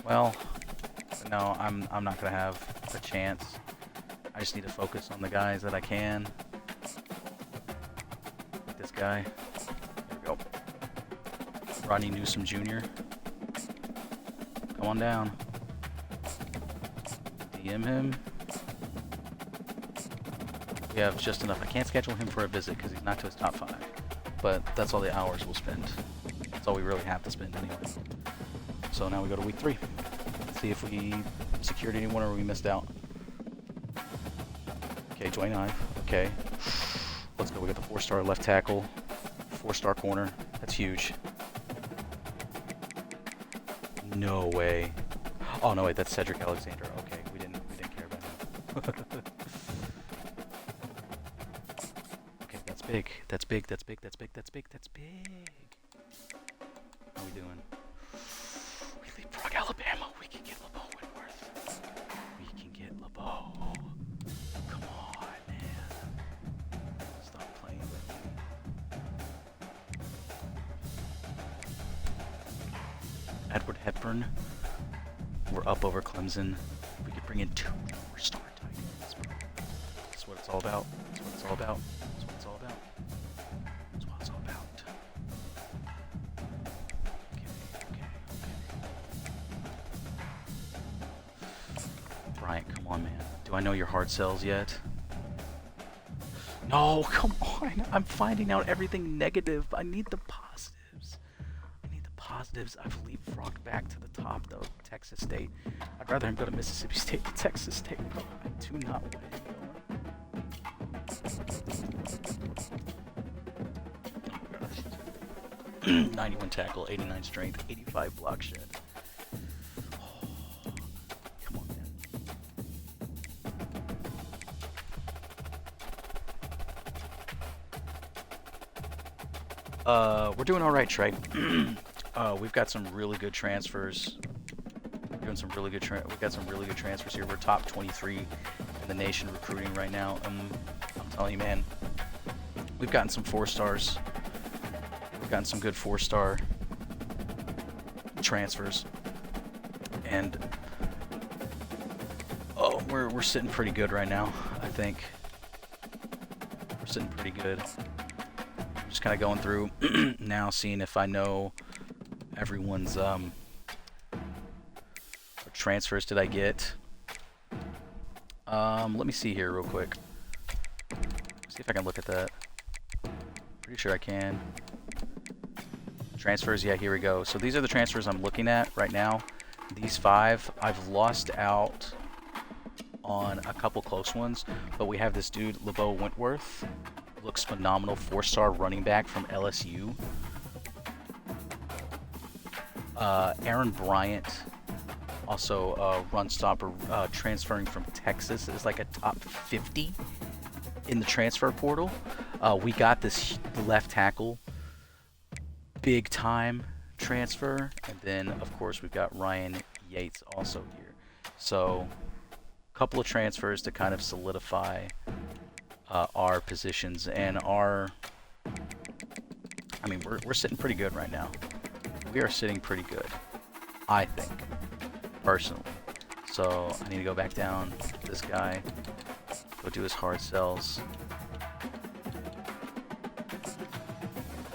S1: Well, no, I'm not gonna have a chance. I just need to focus on the guys that I can. Guy. There we go. Rodney Newsom Jr. Come on down. DM him. We have just enough. I can't schedule him for a visit because he's not to his top 5. But that's all the hours we'll spend. That's all we really have to spend anyway. So now we go to week 3. Let's see if we secured anyone or we missed out. Okay, Dwayne Ive. Okay. Let's go. We got the 4-star left tackle, 4-star corner. That's huge. No way. Oh no, wait, that's Cedric Alexander. Okay, we didn't care about him. Okay, that's big. That's big. That's big. That's big. That's big. That's big. How are we doing? We leapfrog Alabama. We can get LeBeau Wentworth. We can get LeBeau. Come on, man. Stop playing with me. Edward Hepburn. We're up over Clemson. We could bring in 2 4-star Titans. That's what it's all about. That's what it's all about. That's what it's all about. That's what it's all about. on, man. Do I know your hard sells yet? No, come on. I'm finding out everything negative. I need the positives. I need the positives. I've leapfrogged back to the top, though. Texas State. I'd rather him go to Mississippi State than Texas State, bro. I do not want him going. 91 tackle, 89 strength, 85 block shed. Come on, man. We're doing all right, Trey. We've got some really good transfers. We're doing some really good. We've got some really good transfers here. We're top 23 in the nation recruiting right now. I'm telling you, man, we've gotten some 4-stars. We've gotten some good 4-star transfers, and oh, we're sitting pretty good right now. I think we're sitting pretty good. Just kind of going through now, seeing if I know everyone's what transfers did I get. Let me see here real quick. See if I can look at that. Pretty sure I can. Transfers, yeah, here we go. So these are the transfers I'm looking at right now. These 5, I've lost out on a couple close ones, but we have this dude, LeBeau Wentworth. Looks phenomenal, 4-star running back from LSU. Aaron Bryant, also run stopper, transferring from Texas, is like a top 50 in the transfer portal. We got this left tackle, big time transfer, and then of course we've got Ryan Yates also here. So a couple of transfers to kind of solidify our positions, and our, I mean, we're sitting pretty good right now. We are sitting pretty good, I think, personally. So I need to go back down to this guy, go do his hard sells.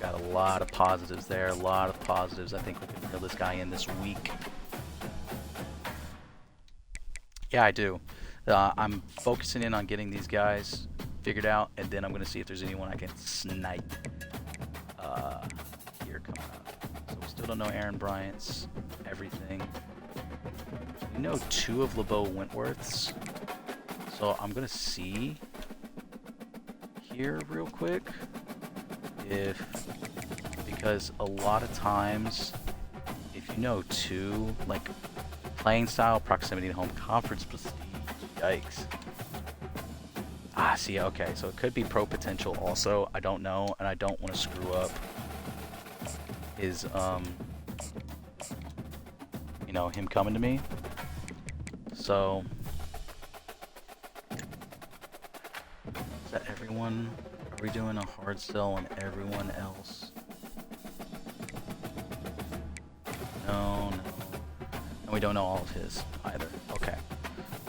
S1: Got a lot of positives there, a lot of positives. I think we can reel this guy in this week. Yeah, I do. I'm focusing in on getting these guys figured out, and then I'm going to see if there's anyone I can snipe here coming up. So we still don't know Aaron Bryant's everything. We know 2 of LeBeau Wentworth's. So I'm going to see here real quick because a lot of times if you know 2, like playing style, proximity to home, conference prestige, yikes. See, okay, so it could be pro potential also. I don't know, and I don't want to screw up his, you know, him coming to me. So, is that everyone? Are we doing a hard sell on everyone else? No. And we don't know all of his either. Okay.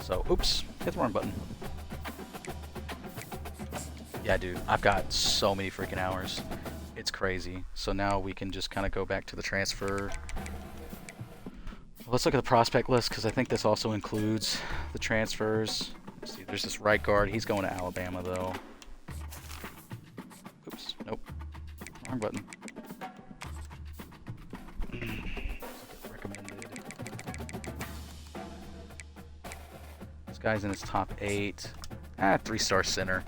S1: So, oops, hit the wrong button. Yeah, dude, I've got so many freaking hours. It's crazy. So now we can just kind of go back to the transfer. Let's look at the prospect list, because I think this also includes the transfers. Let's see, there's this right guard. He's going to Alabama, though. Oops, nope. Wrong button. Recommended. This guy's in his top 8. 3-star center.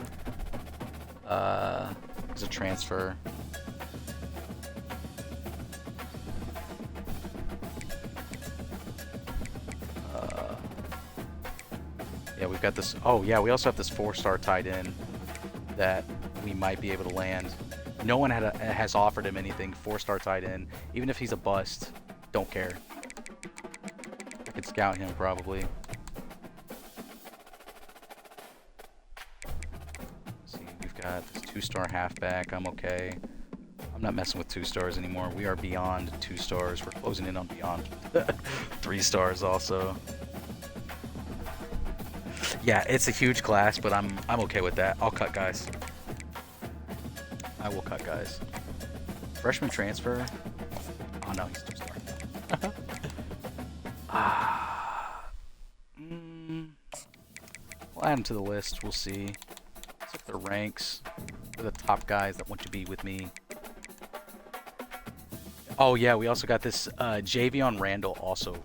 S1: It's a transfer. Yeah, we've got this. Oh, yeah, we also have this 4-star tight end that we might be able to land. No one has offered him anything. 4-star tight end. Even if he's a bust, don't care. I could scout him probably. Got this 2-star halfback. I'm okay. I'm not messing with 2-stars anymore. We are beyond 2 stars. We're closing in on beyond 3 stars also. Yeah, it's a huge class, but I'm okay with that. I'll cut guys. I will cut guys. Freshman transfer. Oh no, he's 2-star. add them to the list. We'll see. Let's look at their ranks. They're the top guys that want to be with me. Oh yeah, we also got this Javion Randall also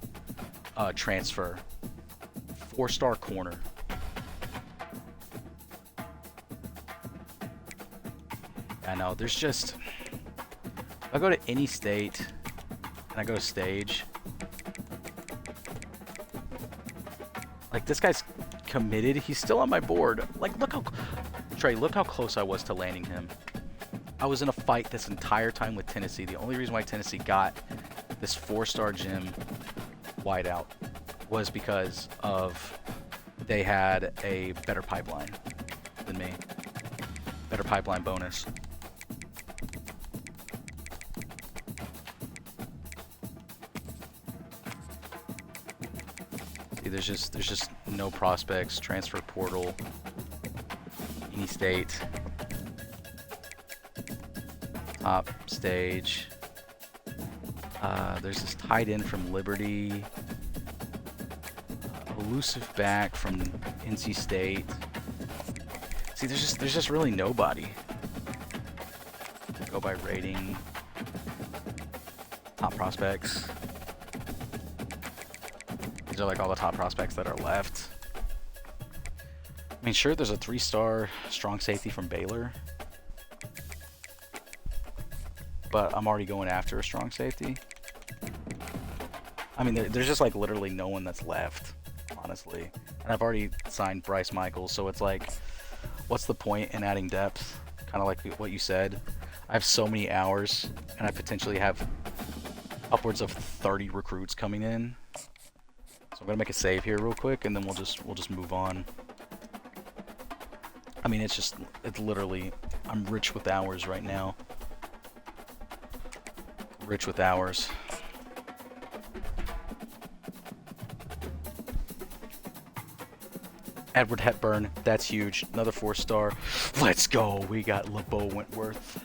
S1: transfer. 4-star corner. I know, there's just... If I go to any state and I go to stage, like, this guy's committed. He's still on my board. Like, look how... Trey, look how close I was to landing him. I was in a fight this entire time with Tennessee. The only reason why Tennessee got this 4-star gym wideout was because of they had a better pipeline than me. Better pipeline bonus. See, there's just no prospects. Transfer portal. Any state. Top stage. There's this tight end from Liberty. Elusive back from NC State. See, there's just really nobody. Go by rating. Top prospects. These are like all the top prospects that are left. I mean, sure, there's a 3-star strong safety from Baylor. But I'm already going after a strong safety. I mean, there's just like literally no one that's left, honestly. And I've already signed Bryce Michaels, so it's like, what's the point in adding depth? Kind of like what you said. I have so many hours, and I potentially have upwards of 30 recruits coming in. So I'm gonna make a save here real quick, and then we'll just move on. I mean, it's literally, I'm rich with hours right now. Rich with hours. Edward Hepburn, that's huge. Another 4-star. Let's go. We got LeBeau Wentworth.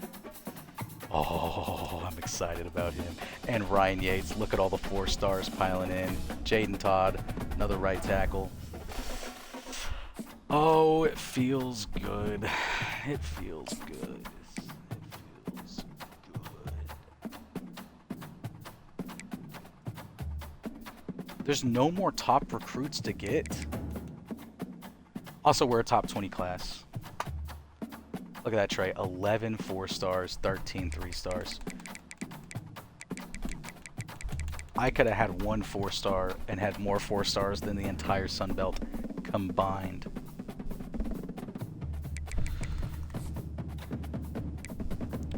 S1: Oh, I'm excited about him. And Ryan Yates. Look at all the 4-stars piling in. Jaden Todd, another right tackle. Oh, it feels good. It feels good. There's no more top recruits to get. Also, we're a top 20 class. Look at that, Trey. 11 4-stars, 13 3-stars. I could have had one 4-star and had more 4-stars than the entire Sun Belt combined.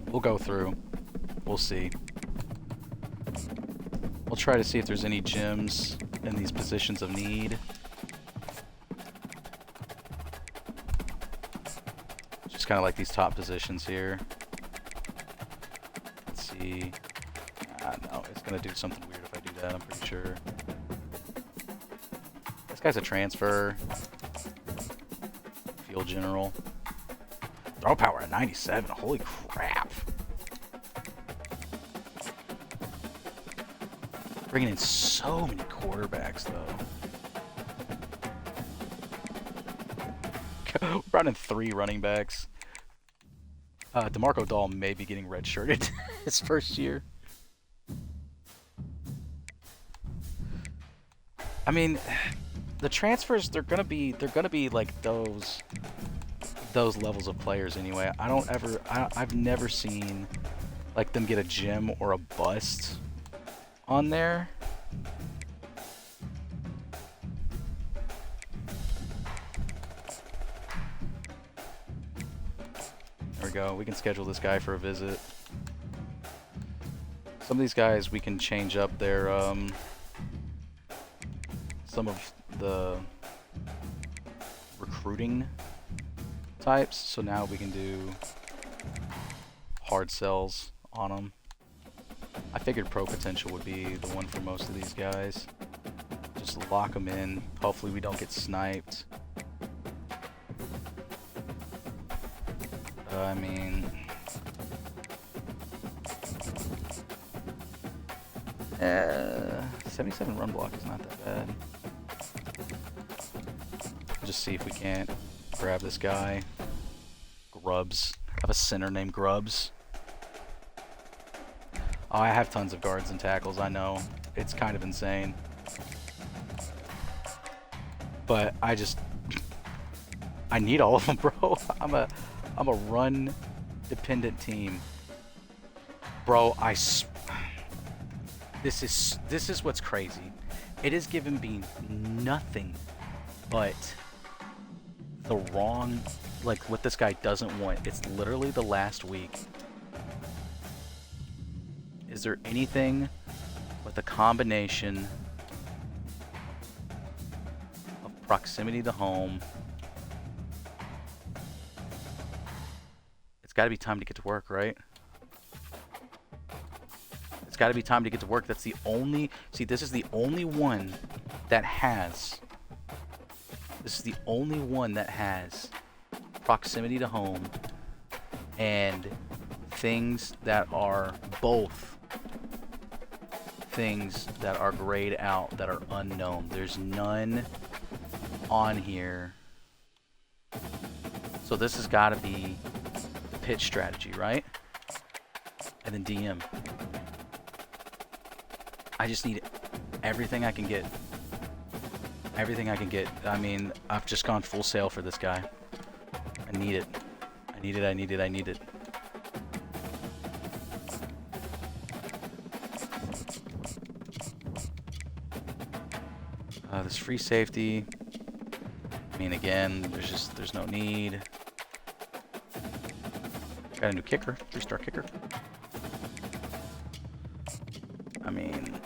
S1: We'll go through. We'll see. We'll try to see if there's any gyms in these positions of need. Just kind of like these top positions here. Let's see. No, it's going to do something weird if I do that, I'm pretty sure. This guy's a transfer. Field general. Throw power at 97. Holy crap. Bringing in so many quarterbacks, though. Brought in 3 running backs. DeMarco Dahl may be getting redshirted his first year. I mean, the transfers, they're gonna be like those levels of players anyway. I've never seen like them get a gem or a bust on there. There we go. We can schedule this guy for a visit. Some of these guys we can change up their some of the recruiting types. So now we can do hard sells on them. I figured pro potential would be the one for most of these guys. Just lock them in. Hopefully we don't get sniped. I mean, 77 run block is not that bad. Just see if we can't grab this guy. Grubbs. I have a center named Grubbs. Oh, I have tons of guards and tackles, I know. It's kind of insane. But I need all of them, bro. I'm a run dependent team. Bro, this is what's crazy. It has given me nothing but the wrong, like what this guy doesn't want. It's literally the last week. Is there anything with a combination of proximity to home? It's got to be time to get to work, right? It's got to be time to get to work. That's the only... See, this is the only one that has... This is the only one that has proximity to home and things that are both things that are grayed out, that are unknown. There's none on here. So this has got to be pitch strategy, right? And then DM. I just need everything I can get. Everything I can get. I mean, I've just gone full sail for this guy. I need it. I need it, I need it, I need it. This free safety. I mean, again, there's no need. Got a new kicker, 3-star kicker. I mean,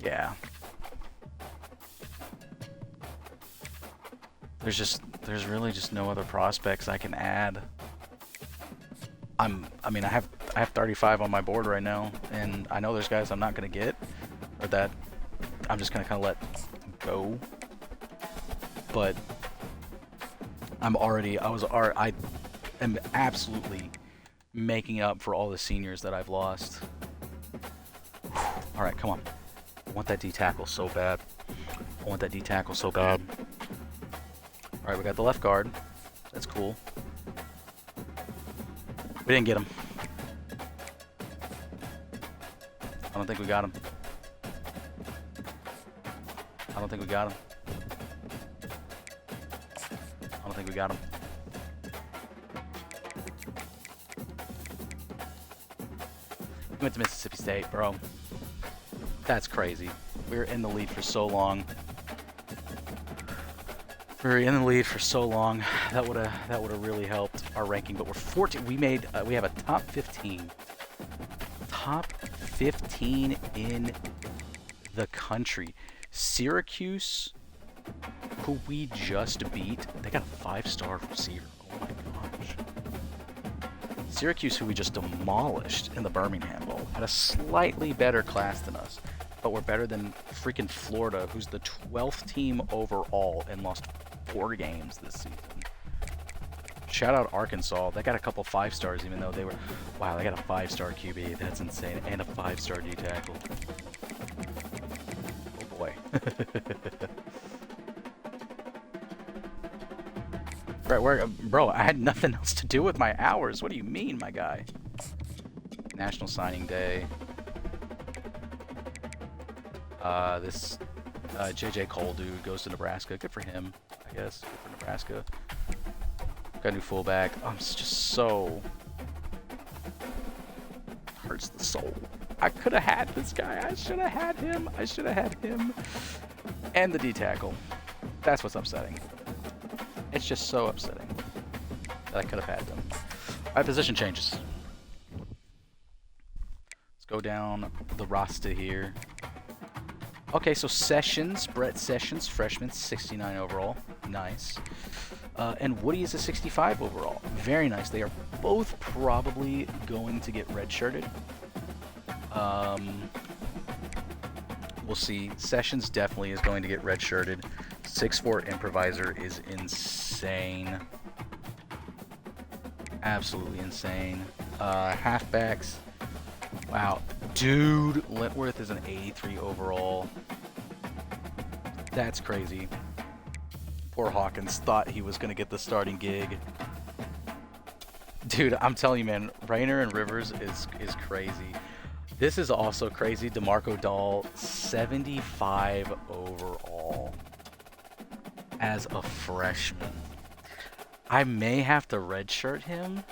S1: yeah. There's really just no other prospects I can add. I mean, I have 35 on my board right now, and I know there's guys I'm not gonna get, or that I'm just gonna kind of let go. But I am absolutely making up for all the seniors that I've lost. All right, come on. I want that D tackle so bad. I want that D tackle so bad. All right, we got the left guard. That's cool. We didn't get him. I don't think we got him. I don't think we got him. I don't think we got him. We went to Mississippi State, bro. That's crazy. We were in the lead for so long. We were in the lead for so long. That would have really helped our ranking. But we're 14. We have a top 15. Top 15 in the country. Syracuse, who we just beat, they got a 5-star receiver. Oh my gosh. Syracuse, who we just demolished in the Birmingham Bowl, had a slightly better class than us, but we're better than freaking Florida, who's the 12th team overall and lost 4 games this season. Shout out Arkansas. They got a couple 5-stars, even though they were... Wow, they got a 5-star QB. That's insane. And a 5-star D tackle. Oh boy. Right, bro, I had nothing else to do with my hours. What do you mean, my guy? National Signing Day. This JJ Cole dude goes to Nebraska. Good for him, I guess. Good for Nebraska. Got a new fullback. I'm just so... Hurts the soul. I could have had this guy. I should have had him. I should have had him. And the D tackle. That's what's upsetting. It's just so upsetting that I could have had them. Alright, position changes. Let's go down the roster here. Okay, so Sessions, Brett Sessions, freshman, 69 overall. Nice. And Woody is a 65 overall. Very nice. They are both probably going to get redshirted. We'll see. Sessions definitely is going to get redshirted. 6'4" improviser is insane. Absolutely insane. Halfbacks. Wow. Dude, Lentworth is an 83 overall. That's crazy. Poor Hawkins thought he was going to get the starting gig. Dude, I'm telling you, man, Rayner and Rivers is crazy. This is also crazy. DeMarco Dahl, 75 overall as a freshman. I may have to redshirt him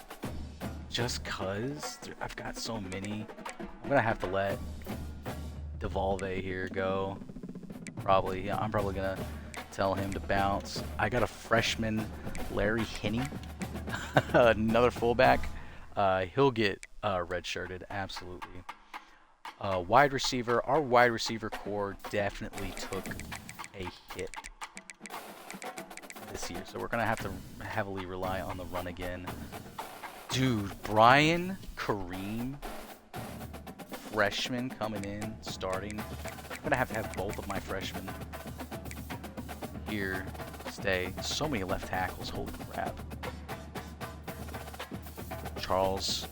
S1: just because I've got so many. I'm going to have to let DeValve here go. Probably, yeah, I'm probably going to tell him to bounce. I got a freshman, Larry Hinney, another fullback. He'll get redshirted, absolutely. Wide receiver, our wide receiver core definitely took a hit this year, so we're going to have to heavily rely on the run again. Dude, Brian Kareem, freshman coming in, starting. I'm going to have both of my freshmen here stay. So many left tackles, holy crap. Charles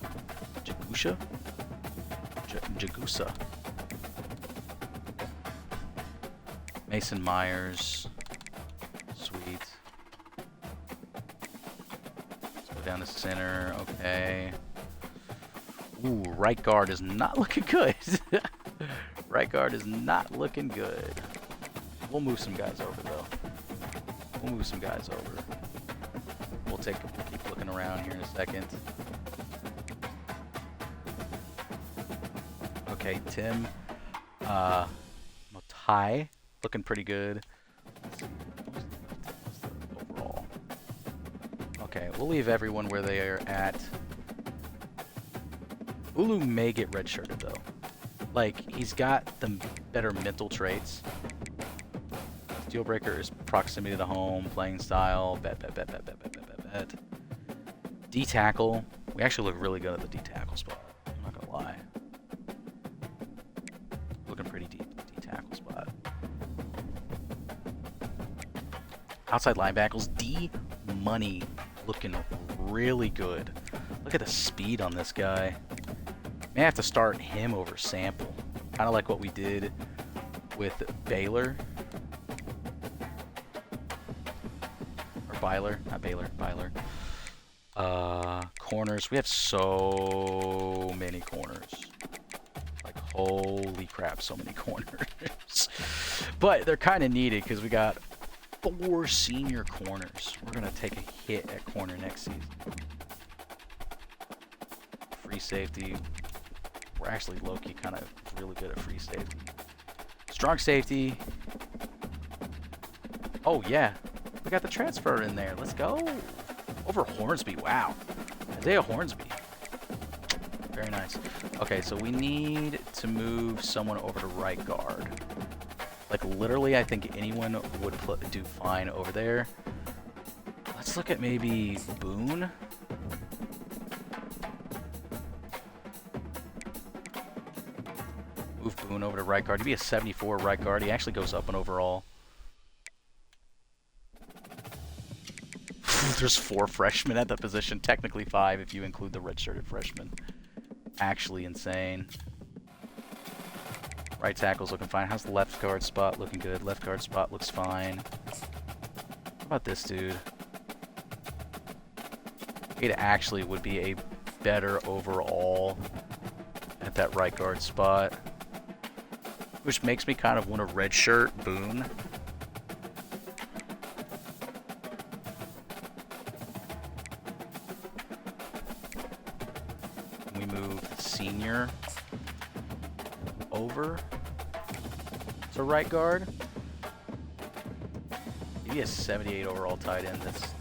S1: Jagusa? Jagusa. Mason Myers. Sweet. Let's go down to center. Okay. Ooh, right guard is not looking good. Right guard is not looking good. We'll move some guys over, though. We'll move some guys over. We'll keep looking around here in a second. Okay, Tim Motai, looking pretty good. Let's see. What's the overall? Okay, we'll leave everyone where they are at. Ulu may get redshirted, though. Like, he's got the better mental traits. Deal breaker is proximity to home, playing style, bet. D tackle. We actually look really good at the D tackle spot. I'm not gonna lie. Looking pretty deep at the D tackle spot. Outside linebackers, D money looking really good. Look at the speed on this guy. May have to start him over Sample. Kind of like what we did with Baylor. Or Byler. Not Baylor. Byler. Corners. We have so many corners. Like, holy crap, so many corners. But they're kind of needed because we got 4 senior corners. We're going to take a hit at corner next season. Free safety. We're actually low-key kind of really good at free safety. Strong safety. Oh, yeah. We got the transfer in there. Let's go. Over Hornsby. Wow. Isaiah Hornsby. Very nice. Okay, so we need to move someone over to right guard. Like, literally, I think anyone would do fine over there. Let's look at maybe Boone. Move Boone over to right guard. He'd be a 74 right guard. He actually goes up in overall. There's 4 freshmen at the position. Technically 5 if you include the redshirted freshmen. Actually insane. Right tackle's looking fine. How's the left guard spot looking good? Left guard spot looks fine. How about this dude? It actually would be a better overall at that right guard spot. Which makes me kind of want to redshirt Boone. We move senior over to right guard. Maybe a 78 overall tight end that's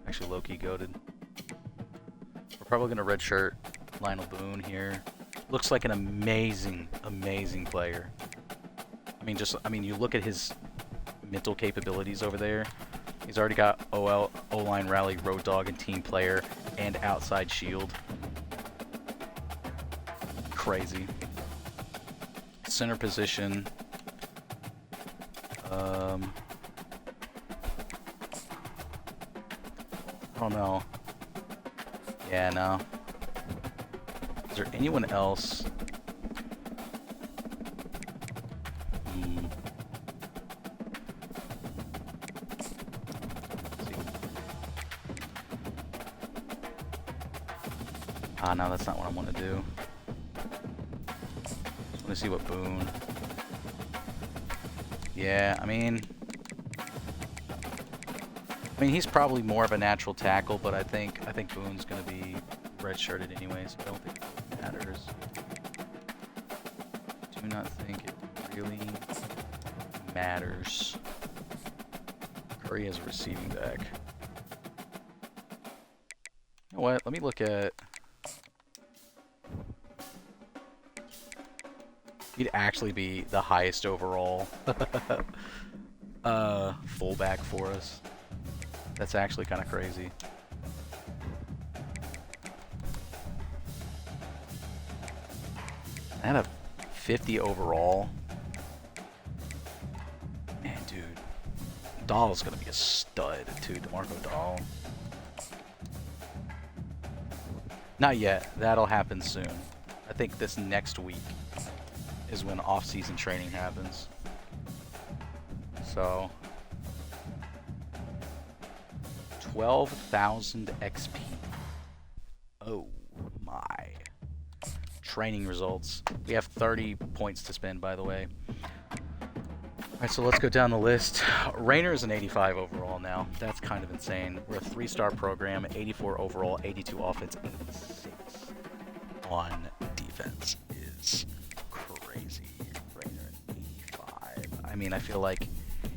S1: actually low-key goated. We're probably going to redshirt Lionel Boone here. Looks like an amazing, amazing player. I mean, you look at his mental capabilities over there. He's already got O-line rally, road dog, and team player, and outside shield. Crazy. Center position. I don't know. Yeah, no. Is there anyone else? No, that's not what I want to do. Let me see what Boone. Yeah, I mean, he's probably more of a natural tackle, but I think Boone's gonna be redshirted anyway, so I don't think it matters. Do not think it really matters. Curry has a receiving back. You know what? Let me look at. He'd actually be the highest overall fullback for us. That's actually kind of crazy. I had a 50 overall. Man, dude. Dahl's going to be a stud, too. DeMarco Dahl. Not yet. That'll happen soon. I think this next week is when off-season training happens. So 12,000 XP. Oh my. Training results. We have 30 points to spend, by the way. Alright, so let's go down the list. Rayner is an 85 overall now. That's kind of insane. We're a 3-star program, 84 overall, 82 offense, 86 on defense is crazy. Rayner an 85. I mean, I feel like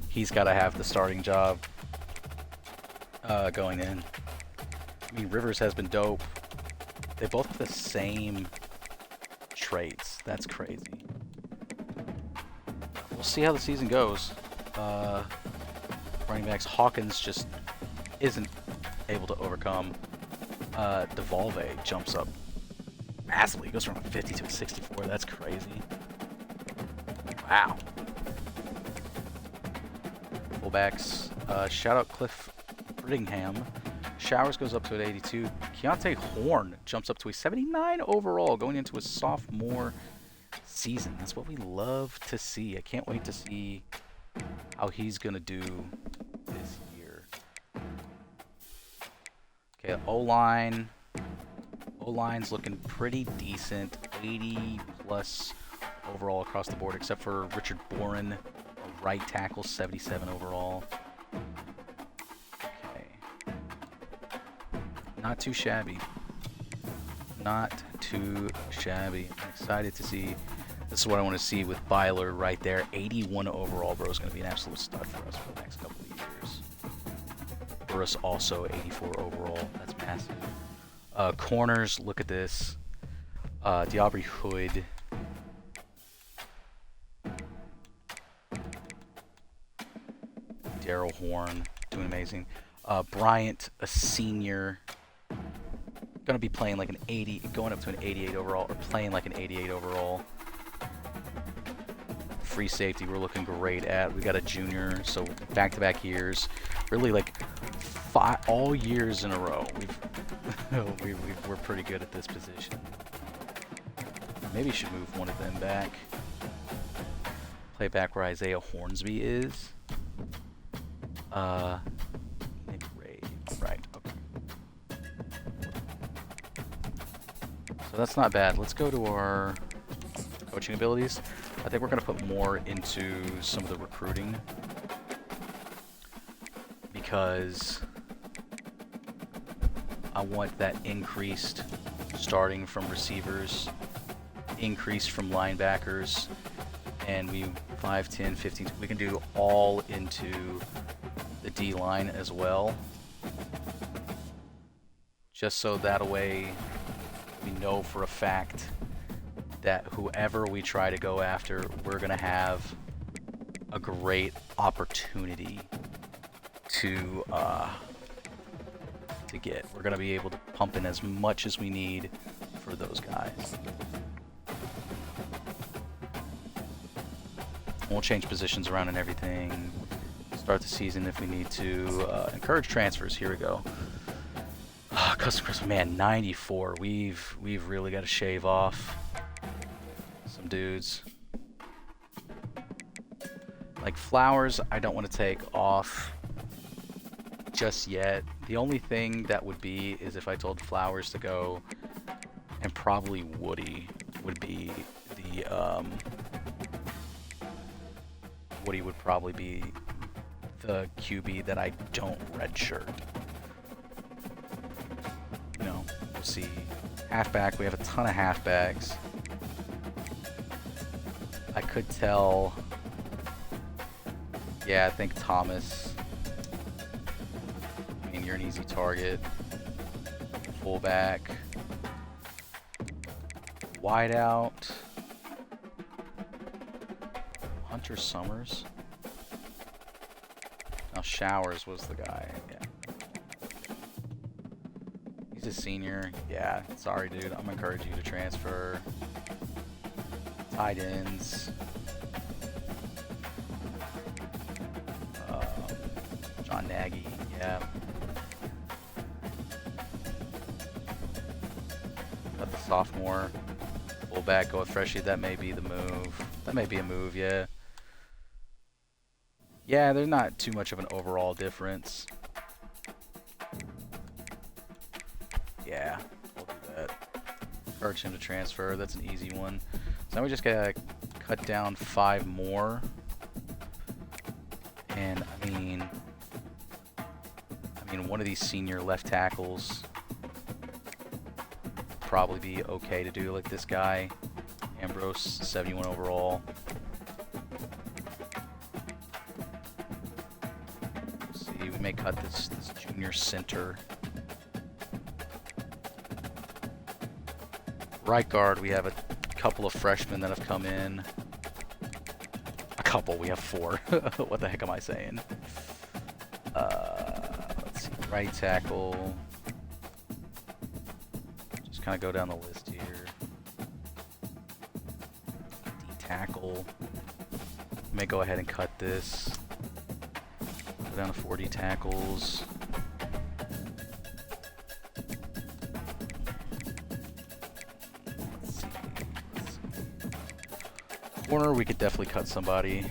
S1: he's got to have the starting job going in. I mean, Rivers has been dope. They both have the same traits. That's crazy. We'll see how the season goes. Running backs, Hawkins just isn't able to overcome. DeValve jumps up massively. He goes from a 50 to a 64. That's crazy. Wow. Fullbacks. Shout out Cliff Brittingham. Showers goes up to an 82. Keontae Horn jumps up to a 79 overall going into his sophomore season. That's what we love to see. I can't wait to see how he's going to do this year. Okay, O-line. O-line's looking pretty decent. 80 plus overall across the board, except for Richard Boren, a right tackle, 77 overall. Okay. Not too shabby. Not too shabby. I'm excited to see. This is what I want to see with Byler right there. 81 overall, bro, is going to be an absolute stud for us for the next couple of years. Burris also 84 overall. That's massive. Corners, look at this. Diabry Hood. Daryl Horn, doing amazing. Bryant, a senior. Going to be playing like an 80, going up to an 88 overall, or playing like an 88 overall. Free safety, we're looking great at. We got a junior, so back-to-back years. Really like all years in a row. We're pretty good at this position. Maybe should move one of them back. Play back where Isaiah Hornsby is. Maybe Ray. Right, okay. So that's not bad. Let's go to our coaching abilities. I think we're going to put more into some of the recruiting because I want that increased starting from receivers, increased from linebackers, and we 5, 10, 15, we can do all into the D-line as well. Just so that way we know for a fact that whoever we try to go after, we're going to have a great opportunity to get. We're going to be able to pump in as much as we need for those guys. We'll change positions around and everything. Start the season if we need to. Encourage transfers. Here we go. Custom Christmas, man, 94. We've really got to shave off some dudes. Like Flowers, I don't want to take off just yet. The only thing that would be is if I told Flowers to go and probably Woody would be the Woody would probably be the QB that I don't redshirt. You know, we'll see. Halfback, we have a ton of halfbacks. I could tell. Yeah, I think Thomas. I mean, you're an easy target. Fullback. Wideout. Hunter Summers. Now Showers was the guy. Yeah. He's a senior. Yeah, sorry, dude. I'm gonna encourage you to transfer. Tight ends. John Nagy. Yeah. Got the sophomore. Fullback. Go with Freshie. That may be the move. That may be a move. Yeah. Yeah, there's not too much of an overall difference. Yeah, we'll do that. Encourage him to transfer. That's an easy one. So now we just gotta cut down 5 more. And I mean, one of these senior left tackles probably be okay to do, like this guy, Ambrose, 71 overall. Let's see, we may cut this junior center. Right guard, we have a couple of freshmen that have come in. A couple, we have 4. What the heck am I saying? Let's see, right tackle. Just kind of go down the list here. D tackle. May go ahead and cut this. Go down to 40 tackles. Corner, we could definitely cut somebody.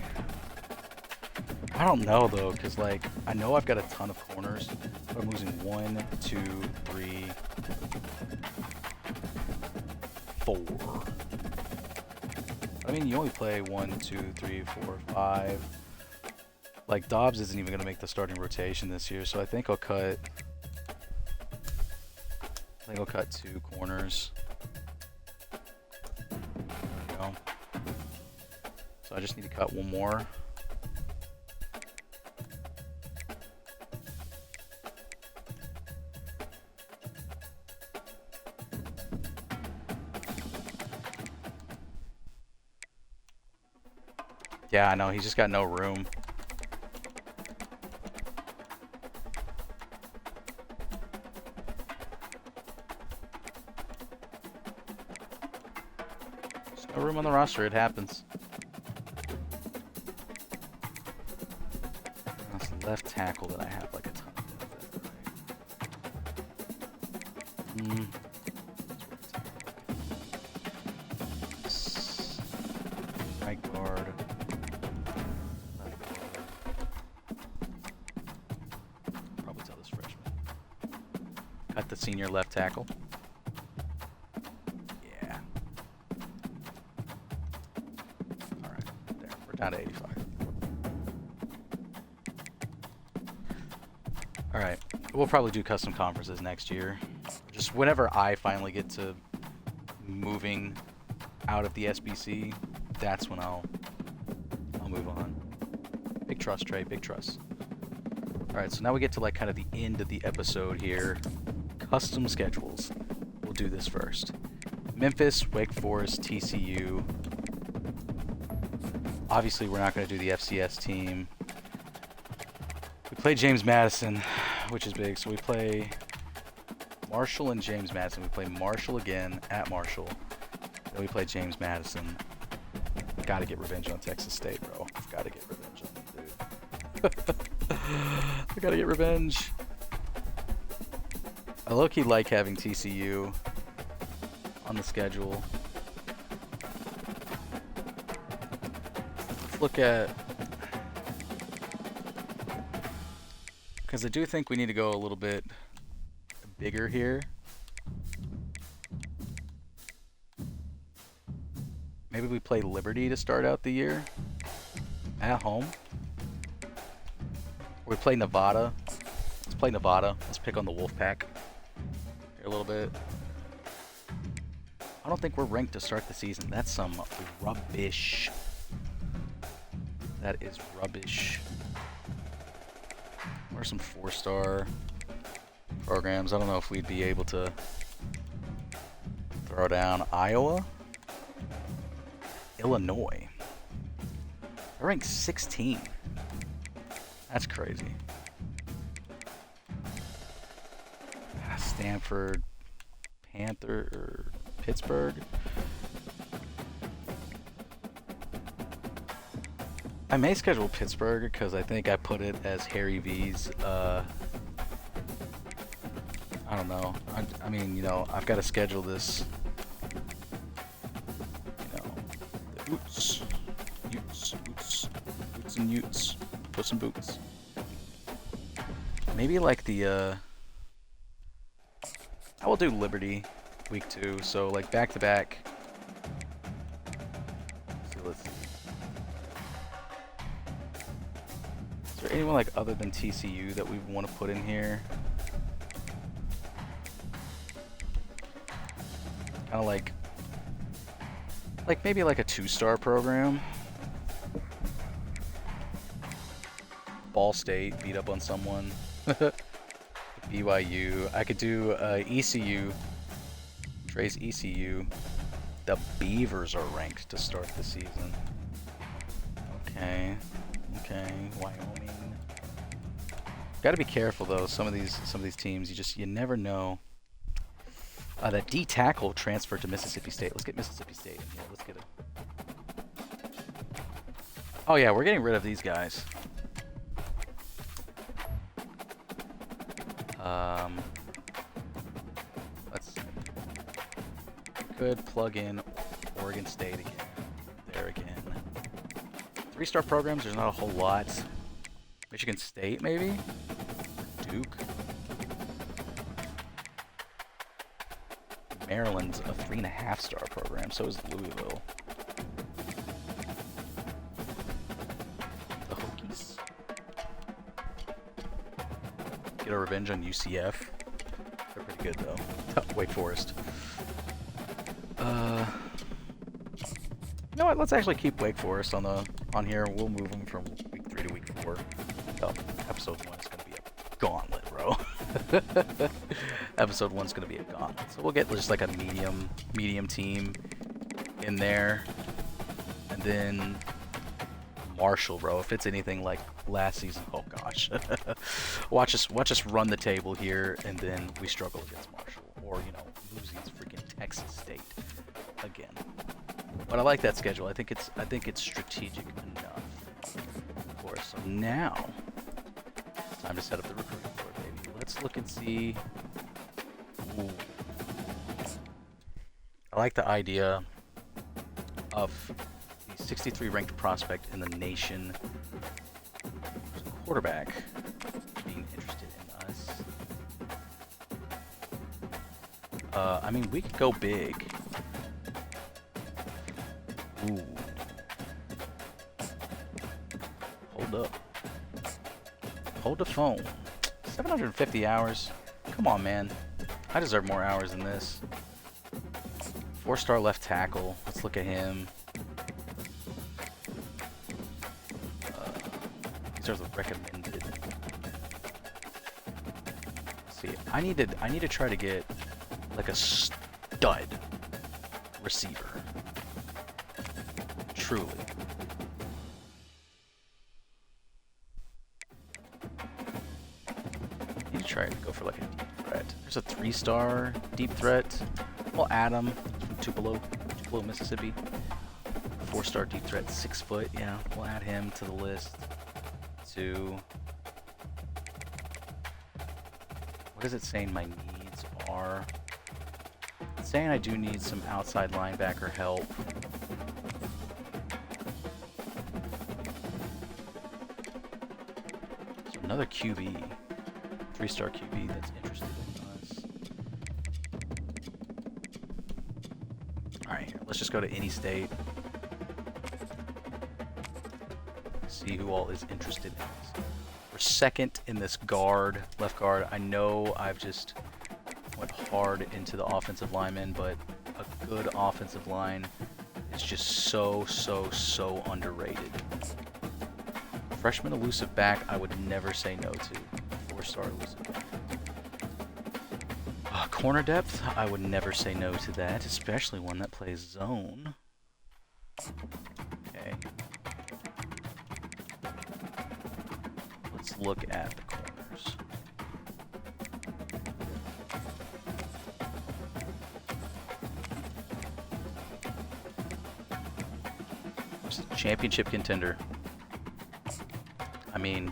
S1: I don't know though, because like I know I've got a ton of corners, but I'm losing 1, 2, 3, 4. I mean, you only play 1, 2, 3, 4, 5. Like Dobbs isn't even going to make the starting rotation this year, so I think I'll cut. I think I'll cut 2 corners. There we go. So I just need to cut 1 more. Yeah, I know, he's just got no room. There's no room on the roster, it happens. That's the left tackle that I have like a ton of. Right guard. Left guard. Probably tell this freshman. Cut the senior left tackle. Yeah. Alright, there. We're down to 85. Alright, we'll probably do custom conferences next year. Just whenever I finally get to moving out of the SBC, that's when I'll move on. Big trust, Trey, big trust. Alright, so now we get to like kind of the end of the episode here. Custom schedules. We'll do this first. Memphis, Wake Forest, TCU. Obviously, we're not going to do the FCS team. We play James Madison, which is big. So we play Marshall and James Madison. We play Marshall again at Marshall. Then we play James Madison. Gotta get revenge on Texas State, bro. I've gotta get revenge on them, dude. I gotta get revenge. I low-key like having TCU on the schedule. Let's look at... because I do think we need to go a little bit bigger here. Maybe we play Liberty to start out the year at home. Or we play Nevada. Let's play Nevada. Let's pick on the Wolfpack here a little bit. I don't think we're ranked to start the season. That's some rubbish. That is rubbish. What are some 4-star programs? I don't know if we'd be able to throw down Iowa. Illinois. They're ranked 16. That's crazy. Stanford, Panther, or Pittsburgh. I may schedule Pittsburgh because I think I put it as Harry V's. I don't know. I mean, you know, I've got to schedule this. You know, the Utes and Utes. Puss in Boots. Maybe like the. I will do Liberty week 2, so like back to back. So let's see. Is there anyone like other than TCU that we want to put in here? Kind of like maybe like a 2-star program. Ball State beat up on someone. BYU. I could do ECU. Trace ECU. The Beavers are ranked to start the season. Okay. Okay. Wyoming. Got to be careful though. Some of these teams, you never know. That D tackle transferred to Mississippi State. Let's get Mississippi State in here. Let's get it. Oh yeah, we're getting rid of these guys. Let's see. Could plug in Oregon State again. There again. 3-star programs, there's not a whole lot. Michigan State, maybe? Duke. Maryland's a 3.5-star program, so is Louisville. The Hokies. Get a revenge on UCF. They're pretty good though. Wake Forest. You know what? Let's actually keep Wake Forest on here. We'll move them from week 3 to week 4. Oh, episode 1 is gonna be a gauntlet, bro. Episode 1's gonna be a gauntlet. So we'll get just like a medium team in there, and then Marshall, bro. If it's anything like last season, oh gosh, watch us run the table here, and then we struggle against Marshall, or you know, lose against freaking Texas State again. But I like that schedule. I think it's strategic enough for us. So now, time to set up the recruiting board, baby. Let's look and see. Ooh. I like the idea of the 63 ranked prospect in the nation, quarterback, being interested in us. I mean, we could go big. Ooh. Hold up. Hold the phone. 750 hours. Come on, man. I deserve more hours than this. 4-star left tackle. Let's look at him. These are the recommended. Let's see, I need to try to get like a stud receiver. Truly. I need to try to go for like a deep threat. There's a 3-star deep threat. We'll add him from Tupelo, Mississippi. 4-star deep threat, 6 foot. Yeah, we'll add him to the list. What is it saying my needs are? It's saying I do need some outside linebacker help. So another QB, 3-star QB that's interested in us. Alright, let's just go to any state. see who all is interested in this. We're second in this guard, left guard. I know I've just went hard into the offensive linemen, but a good offensive line is just so underrated. Freshman elusive back, I would never say no to. 4-star elusive back. Corner depth, I would never say no to that, especially one that plays zone. Okay. Let's look at the corners. Just a championship contender. I mean,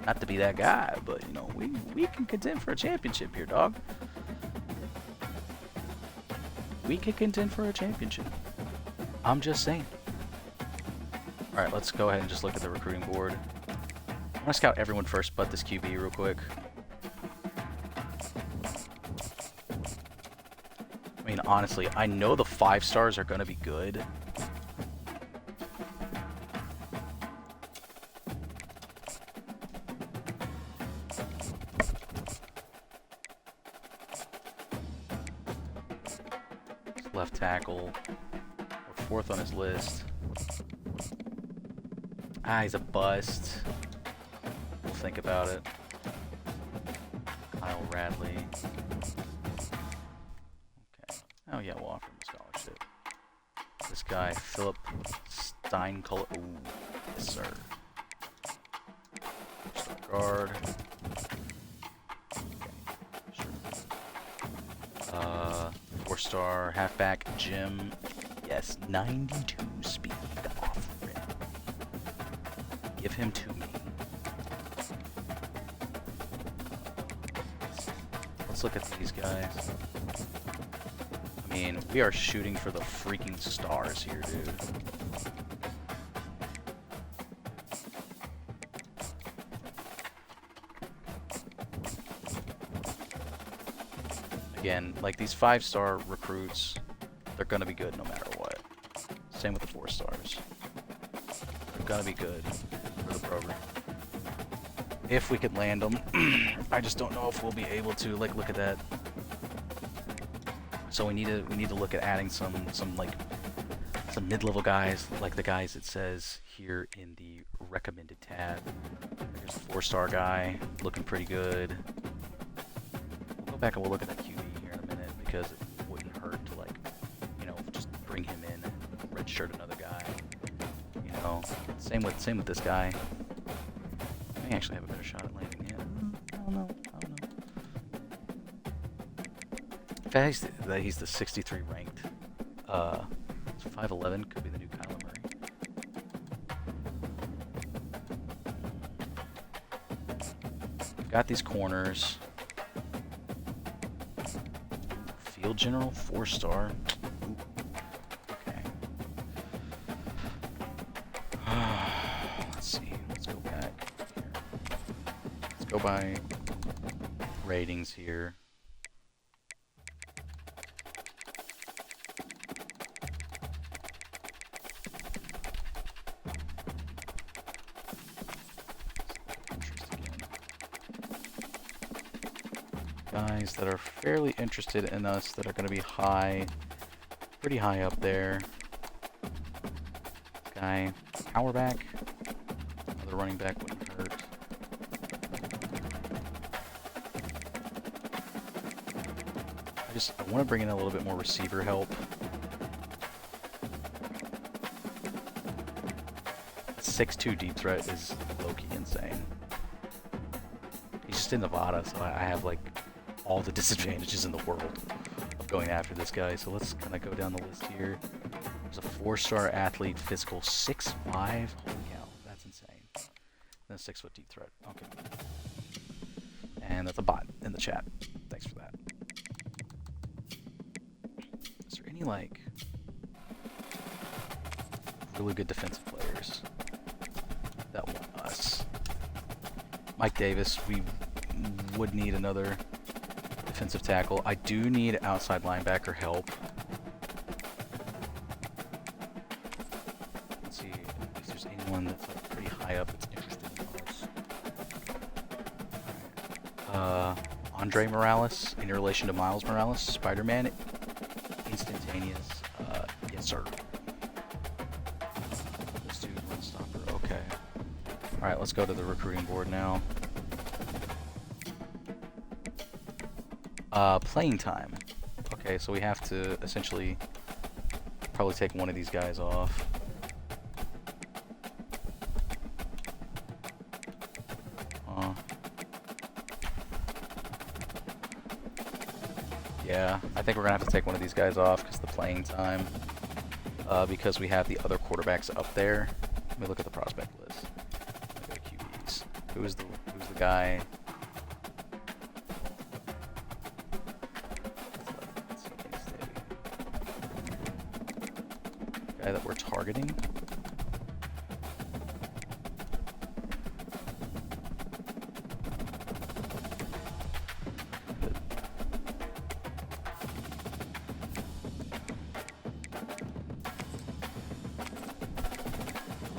S1: not to be that guy, but you know, we can contend for a championship here, dog. We can contend for a championship. I'm just saying. All right, let's go ahead and just look at the recruiting board. I'm gonna scout everyone first, but this QB real quick. I mean, honestly, I know the 5-stars are gonna be good. Left tackle. We're 4th on his list. Ah, he's a bust. We'll think about it. Kyle Radley. Okay. Oh yeah, we'll offer him a scholarship. This guy, Philip Steincolor. Ooh, yes sir. Start guard. Okay, sure. 4-star halfback Jim. Yes, 92 speed off rim. Give him to me. Let's look at these guys. I mean, we are shooting for the freaking stars here, dude. Again, like these 5-star recruits, they're gonna be good no matter what. Same with the 4-stars. They're gonna be good for the program. If we could land them. I just don't know if we'll be able to. Like, look at that. So we need to look at adding some mid-level guys, like the guys it says here in the recommended tab. There's a 4-star guy, looking pretty good. We'll go back and we'll look at that QB here in a minute, because it wouldn't hurt to, like, you know, just bring him in, redshirt another guy. You know, same with this guy. May actually have a better shot at landing him. I don't know. In fact, he's the 63 ranked. 5'11", could be the new Kyler Murray. Got these corners. Field general, 4-star. Okay. Let's see. Let's go back here. Let's go by ratings here. Guys that are fairly interested in us, that are going to be high, pretty high up there. Guy, power back. Another running back wouldn't hurt. I want to bring in a little bit more receiver help. 6'2" deep threat is low-key insane. He's just in Nevada, so I have like all the disadvantages in the world of going after this guy. So let's kind of go down the list here. There's a 4-star athlete, physical, 6'5". Holy cow, that's insane. Then a 6-foot deep threat. Okay. And that's a bot in the chat. Thanks for that. Is there any like really good defensive players that want us? Mike Davis, we would need another defensive tackle. I do need outside linebacker help. Let's see if there's there's anyone that's like pretty high up that's interested in ours. Andre Morales, in relation to Miles Morales, Spider-Man, instantaneous. Yes, sir. This dude, run stopper. Okay. All right, let's go to the recruiting board now. Playing time. Okay, so we have to essentially probably take one of these guys off. Yeah, I think we're gonna have to take one of these guys off because the playing time. Because we have the other quarterbacks up there. Let me look at the prospect list. Let me go to QBs. Who's the guy? Guy that we're targeting.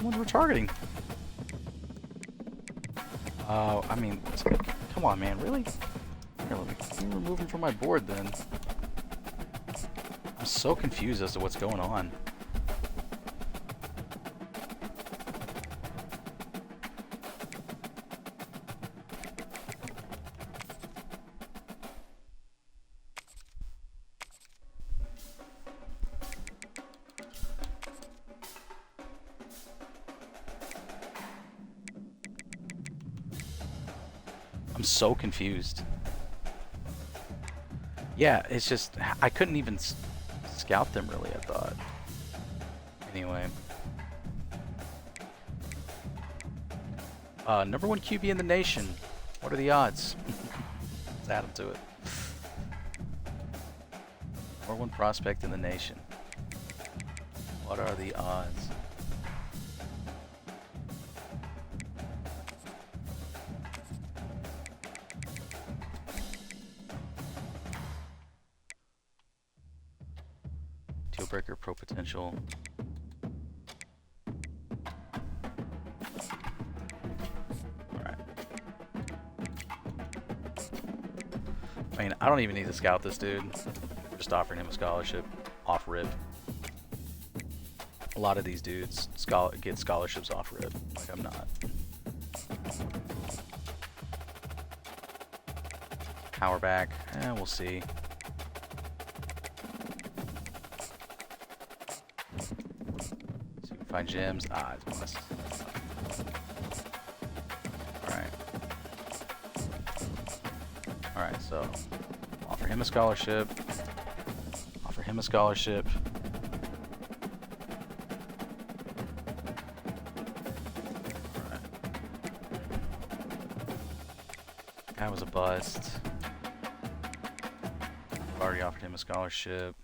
S1: What we're targeting? I mean, come on, man, really? Here, let me remove him from my board then. I'm so confused as to what's going on. I'm so confused. Yeah, it's just, I couldn't even scout them really, I thought. Anyway. Number 1 QB in the nation. What are the odds? Let's add them to it. Number 1 prospect in the nation. What are the odds? Deal breaker, pro potential. Alright. I mean, I don't even need to scout this dude. We're just offering him a scholarship off rip. A lot of these dudes get scholarships off rip. Like, I'm not. Power back. We'll see. Find gems. Ah, it's bust. Alright. Alright, so offer him a scholarship. Offer him a scholarship. Alright. That was a bust. I've already offered him a scholarship.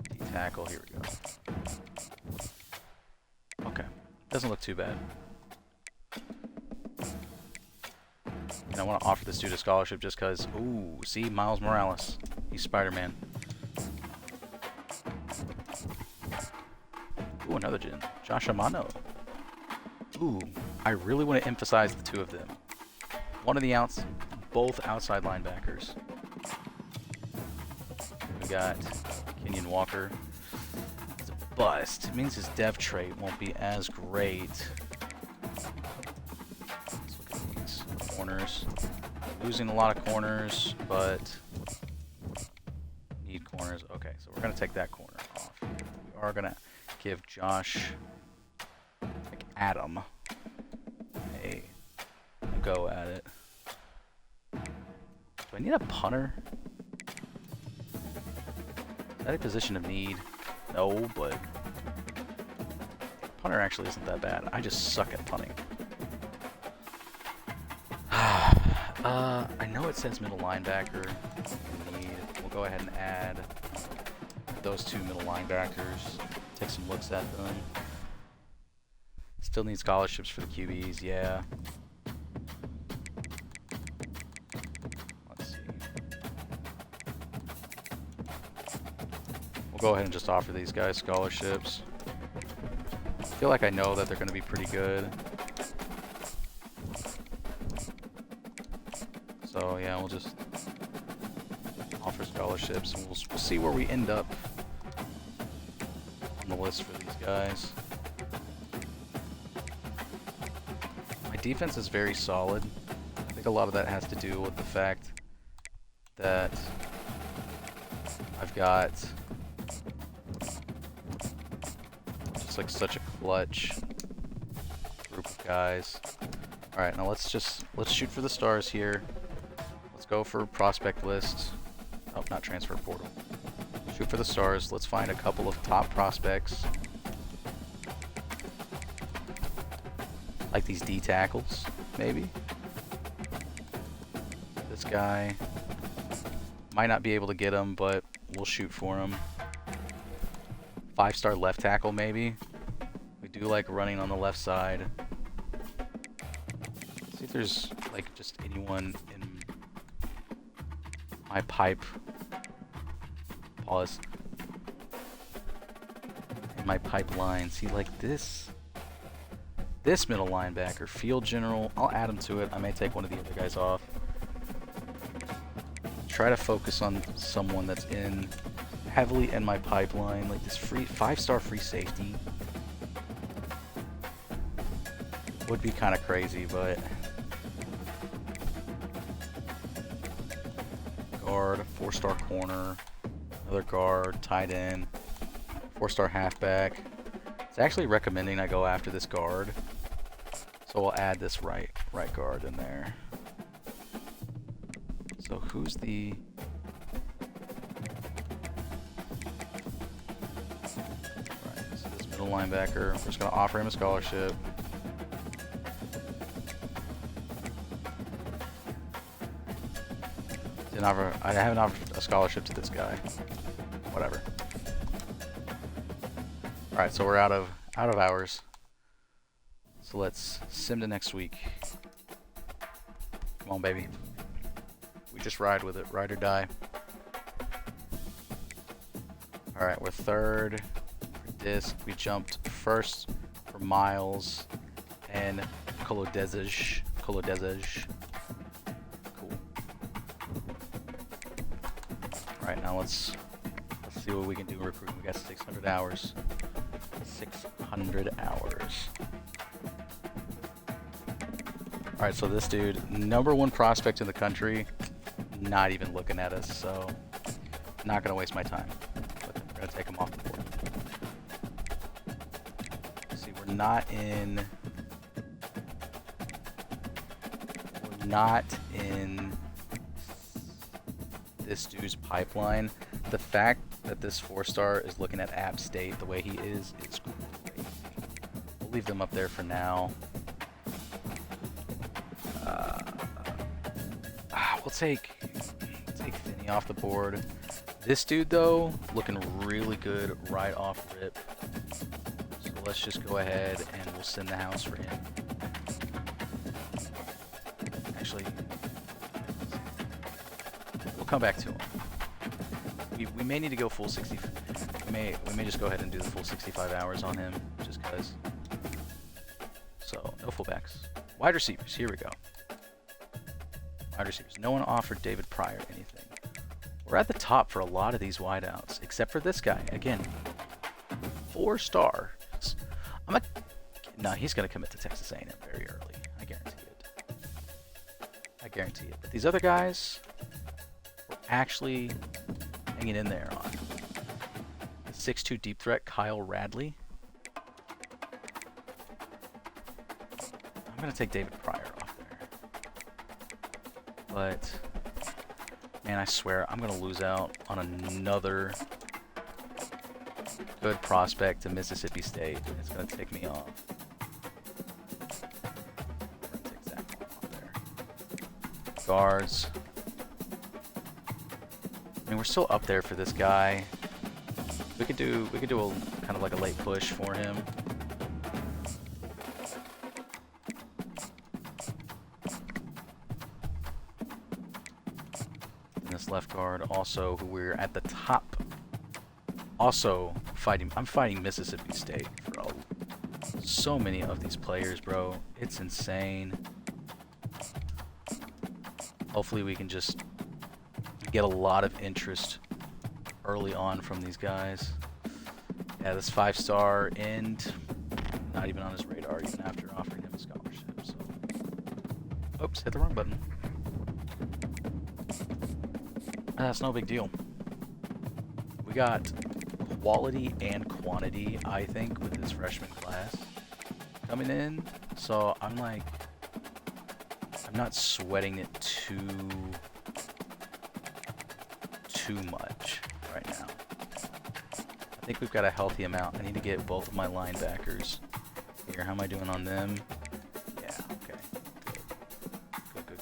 S1: D-tackle, here we go. Doesn't look too bad. And I want to offer this dude a scholarship just because, ooh, see, Miles Morales. He's Spider-Man. Ooh, another gen. Josh Amano. Ooh, I really want to emphasize the two of them. One of the both outside linebackers. We got Kenyon Walker. Bust. It means his dev trait won't be as great. Let's look at these corners. Losing a lot of corners, but need corners. Okay, so we're gonna take that corner off. We are gonna give Josh, like Adam, a go at it. Do I need a punter? Is that a position of need? No, but punter actually isn't that bad. I just suck at punting. I know it says middle linebacker in need. We'll go ahead and add those 2 middle linebackers. Take some looks at them. Still need scholarships for the QBs, yeah. Let's see. Go ahead and just offer these guys scholarships. feel like I know that they're going to be pretty good. So yeah, we'll just offer scholarships, and we'll see where we end up on the list for these guys. My defense is very solid. I think a lot of that has to do with the fact that I've got just like such a clutch group of guys. All right, now let's shoot for the stars here. Let's go for prospect list. Oh, not transfer portal. Shoot for the stars. Let's find a couple of top prospects. Like these D tackles, maybe. This guy. Might not be able to get him, but we'll shoot for him. 5-star left tackle, maybe. We do like running on the left side. Let's see if there's like just anyone in my pipe. Pause. In my pipeline. See, like this middle linebacker, field general. I'll add him to it. I may take one of the other guys off. Try to focus on someone that's in heavily in my pipeline, like this 5-star free safety. Would be kind of crazy, but guard, 4-star corner, another guard, tight end, 4-star halfback. It's actually recommending I go after this guard, so we'll add this right guard in there. So who's the... Right, so this middle linebacker, we're just going to offer him a scholarship. I haven't offered a scholarship to this guy. Whatever. Alright, so we're out of hours. So let's sim to next week. Come on, baby. We just ride with it, ride or die. Alright, we're third for disc. We jumped first for miles and Kolodezej. Cool. Alright, now let's see what we can do in recruiting. We got 600 hours. 600 hours. Alright, so this dude, #1 prospect in the country, not even looking at us, so not gonna waste my time. But we're gonna take him off the board. See, we're not in this dude's pipeline. The fact that this 4-star is looking at App State the way he is, it's crazy. We'll leave them up there for now. We'll take Finney off the board. This dude though, looking really good right off rip. So let's just go ahead and we'll send the house for him. Actually, we'll come back to him. We may need to go full 60. We may just go ahead and do the full 65 hours on him, just cause. So no fullbacks. Wide receivers. Here we go. Wide receivers. No one offered David Pryor anything. We're at the top for a lot of these wideouts, except for this guy. Again, 4 stars. No, he's gonna commit to Texas A&M very early. I guarantee it. I guarantee it. But these other guys were actually hanging in there on. 6'2" deep threat, Kyle Radley. I'm gonna take David Pryor off there. But man, I swear I'm gonna lose out on another good prospect to Mississippi State. It's gonna tick me off. I'm gonna take Zach off there. Guards. I mean, we're still up there for this guy. We could do a kind of like a late push for him. And this left guard also, who we're at the top, also fighting. I'm fighting Mississippi State for So many of these players, bro. It's insane. Hopefully we can just get a lot of interest early on from these guys. Yeah, this 5-star end, not even on his radar even after offering him a scholarship. So, oops, hit the wrong button. That's no big deal. We got quality and quantity, I think, with this freshman class coming in. So I'm like, I'm not sweating it too much right now. I think we've got a healthy amount. I need to get both of my linebackers here. How am I doing on them? Yeah, okay. Good.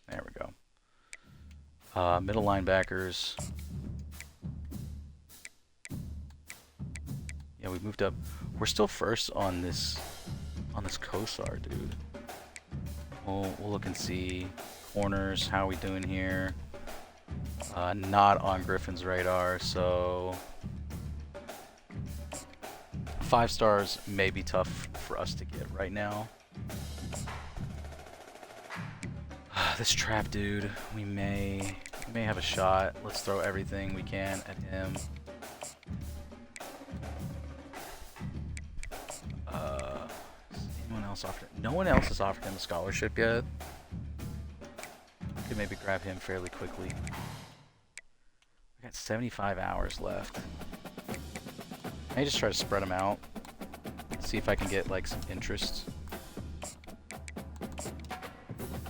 S1: There we go. Middle linebackers. Yeah, we moved up. We're still first on this COSAR, dude. We'll look and see. Corners, how are we doing here? Not on Griffin's radar, so 5 stars may be tough for us to get right now. This trap dude, we may have a shot. Let's throw everything we can at him. Anyone else offered? No one else has offered him a scholarship yet. Could maybe grab him fairly quickly. We got 75 hours left. I may just try to spread them out. See if I can get like some interest.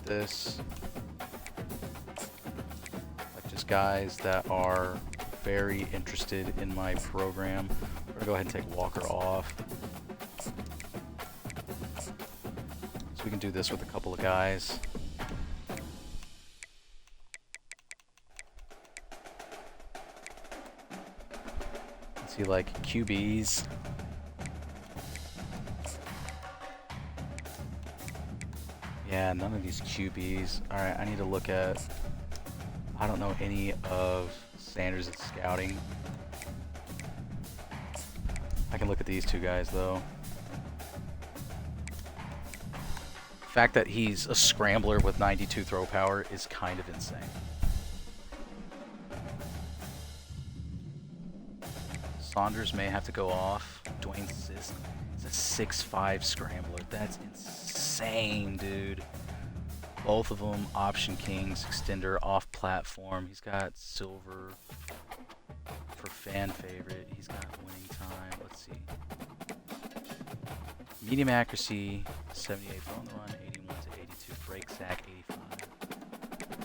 S1: This. Like just guys that are very interested in my program. We're gonna go ahead and take Walker off. So we can do this with a couple of guys. Let's see, like QBs. Yeah, none of these QBs. Alright, I need to look at... I don't know any of Sanders' scouting. I can look at these two guys, though. The fact that he's a scrambler with 92 throw power is kind of insane. Saunders may have to go off. Dwayne Sisk is a 6'5 scrambler. That's insane, dude. Both of them option kings, extender, off platform. He's got silver for fan favorite. He's got winning time. Let's see. Medium accuracy, 78 on the run, 81 to 82. Break sack, 85.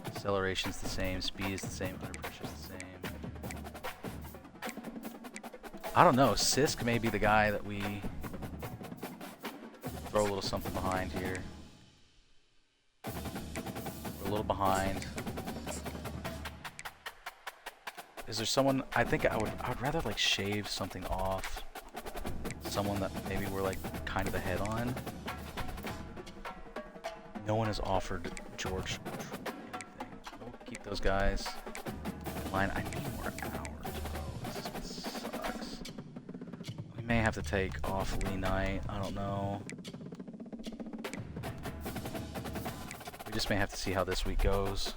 S1: Acceleration's the same. Speed is the same. Under pressure's the same. I don't know. Sisk may be the guy that we throw a little something behind here. We're a little behind. Is there someone? I think I would rather like shave something off. Someone that maybe we're like kind of ahead on. No one has offered George anything. We'll keep those guys in line. I need more hours, bro. This sucks. We may have to take off Lee Knight. I don't know. We just may have to see how this week goes.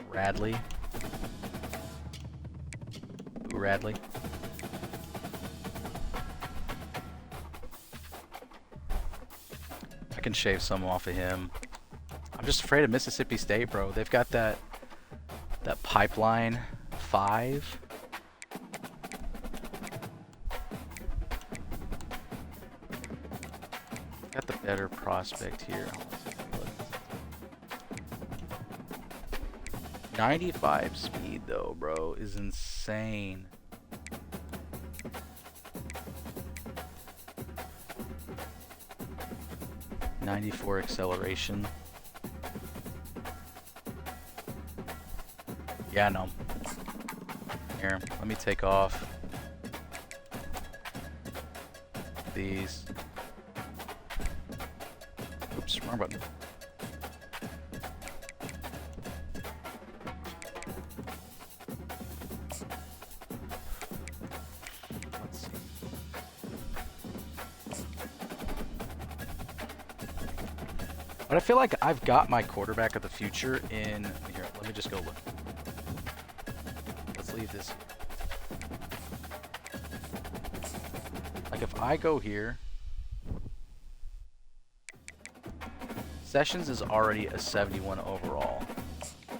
S1: Radley. Ooh, Radley. I can shave some off of him. I'm just afraid of Mississippi State, bro. They've got that pipeline 5. Got the better prospect here. 95 speed though, bro, is insane. .94 acceleration. Yeah, no. Here, let me take off. these. Oops, wrong button. Let's see. But I feel like I've got my quarterback of the future in here. Let me just go look. Let's leave this here. Like if I go here, Sessions is already a 71 overall.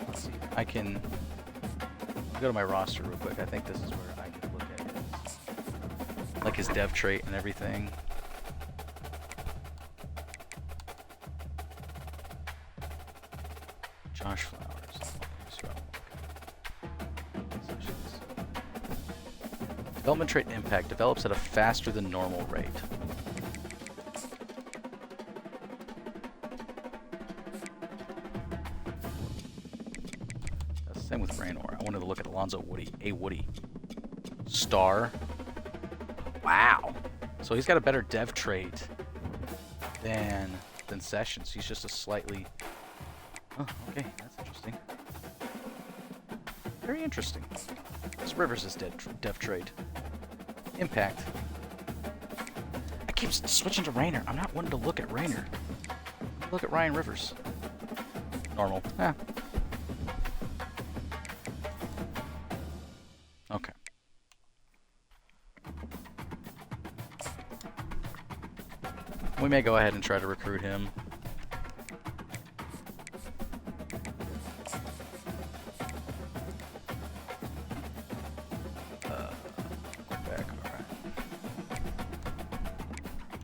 S1: Let's see. I can go to my roster real quick. I think this is where I can look at like his dev trait and everything. Josh Flowers. Development trait impact develops at a faster than normal rate. That's the same with Raynor. I wanted to look at Alonzo Woody. A Woody. Star. Wow. So he's got a better dev trait than Sessions. He's just a slightly... Oh, okay. That's interesting. Very interesting. This Rivers' dev trait. Impact. I keep switching to Rayner. I'm not wanting to look at Rayner. Look at Ryan Rivers. Normal. Eh. Okay. We may go ahead and try to recruit him.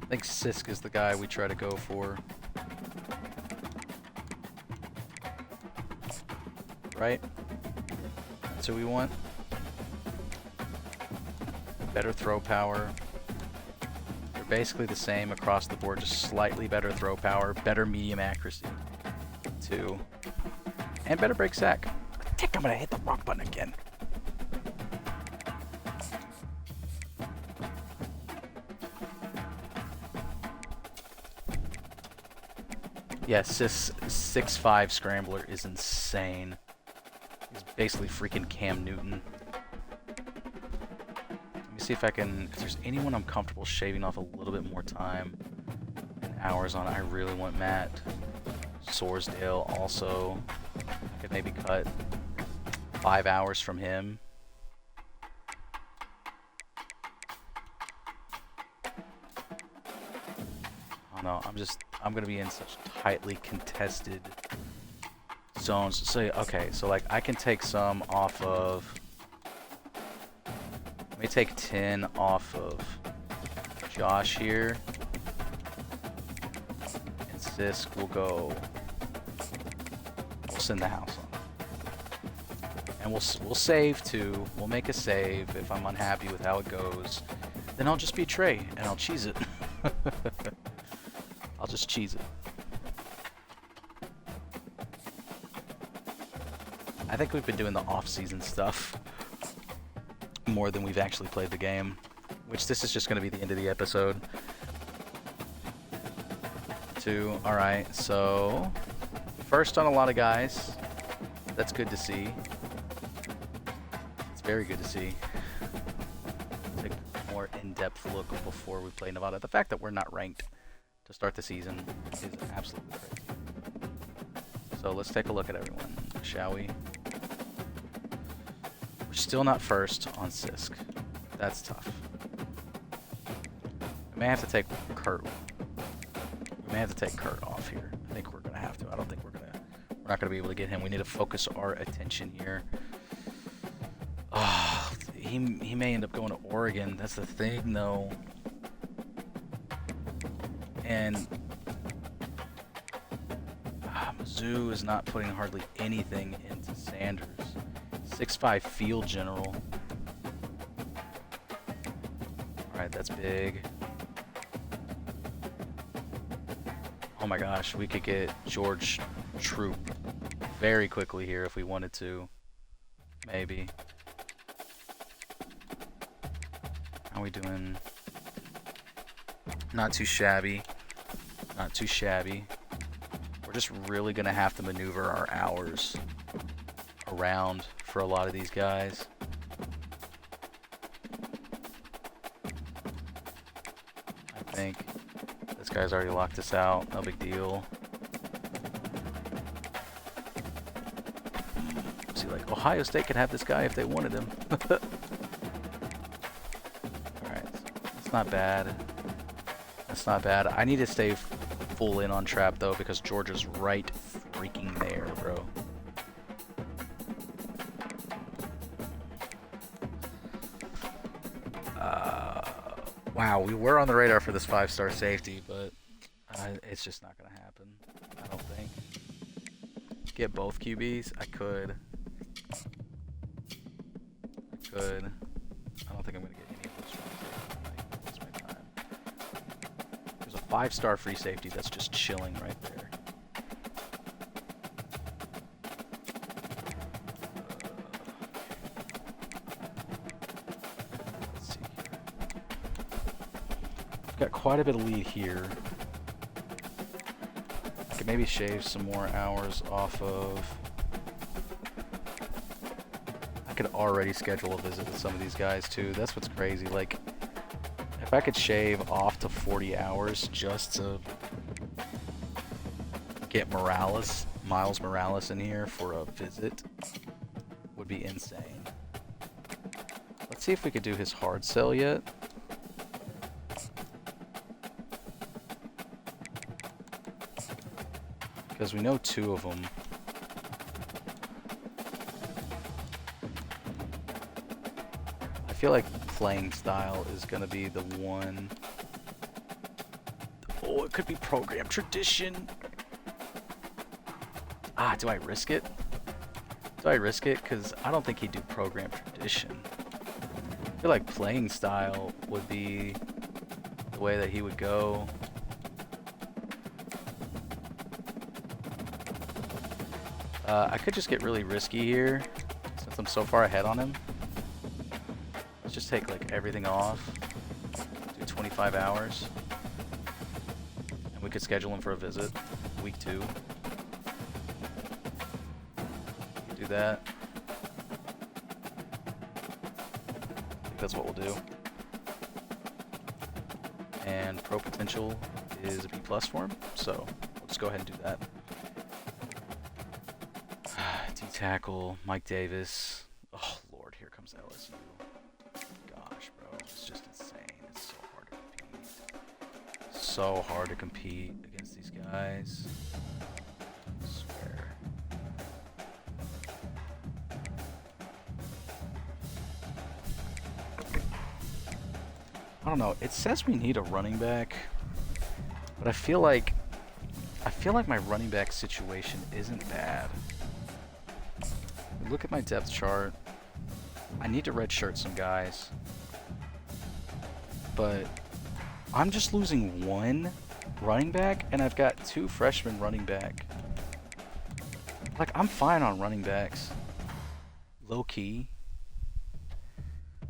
S1: I think Sisk is the guy we try to go for. Right? That's who we want. Better throw power. They're basically the same across the board, just slightly better throw power, better medium accuracy, too. And better break sack. I think I'm gonna hit the wrong button again. Yes, this 6'5" scrambler is insane. He's basically freaking Cam Newton. Let me see if I can... If there's anyone I'm comfortable shaving off a little bit more time and hours on. I really want Matt Sorsdale also. I could maybe cut 5 hours from him. Oh no, I'm gonna be in such tightly contested zones. So okay, so like I can take some off of. Let me take 10 off of Josh here, and Sisk will go. We'll send the house on, and we'll save too. We'll make a save if I'm unhappy with how it goes. Then I'll just be Trey and I'll cheese it. I'll just cheese it. I think we've been doing the off-season stuff more than we've actually played the game, which this is just going to be the end of the episode. Alright, so first on a lot of guys. That's good to see. It's very good to see. Take a more in-depth look before we play Nevada. The fact that we're not ranked to start the season is absolutely crazy. So let's take a look at everyone, shall we? We're still not first on Sisk. That's tough. We may have to take Kurt. We may have to take Kurt off here. I think we're gonna have to. I don't think we're not gonna be able to get him. We need to focus our attention here. He may end up going to Oregon. That's the thing, though. And Mizzou is not putting hardly anything into Sanders. 6'5" field general. Alright, that's big. Oh my gosh, we could get George Troop very quickly here if we wanted to. Maybe. How are we doing? Not too shabby. Not too shabby. We're just really going to have to maneuver our hours around for a lot of these guys. I think this guy's already locked us out. No big deal. See, like, Ohio State could have this guy if they wanted him. Alright. That's not bad. That's not bad. I need to stay full in on trap, though, because Georgia's right freaking there, bro. Wow, we were on the radar for this 5-star safety, but it's just not going to happen, I don't think. Get both QBs? I could. I don't think I'm going to get any of those strong safeties. Waste my time. There's a 5-star free safety that's just chilling right there. Got quite a bit of lead here. I could maybe shave some more hours off of... I could already schedule a visit with some of these guys too. That's what's crazy. Like, if I could shave off to 40 hours just to get Miles Morales in here for a visit, would be insane. Let's see if we could do his hard sell yet. Because we know 2 of them. I feel like playing style is going to be the one. Oh, it could be program tradition. Ah, do I risk it? Do I risk it? Because I don't think he'd do program tradition. I feel like playing style would be the way that he would go. I could just get really risky here, since I'm so far ahead on him. Let's just take like everything off, do 25 hours, and we could schedule him for a visit, week 2. We could do that. I think that's what we'll do. And pro potential is a B+ for him, so we'll just go ahead and do that. Tackle, Mike Davis. Oh, Lord, here comes LSU. Gosh, bro, it's just insane. It's so hard to compete. So hard to compete against these guys. I swear. I don't know. It says we need a running back, but I feel like my running back situation isn't bad. Look at my depth chart. I need to redshirt some guys, but I'm just losing 1 running back, and I've got 2 freshmen running back. Like, I'm fine on running backs, low key,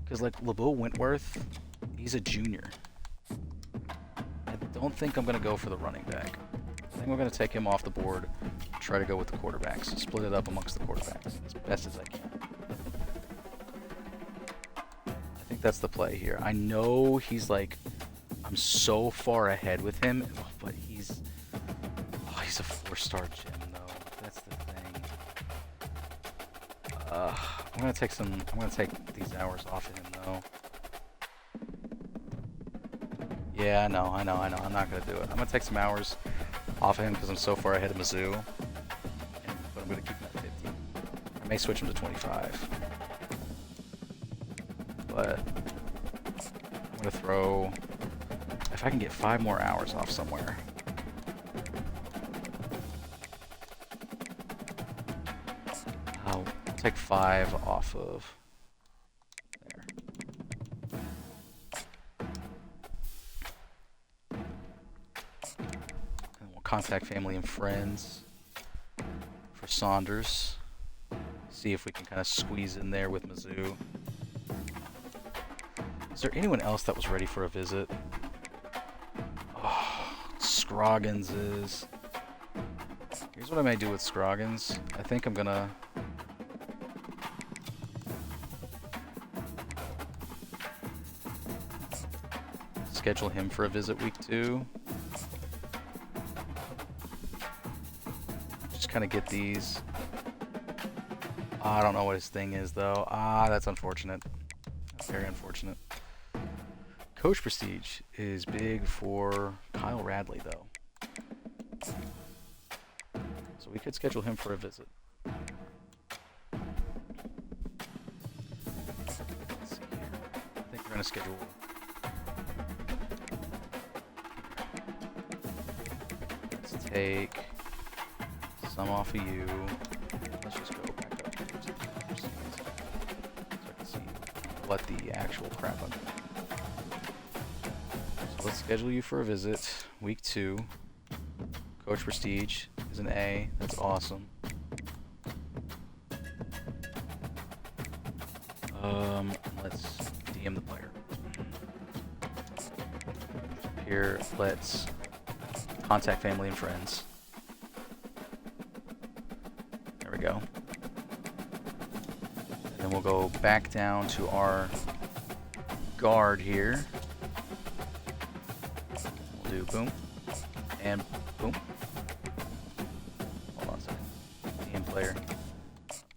S1: because like LeBeau Wentworth, he's a junior. I don't think I'm gonna go for the running back. I think we're gonna take him off the board. Try to go with the quarterbacks. Split it up amongst the quarterbacks as best as I can. I think that's the play here. I know he's like, I'm so far ahead with him, but he's a 4-star gem though. That's the thing. I'm gonna take these hours off of him though. Yeah, I know. I'm not gonna do it. I'm gonna take some hours off of him because I'm so far ahead of Mizzou. But I'm going to keep him at 50. I may switch him to 25. But I'm going to throw... If I can get 5 more hours off somewhere. I'll take 5 off of... there. And we'll contact family and friends for Saunders. See if we can kind of squeeze in there with Mizzou. Is there anyone else that was ready for a visit? Scroggins is. Here's what I may do with Scroggins. I think I'm gonna schedule him for a visit week 2. Just kind of get these. I don't know what his thing is though. That's unfortunate. That's very unfortunate. Coach Prestige is big for Kyle Radley though. So we could schedule him for a visit. Let's see here. I think we're going to schedule. Let's take some off of you. Let's just go back up to so I can see what the actual crap I'm doing. So let's schedule you for a visit. Week 2. Coach Prestige is an A. That's awesome. Let's DM the player. Here, let's contact family and friends. There we go. And then we'll go back down to our guard here. We'll do boom and boom. Hold on a second. DM player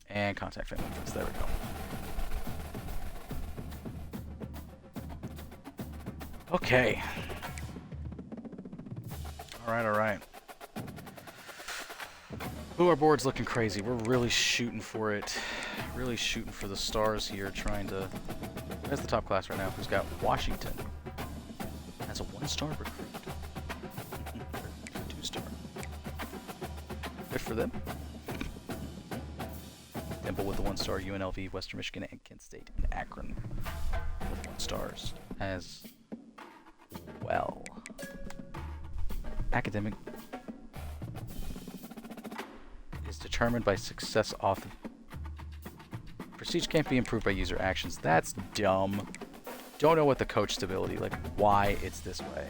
S1: and contact family and friends. There we go. Okay. Alright. Ooh, our board's looking crazy. We're really shooting for it. Really shooting for the stars here, trying to... That's the top class right now. Who's got Washington as a 1-star recruit. 2-star. Good for them. Temple with the 1-star, UNLV, Western Michigan, and Kent State, and Akron with 1 stars as well. Academic is determined by success off. Prestige can't be improved by user actions. That's dumb. Don't know what the coach stability, like why it's this way.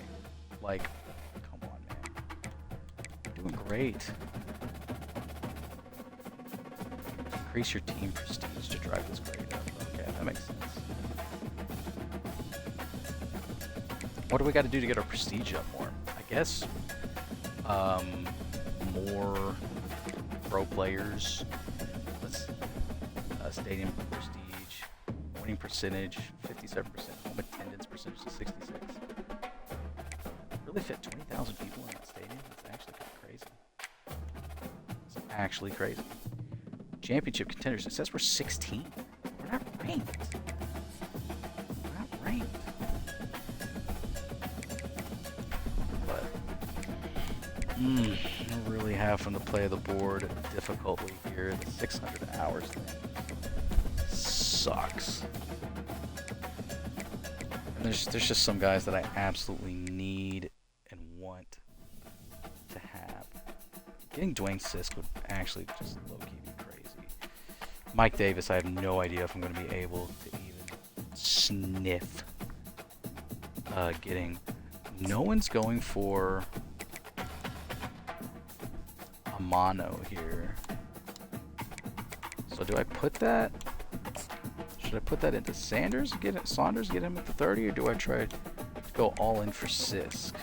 S1: Like, come on, man. Doing great. Increase your team prestige to drive this grade up. Okay, that makes sense. What do we got to do to get our prestige up more? I guess more pro players. Let's stadium prestige, winning percentage 57%, home attendance percentage is 66. Really fit 20,000 people in that stadium. That's actually kind of crazy. It's actually crazy. Championship contenders. It says we're 16. We're not ranked. We're not ranked. We're really having to play the board difficultly here. The 600 hours thing sucks. And there's just some guys that I absolutely need and want to have. Getting Dwayne Sisk would actually just low-key be crazy. Mike Davis, I have no idea if I'm going to be able to even sniff getting. No one's going for a mono here. So do I put that? Should I put that into Saunders? Get him at the 30, or do I try to go all in for Sisk?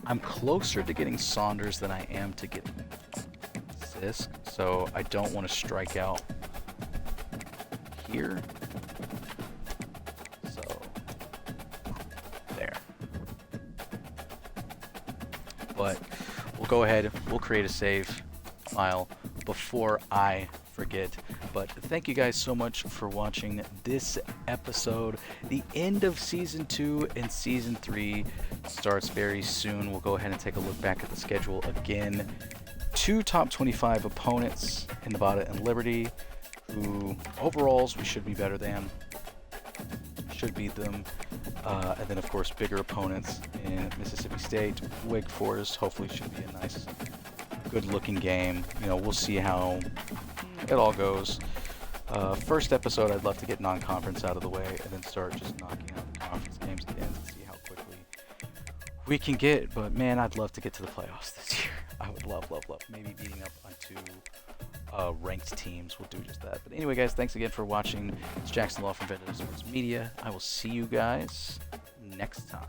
S1: I'm closer to getting Saunders than I am to getting Sisk, so I don't want to strike out here. So there. But we'll go ahead, we'll create a save file before I forget. But thank you guys so much for watching this episode. The end of season 2 and season 3 starts very soon. We'll go ahead and take a look back at the schedule again. 2 top 25 opponents in Nevada and Liberty, who overalls we should be better than, should beat them. And then of course bigger opponents in Mississippi State, Wake Forest. Hopefully should be a nice, good looking game. You know, we'll see how it all goes. First episode, I'd love to get non-conference out of the way and then start just knocking out the conference games at the end and see how quickly we can get, but man, I'd love to get to the playoffs this year. I would love. Maybe beating up on 2 ranked teams will do just that. But anyway, guys, thanks again for watching. It's Jackson Law from Vendetta Sports Media. I will see you guys next time.